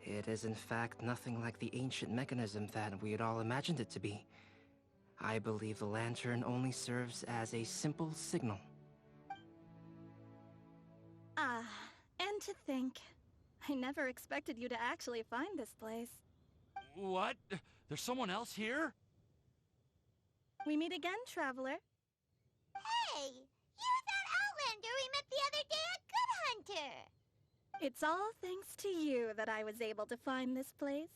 it is in fact nothing like the ancient mechanism that we had all imagined it to be. I believe the lantern only serves as a simple signal. And to think, I never expected you to actually find this place. What? There's someone else here? We meet again, traveler. Hey! You're that Outlander we met the other day at Good Hunter! It's all thanks to you that I was able to find this place.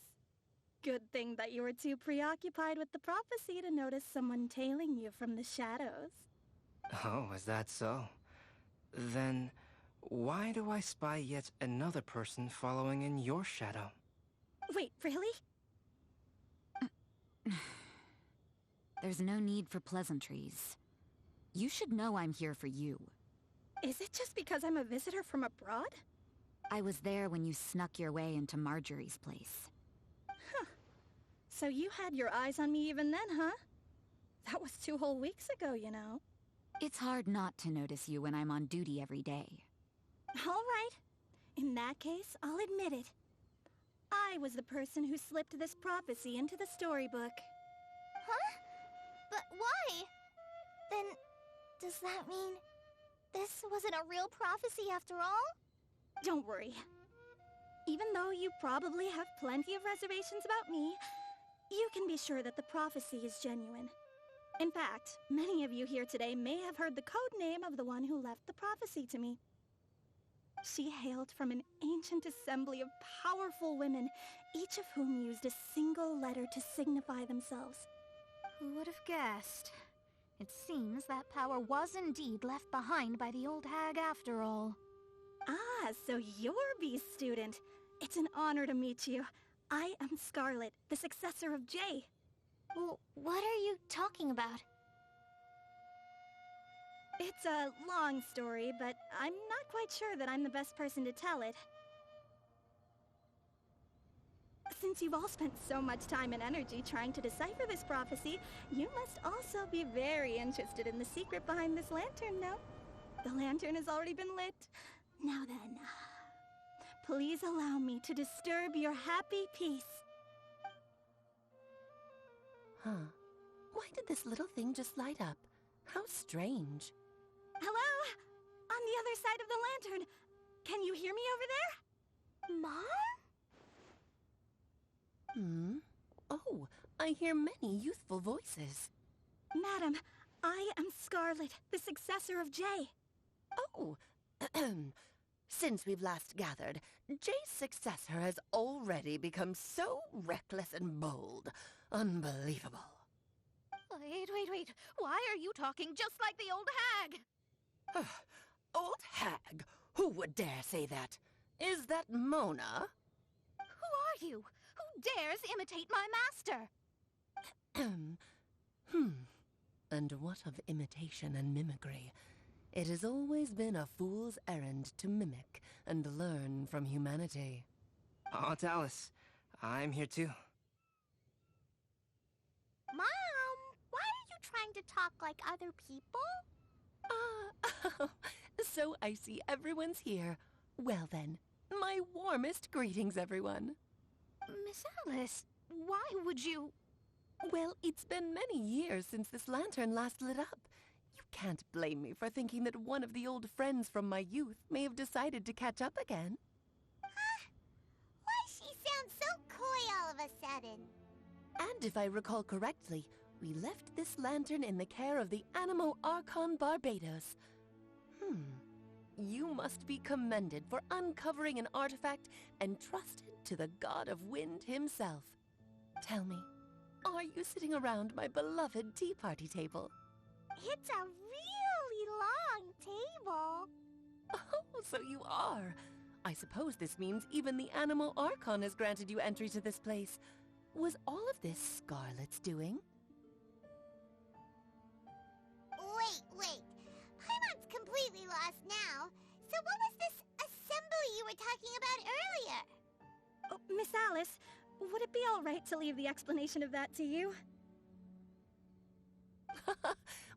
Good thing that you were too preoccupied with the prophecy to notice someone tailing you from the shadows. Oh, is that so? Then, why do I spy yet another person following in your shadow? Wait, really? There's no need for pleasantries. You should know I'm here for you. Is it just because I'm a visitor from abroad? I was there when you snuck your way into Marjorie's place. Huh. So you had your eyes on me even then, huh? That was 2 whole weeks ago, you know. It's hard not to notice you when I'm on duty every day. All right. In that case, I'll admit it. I was the person who slipped this prophecy into the storybook. Huh? But why? Then, does that mean this wasn't a real prophecy after all? Don't worry. Even though you probably have plenty of reservations about me, you can be sure that the prophecy is genuine. In fact, many of you here today may have heard the code name of the one who left the prophecy to me. She hailed from an ancient assembly of powerful women, each of whom used a single letter to signify themselves. Who would have guessed? It seems that power was indeed left behind by the old hag after all. Ah, so you're B's student. It's an honor to meet you. I am Scarlet, the successor of Jay. Well, what are you talking about? It's a long story, but I'm not quite sure that I'm the best person to tell it. Since you've all spent so much time and energy trying to decipher this prophecy, you must also be very interested in the secret behind this lantern, no? The lantern has already been lit. Now then, please allow me to disturb your happy peace. Huh. Why did this little thing just light up? How strange. Hello? On the other side of the lantern. Can you hear me over there? Mom? Oh, I hear many youthful voices. Madam, I am Scarlet, the successor of Jay. Oh, Since we've last gathered, Jay's successor has already become so reckless and bold. Unbelievable. Wait. Why are you talking just like the old hag? Old hag? Who would dare say that? Is that Mona? Who are you? Who dares imitate my master? And what of imitation and mimicry? It has always been a fool's errand to mimic and learn from humanity. Oh, Alice. I'm here too. Mom, why are you trying to talk like other people? So I see everyone's here. Well then, my warmest greetings, everyone. Miss Alice, why would you... Well, it's been many years since this lantern last lit up. You can't blame me for thinking that one of the old friends from my youth may have decided to catch up again. Why she sounds so coy all of a sudden? And if I recall correctly, we left this lantern in the care of the Animo Archon Barbados. You must be commended for uncovering an artifact entrusted to the god of wind himself. Tell me, are you sitting around my beloved tea party table? It's a really long table. Oh, so you are. I suppose this means even the Animo Archon has granted you entry to this place. Was all of this Scarlet's doing? Wait. Paimon's completely lost now. So what was this assembly you were talking about earlier? Oh, Miss Alice, would it be all right to leave the explanation of that to you?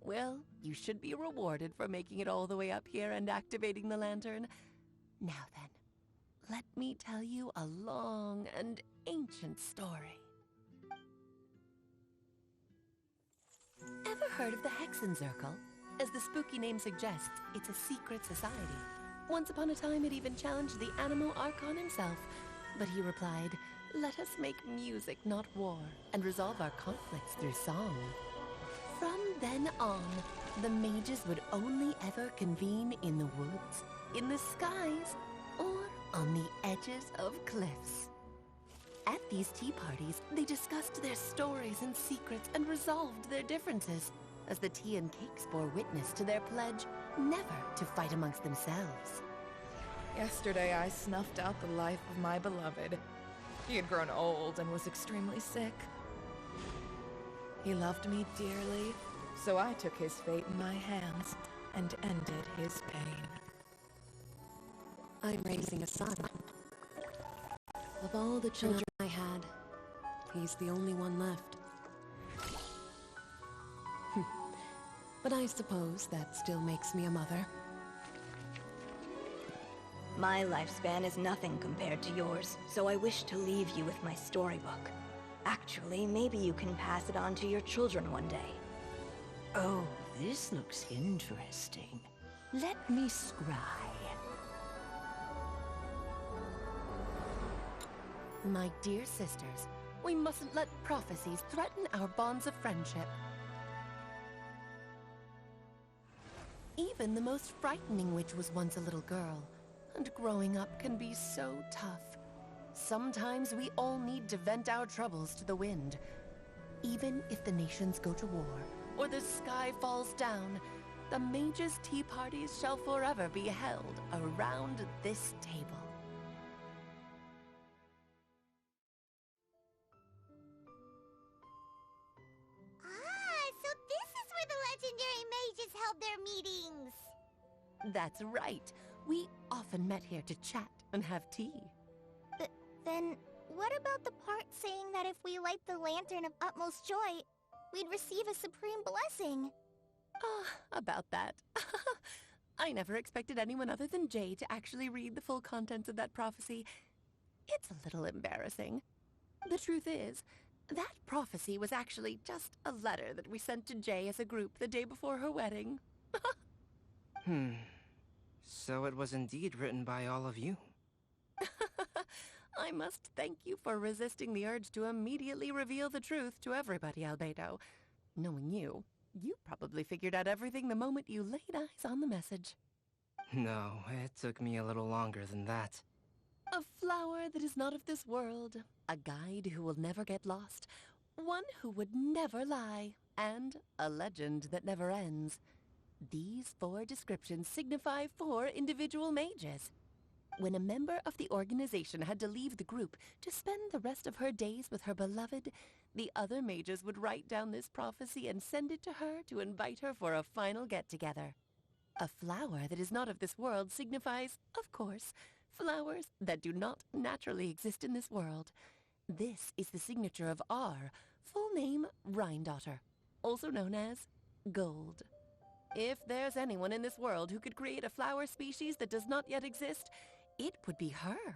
Well, you should be rewarded for making it all the way up here and activating the lantern. Now then, let me tell you a long and ancient story. Ever heard of the Hexenzirkel? As the spooky name suggests, it's a secret society. Once upon a time, it even challenged the Animo Archon himself. But he replied, "Let us make music, not war, and resolve our conflicts through song." From then on, the mages would only ever convene in the woods, in the skies, or on the edges of cliffs. At these tea parties, they discussed their stories and secrets and resolved their differences, as the tea and cakes bore witness to their pledge never to fight amongst themselves. Yesterday I snuffed out the life of my beloved. He had grown old and was extremely sick. He loved me dearly, so I took his fate in my hands and ended his pain. I'm raising a son. Of all the children I had, he's the only one left. But I suppose that still makes me a mother. My lifespan is nothing compared to yours, so I wish to leave you with my storybook. Actually, maybe you can pass it on to your children one day. Oh, this looks interesting. Let me scry. My dear sisters, we mustn't let prophecies threaten our bonds of friendship. Even the most frightening witch was once a little girl, and growing up can be so tough. Sometimes we all need to vent our troubles to the wind. Even if the nations go to war, or the sky falls down, the mages' tea parties shall forever be held around this table. So this is where the legendary mages held their meetings. That's right. We often met here to chat and have tea. Then, what about the part saying that if we light the lantern of utmost joy, we'd receive a supreme blessing? About that. I never expected anyone other than Jay to actually read the full contents of that prophecy. It's a little embarrassing. The truth is, that prophecy was actually just a letter that we sent to Jay as a group the day before her wedding. So it was indeed written by all of you. I must thank you for resisting the urge to immediately reveal the truth to everybody, Albedo. Knowing you, you probably figured out everything the moment you laid eyes on the message. No, it took me a little longer than that. A flower that is not of this world, a guide who will never get lost, one who would never lie, and a legend that never ends. These 4 descriptions signify 4 individual mages. When a member of the organization had to leave the group to spend the rest of her days with her beloved, the other mages would write down this prophecy and send it to her to invite her for a final get-together. A flower that is not of this world signifies, of course, flowers that do not naturally exist in this world. This is the signature of our full name, Rhindaughter, also known as Gold. If there's anyone in this world who could create a flower species that does not yet exist, it would be her.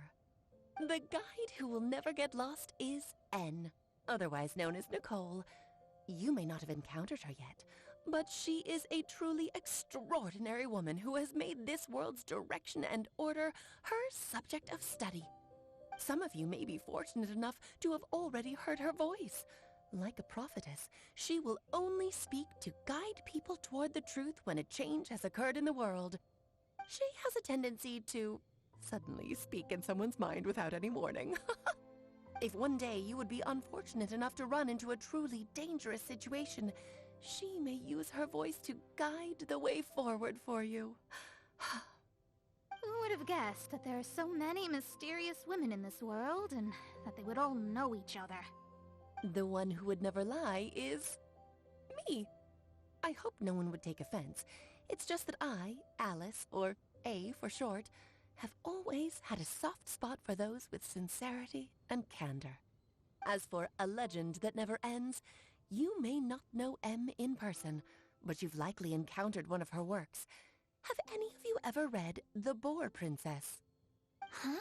The guide who will never get lost is N, otherwise known as Nicole. You may not have encountered her yet, but she is a truly extraordinary woman who has made this world's direction and order her subject of study. Some of you may be fortunate enough to have already heard her voice. Like a prophetess, she will only speak to guide people toward the truth when a change has occurred in the world. She has a tendency to suddenly speak in someone's mind without any warning. If one day you would be unfortunate enough to run into a truly dangerous situation, she may use her voice to guide the way forward for you. Who would have guessed that there are so many mysterious women in this world, and that they would all know each other? The one who would never lie is me. I hope no one would take offense. It's just that I, Alice, or A for short, have always had a soft spot for those with sincerity and candor. As for a legend that never ends, you may not know M in person, but you've likely encountered one of her works. Have any of you ever read The Boar Princess? Huh?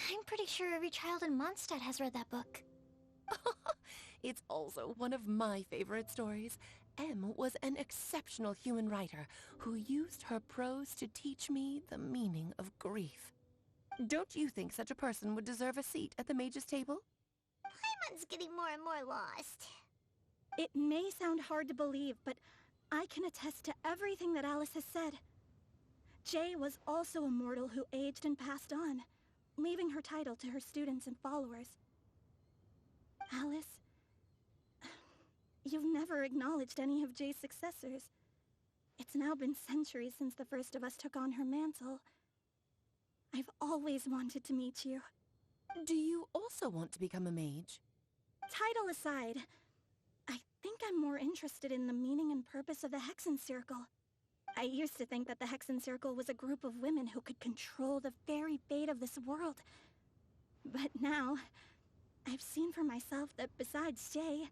I'm pretty sure every child in Mondstadt has read that book. It's also one of my favorite stories. M was an exceptional human writer who used her prose to teach me the meaning of grief. Don't you think such a person would deserve a seat at the mage's table? Paimon's getting more and more lost. It may sound hard to believe, but I can attest to everything that Alice has said. Jay was also a mortal who aged and passed on, leaving her title to her students and followers. Alice, you've never acknowledged any of Jay's successors. It's now been centuries since the first of us took on her mantle. I've always wanted to meet you. Do you also want to become a mage? Title aside, I think I'm more interested in the meaning and purpose of the Hexen Circle. I used to think that the Hexen Circle was a group of women who could control the very fate of this world. But now, I've seen for myself that besides Jay,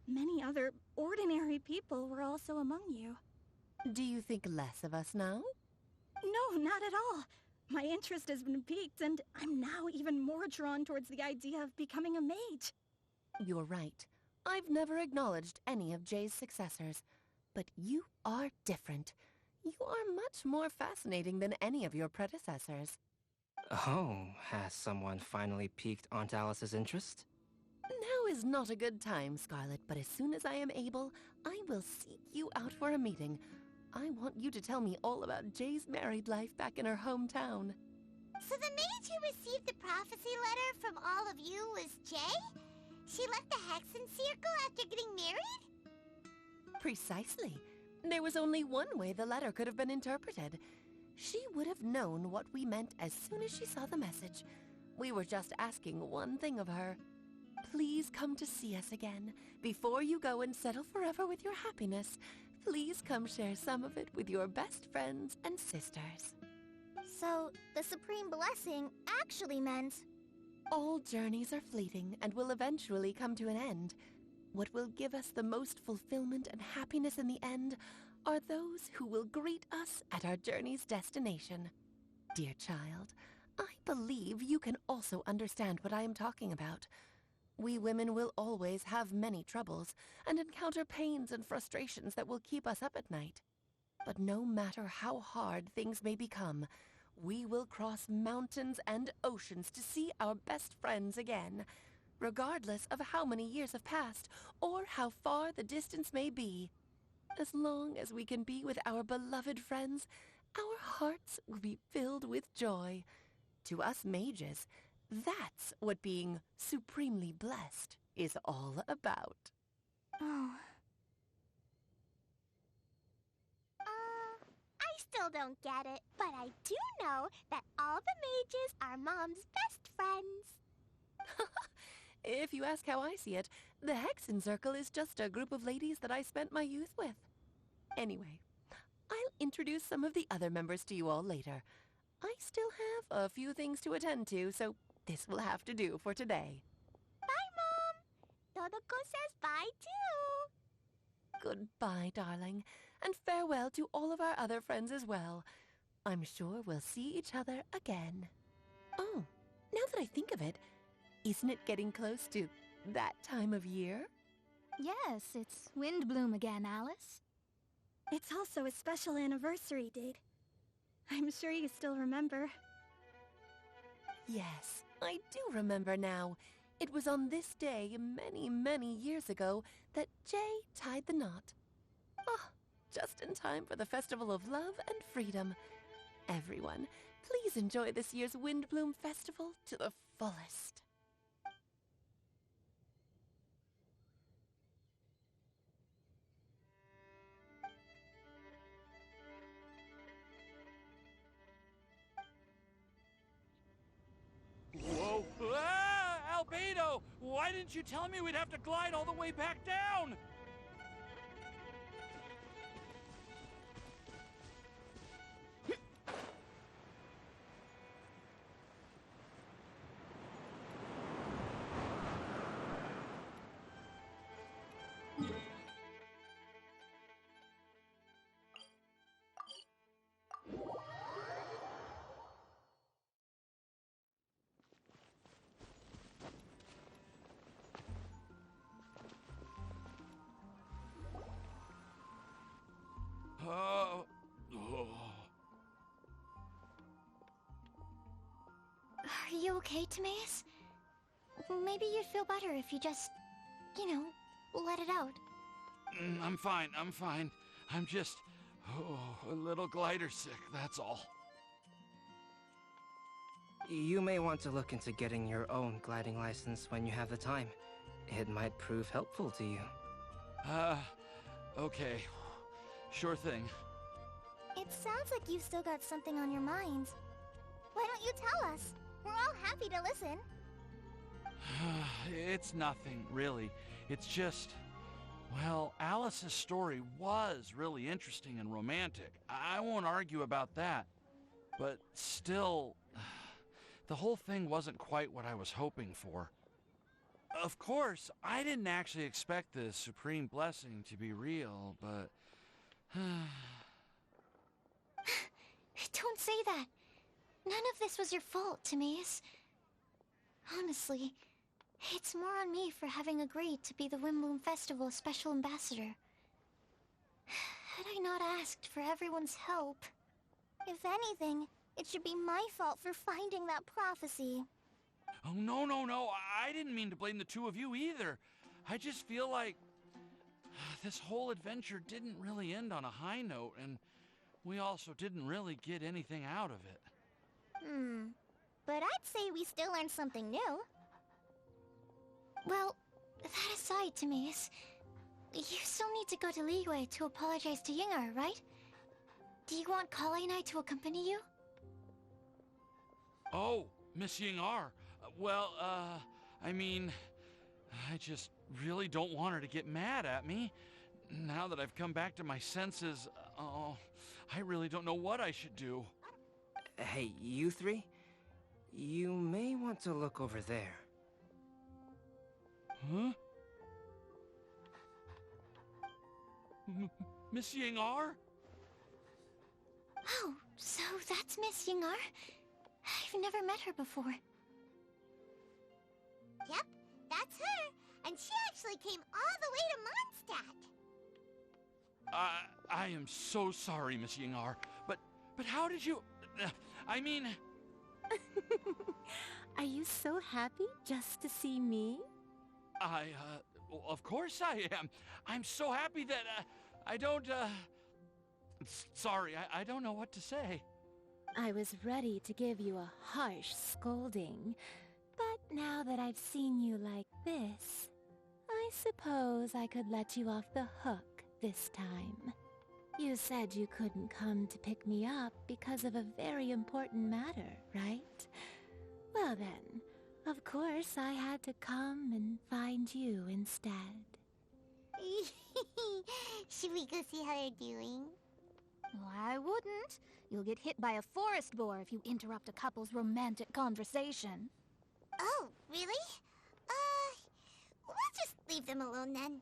many other ordinary people were also among you. Do you think less of us now? No, not at all. My interest has been piqued, and I'm now even more drawn towards the idea of becoming a mage. You're right. I've never acknowledged any of Jay's successors. But you are different. You are much more fascinating than any of your predecessors. Oh, has someone finally piqued Aunt Alice's interest? Now is not a good time, Scarlet, but as soon as I am able, I will seek you out for a meeting. I want you to tell me all about Jay's married life back in her hometown. So the mage who received the prophecy letter from all of you was Jay? She left the Hexen Circle after getting married? Precisely. There was only one way the letter could have been interpreted. She would have known what we meant as soon as she saw the message. We were just asking one thing of her. Please come to see us again. Before you go and settle forever with your happiness, please come share some of it with your best friends and sisters. So, the Supreme Blessing actually meant... All journeys are fleeting and will eventually come to an end. What will give us the most fulfillment and happiness in the end are those who will greet us at our journey's destination. Dear child, I believe you can also understand what I am talking about. We women will always have many troubles and encounter pains and frustrations that will keep us up at night. But no matter how hard things may become, we will cross mountains and oceans to see our best friends again, regardless of how many years have passed or how far the distance may be. As long as we can be with our beloved friends, our hearts will be filled with joy. To us mages, that's what being supremely blessed is all about. Oh. I still don't get it, but I do know that all the mages are Mom's best friends. If you ask how I see it, the Hexen Circle is just a group of ladies that I spent my youth with. Anyway, I'll introduce some of the other members to you all later. I still have a few things to attend to, so this will have to do for today. Bye, Mom! Todoko says bye, too! Goodbye, darling, and farewell to all of our other friends as well. I'm sure we'll see each other again. Oh, now that I think of it, isn't it getting close to that time of year? Yes, it's Windblume again, Alice. It's also a special anniversary date. I'm sure you still remember. Yes, I do remember now. It was on this day, many, many years ago, that Jay tied the knot. Ah, just in time for the Festival of Love and Freedom. Everyone, please enjoy this year's Windblume Festival to the fullest. Whoa! Ah! Albedo! Why didn't you tell me we'd have to glide all the way back down? Oh. Are you okay, Timaeus? Maybe you'd feel better if you just, let it out. I'm fine, I'm fine. I'm just, a little glider sick, that's all. You may want to look into getting your own gliding license when you have the time. It might prove helpful to you. Okay. Sure thing. It sounds like you've still got something on your minds. Why don't you tell us? We're all happy to listen. It's nothing, really. It's just... Well, Alice's story was really interesting and romantic. I won't argue about that. But still, the whole thing wasn't quite what I was hoping for. Of course, I didn't actually expect the supreme blessing to be real, but... Don't say that. None of this was your fault, Timaeus. Honestly, it's more on me for having agreed to be the Windblume Festival Special Ambassador. Had I not asked for everyone's help... If anything, it should be my fault for finding that prophecy. Oh, no. I didn't mean to blame the two of you either. I just feel like... this whole adventure didn't really end on a high note, and we also didn't really get anything out of it. But I'd say we still learned something new. Well, that aside, Timaeus, you still need to go to Liyue to apologize to Yingar, right? Do you want Kale and I to accompany you? Oh, Miss Yingar. Well, I mean, I just really don't want her to get mad at me. Now that I've come back to my senses, I really don't know what I should do. Hey, you three? You may want to look over there. Huh? Miss Yingar? Oh, so that's Miss Yingar? I've never met her before. Yep, that's her. And she actually came all the way to Mondstadt. I am so sorry, Miss Yingar. But how did you... I mean... Are you so happy just to see me? Of course I am. I'm so happy that, I don't, Sorry, I don't know what to say. I was ready to give you a harsh scolding, but now that I've seen you like this, I suppose I could let you off the hook this time. You said you couldn't come to pick me up because of a very important matter, right? Well then, of course I had to come and find you instead. Should we go see how they're doing? Well, I wouldn't. You'll get hit by a forest boar if you interrupt a couple's romantic conversation. Oh, really? We'll just leave them alone then.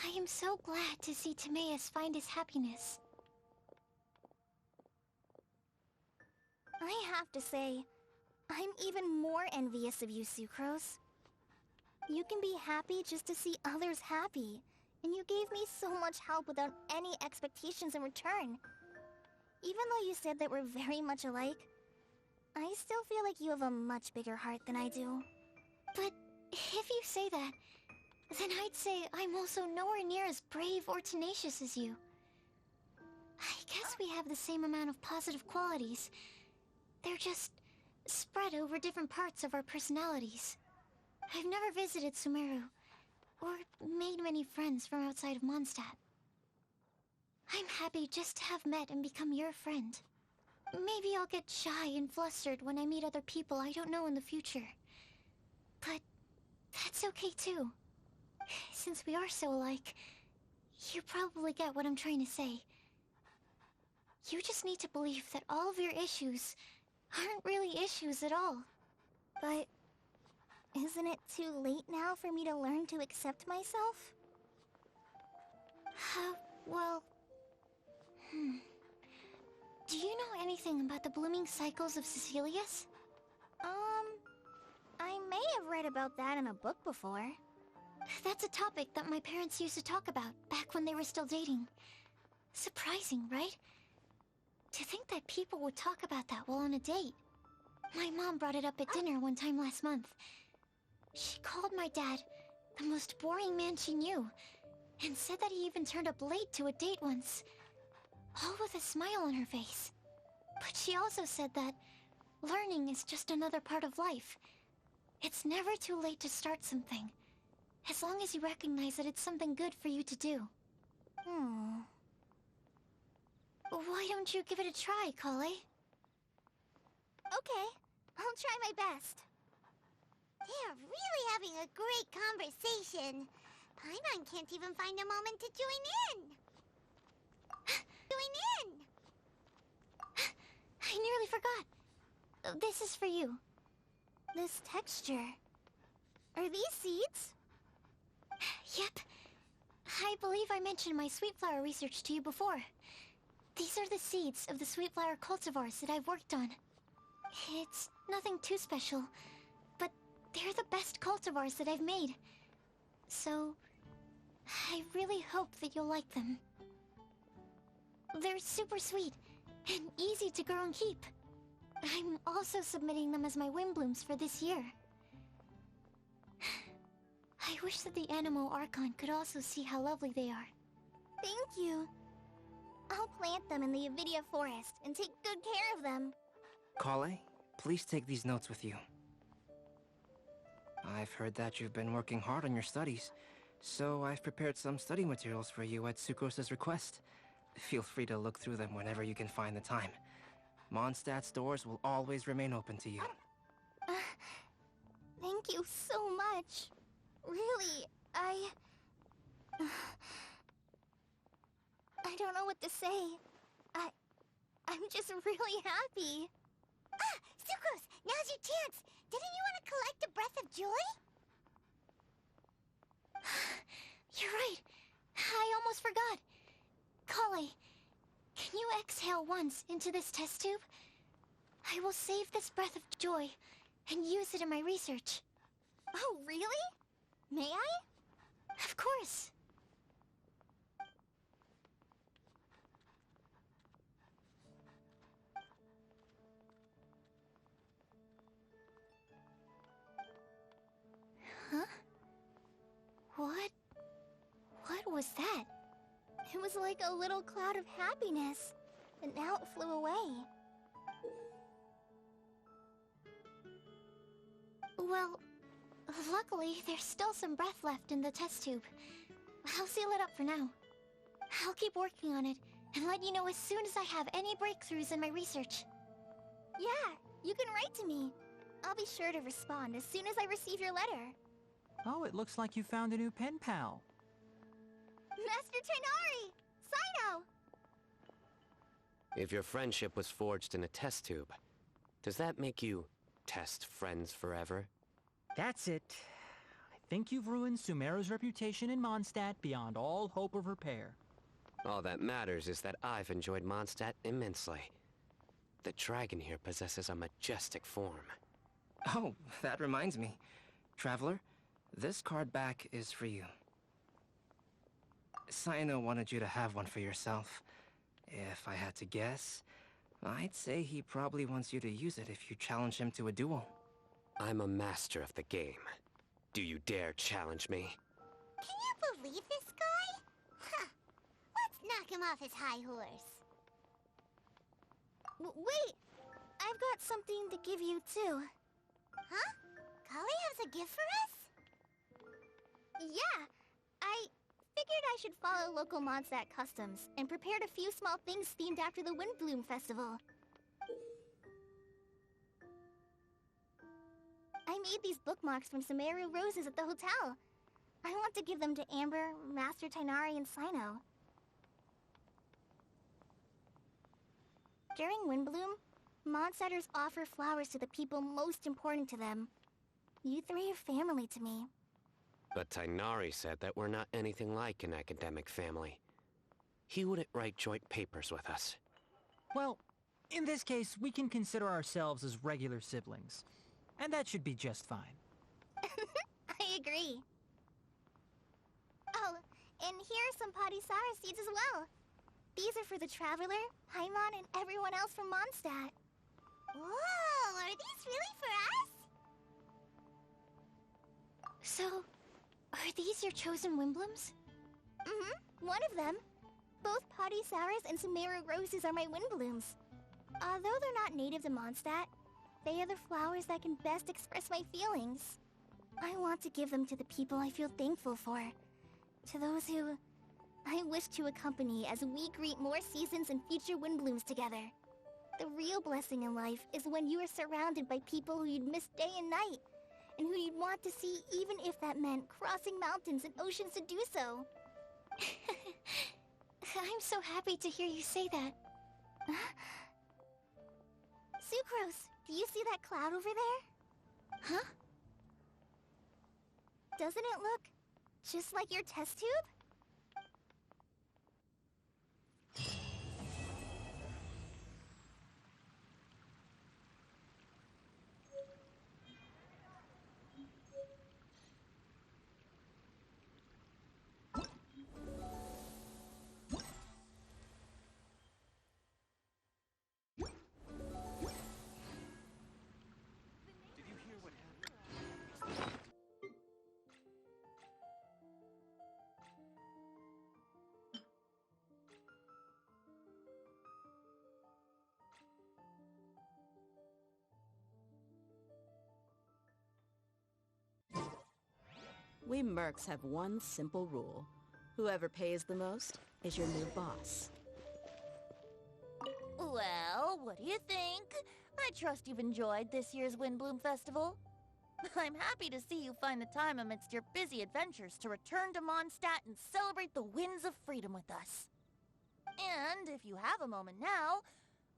I am so glad to see Timaeus find his happiness. I have to say, I'm even more envious of you, Sucrose. You can be happy just to see others happy, and you gave me so much help without any expectations in return. Even though you said that we're very much alike, I still feel like you have a much bigger heart than I do. But if you say that, then I'd say I'm also nowhere near as brave or tenacious as you. I guess we have the same amount of positive qualities. They're just spread over different parts of our personalities. I've never visited Sumeru, or made many friends from outside of Mondstadt. I'm happy just to have met and become your friend. Maybe I'll get shy and flustered when I meet other people I don't know in the future. But that's okay too. Since we are so alike, you probably get what I'm trying to say. You just need to believe that all of your issues aren't really issues at all. But isn't it too late now for me to learn to accept myself? Well... Do you know anything about the blooming cycles of Cecilius? I may have read about that in a book before. That's a topic that my parents used to talk about back when they were still dating. Surprising, right? To think that people would talk about that while on a date. My mom brought it up at dinner one time last month. She called my dad the most boring man she knew, and said that he even turned up late to a date once, all with a smile on her face. But she also said that learning is just another part of life. It's never too late to start something, as long as you recognize that it's something good for you to do. Why don't you give it a try, Kale? Okay, I'll try my best. They're really having a great conversation. Paimon can't even find a moment to join in. I nearly forgot. This is for you. This texture... Are these seeds? Yep. I believe I mentioned my sweet flower research to you before. These are the seeds of the sweet flower cultivars that I've worked on. It's nothing too special, but they're the best cultivars that I've made. So, I really hope that you'll like them. They're super sweet, and easy to grow and keep. I'm also submitting them as my Windblooms for this year. I wish that the Animo Archon could also see how lovely they are. Thank you. I'll plant them in the Avidia forest and take good care of them. Kale, please take these notes with you. I've heard that you've been working hard on your studies, so I've prepared some study materials for you at Sucrose's request. Feel free to look through them whenever you can find the time. Mondstadt's doors will always remain open to you. Thank you so much. Really, I don't know what to say. I'm just really happy. Sucrose, now's your chance. Didn't you want to collect a breath of joy? You're right. I almost forgot. Kale, can you exhale once into this test tube? I will save this breath of joy and use it in my research. Oh, really? May I? Of course. was that? It was like a little cloud of happiness, but now it flew away. Well, luckily, there's still some breath left in the test tube. I'll seal it up for now. I'll keep working on it, and let you know as soon as I have any breakthroughs in my research. Yeah, you can write to me. I'll be sure to respond as soon as I receive your letter. Oh, it looks like you found a new pen pal. Master Tighnari! Cyno! If your friendship was forged in a test tube, does that make you test friends forever? That's it. I think you've ruined Sumeru's reputation in Mondstadt beyond all hope of repair. All that matters is that I've enjoyed Mondstadt immensely. The dragon here possesses a majestic form. Oh, that reminds me. Traveler, this card back is for you. Cyno wanted you to have one for yourself. If I had to guess, I'd say he probably wants you to use it if you challenge him to a duel. I'm a master of the game. Do you dare challenge me? Can you believe this guy? Huh. Let's knock him off his high horse. Wait! I've got something to give you, too. Huh? Kali has a gift for us? Yeah! I figured I should follow local Mondstadt customs, and prepared a few small things themed after the Windblume festival. I made these bookmarks from Sumeru roses at the hotel. I want to give them to Amber, Master Tighnari, and Cyno. During Windblume, Mondstadters offer flowers to the people most important to them. You three are family to me. But Tighnari said that we're not anything like an academic family. He wouldn't write joint papers with us. Well, in this case, we can consider ourselves as regular siblings. And that should be just fine. I agree. Oh, and here are some Padisara seeds as well. These are for the Traveler, Paimon, and everyone else from Mondstadt. Whoa, are these really for us? So, are these your chosen Windblooms? Mm-hmm, one of them. Both Padisaras and Sumeru roses are my Windblooms. Although they're not native to Mondstadt, they are the flowers that can best express my feelings. I want to give them to the people I feel thankful for. To those who I wish to accompany as we greet more seasons and future Windblooms together. The real blessing in life is when you are surrounded by people who you'd miss day and night, and who you'd want to see even if that meant crossing mountains and oceans to do so. I'm so happy to hear you say that. Sucrose, do you see that cloud over there? Huh? Doesn't it look just like your test tube? We mercs have one simple rule. Whoever pays the most is your new boss. Well, what do you think? I trust you've enjoyed this year's Windblume Festival. I'm happy to see you find the time amidst your busy adventures to return to Mondstadt and celebrate the winds of freedom with us. And if you have a moment now,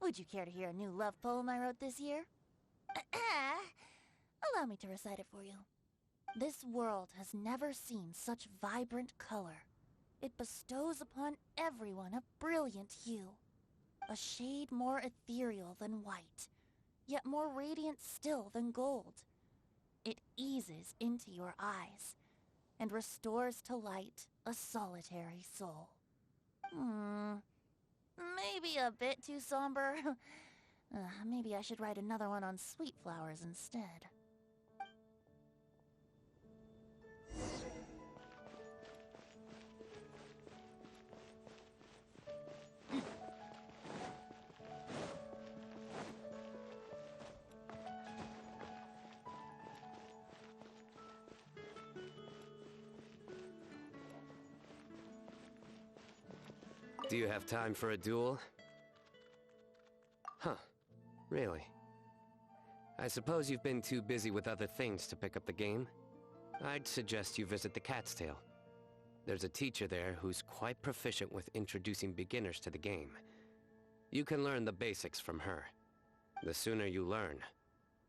would you care to hear a new love poem I wrote this year? Allow me to recite it for you. This world has never seen such vibrant color. It bestows upon everyone a brilliant hue. A shade more ethereal than white, yet more radiant still than gold. It eases into your eyes, and restores to light a solitary soul. Maybe a bit too somber. Maybe I should write another one on sweet flowers instead. Do you have time for a duel? Huh. Really? I suppose you've been too busy with other things to pick up the game. I'd suggest you visit the Cat's Tail. There's a teacher there who's quite proficient with introducing beginners to the game. You can learn the basics from her. The sooner you learn,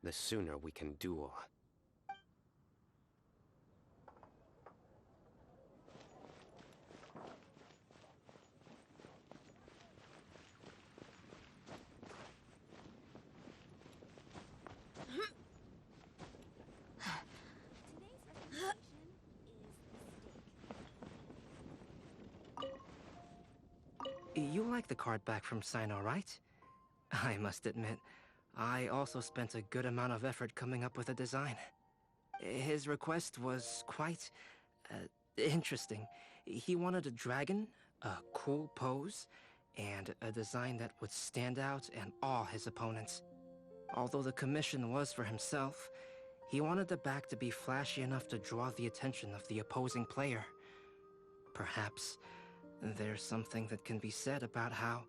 the sooner we can duel. You like the card back from Sino, right? I must admit, I also spent a good amount of effort coming up with a design. His request was quite interesting. He wanted a dragon, a cool pose, and a design that would stand out and awe his opponents. Although the commission was for himself, he wanted the back to be flashy enough to draw the attention of the opposing player. Perhaps there's something that can be said about how,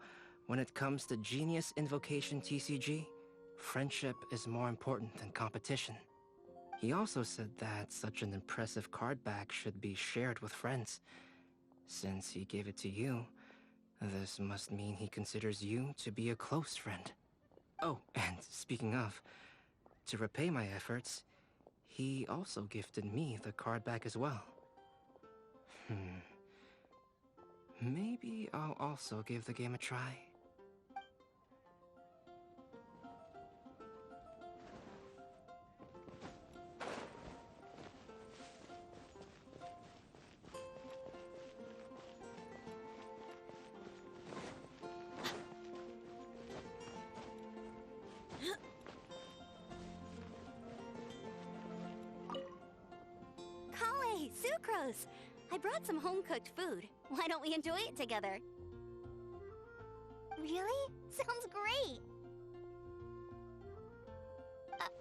when it comes to Genius Invocation TCG, friendship is more important than competition. He also said that such an impressive card back should be shared with friends. Since he gave it to you, this must mean he considers you to be a close friend. Oh, and speaking of, to repay my efforts, he also gifted me the card back as well. Maybe I'll also give the game a try. Kale, Sucrose! I brought some home-cooked food. Why don't we enjoy it together? Really? Sounds great!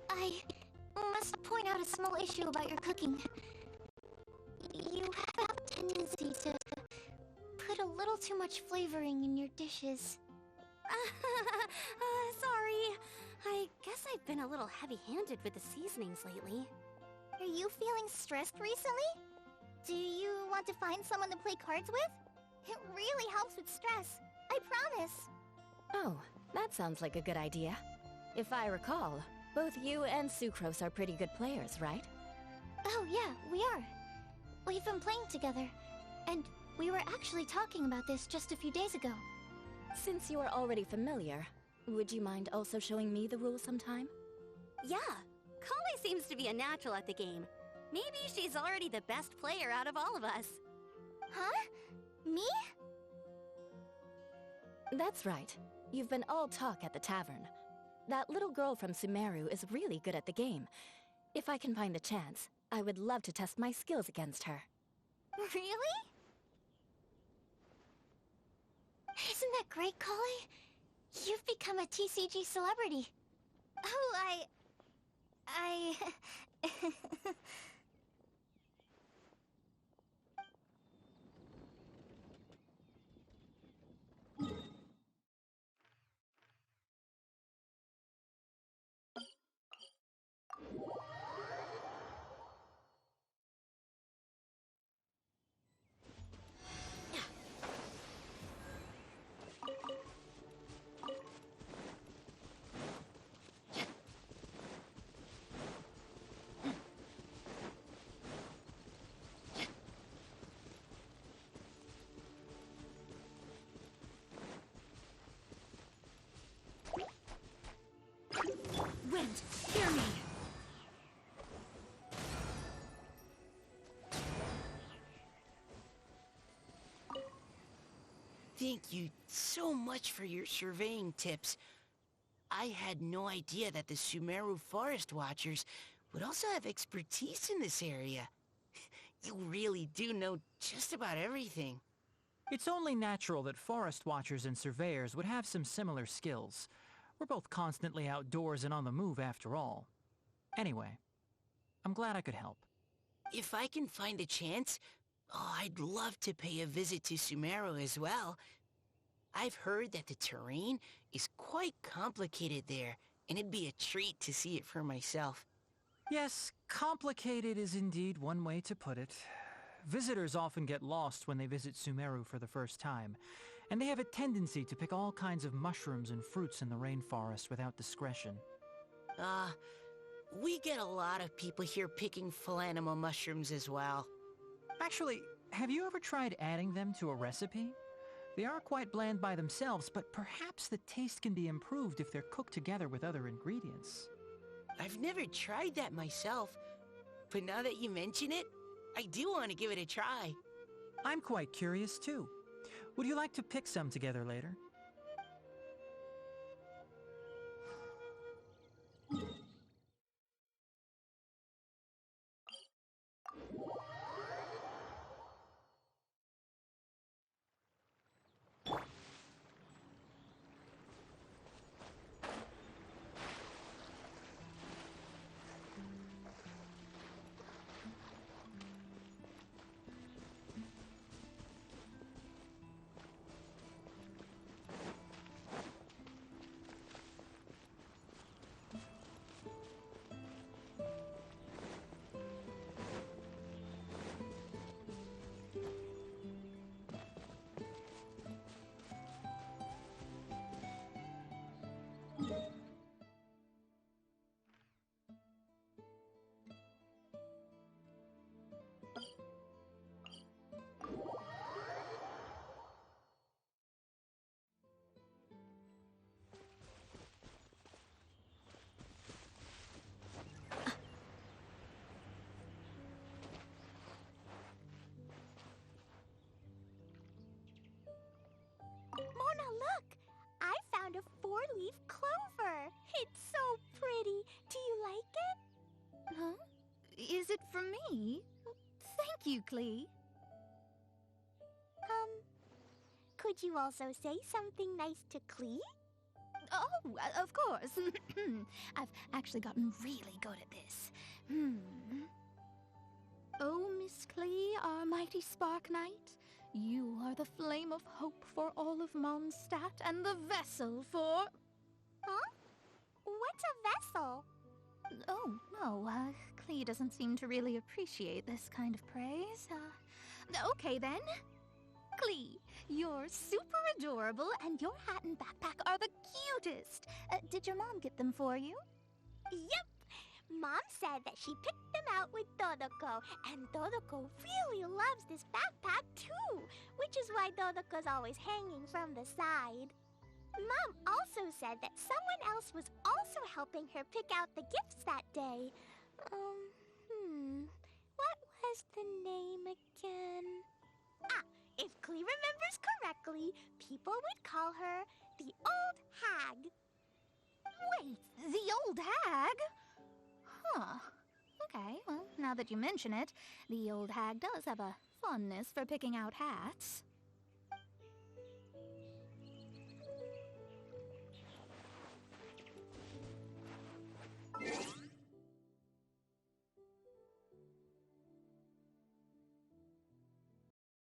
I must point out a small issue about your cooking. You have a tendency to put a little too much flavoring in your dishes. Sorry. I guess I've been a little heavy-handed with the seasonings lately. Are you feeling stressed recently? Do you want to find someone to play cards with? It really helps with stress. I promise. Oh, that sounds like a good idea. If I recall, both you and Sucrose are pretty good players, right? Oh yeah, we are. We've been playing together, and we were actually talking about this just a few days ago. Since you are already familiar, would you mind also showing me the rules sometime? Yeah, Kale seems to be a natural at the game. Maybe she's already the best player out of all of us. Huh? Me? That's right. You've been all talk at the tavern. That little girl from Sumeru is really good at the game. If I can find the chance, I would love to test my skills against her. Really? Isn't that great, Kale? You've become a TCG celebrity. Oh, I... Wind, hear me! Thank you so much for your surveying tips. I had no idea that the Sumeru Forest Watchers would also have expertise in this area. You really do know just about everything. It's only natural that forest watchers and surveyors would have some similar skills. We're both constantly outdoors and on the move after all. Anyway, I'm glad I could help. If I can find a chance, I'd love to pay a visit to Sumeru as well. I've heard that the terrain is quite complicated there, and it'd be a treat to see it for myself. Yes, complicated is indeed one way to put it. Visitors often get lost when they visit Sumeru for the first time, and they have a tendency to pick all kinds of mushrooms and fruits in the rainforest without discretion. We get a lot of people here picking philanimal mushrooms as well. Actually, have you ever tried adding them to a recipe? They are quite bland by themselves, but perhaps the taste can be improved if they're cooked together with other ingredients. I've never tried that myself, but now that you mention it, I do want to give it a try. I'm quite curious too. Would you like to pick some together later? Mona, look! I found a 4-leaf clover. It's so pretty. Do you like it? Huh? Is it for me? Thank you, Klee. Could you also say something nice to Klee? Oh, of course. I've actually gotten really good at this. Oh, Miss Klee, our mighty Spark Knight, you are the flame of hope for all of Mondstadt and the vessel for... Huh? What's a vessel? Oh, no, Klee doesn't seem to really appreciate this kind of praise. Okay then. Klee, you're super adorable and your hat and backpack are the cutest. Did your mom get them for you? Yep! Mom said that she picked them out with Dodoko, and Dodoko really loves this backpack too, which is why Dodoko's always hanging from the side. Mom also said that someone else was also helping her pick out the gifts that day. What was the name again? If Klee remembers correctly, people would call her the Old Hag. Wait, the Old Hag? Huh. Okay, well, now that you mention it, the Old Hag does have a fondness for picking out hats.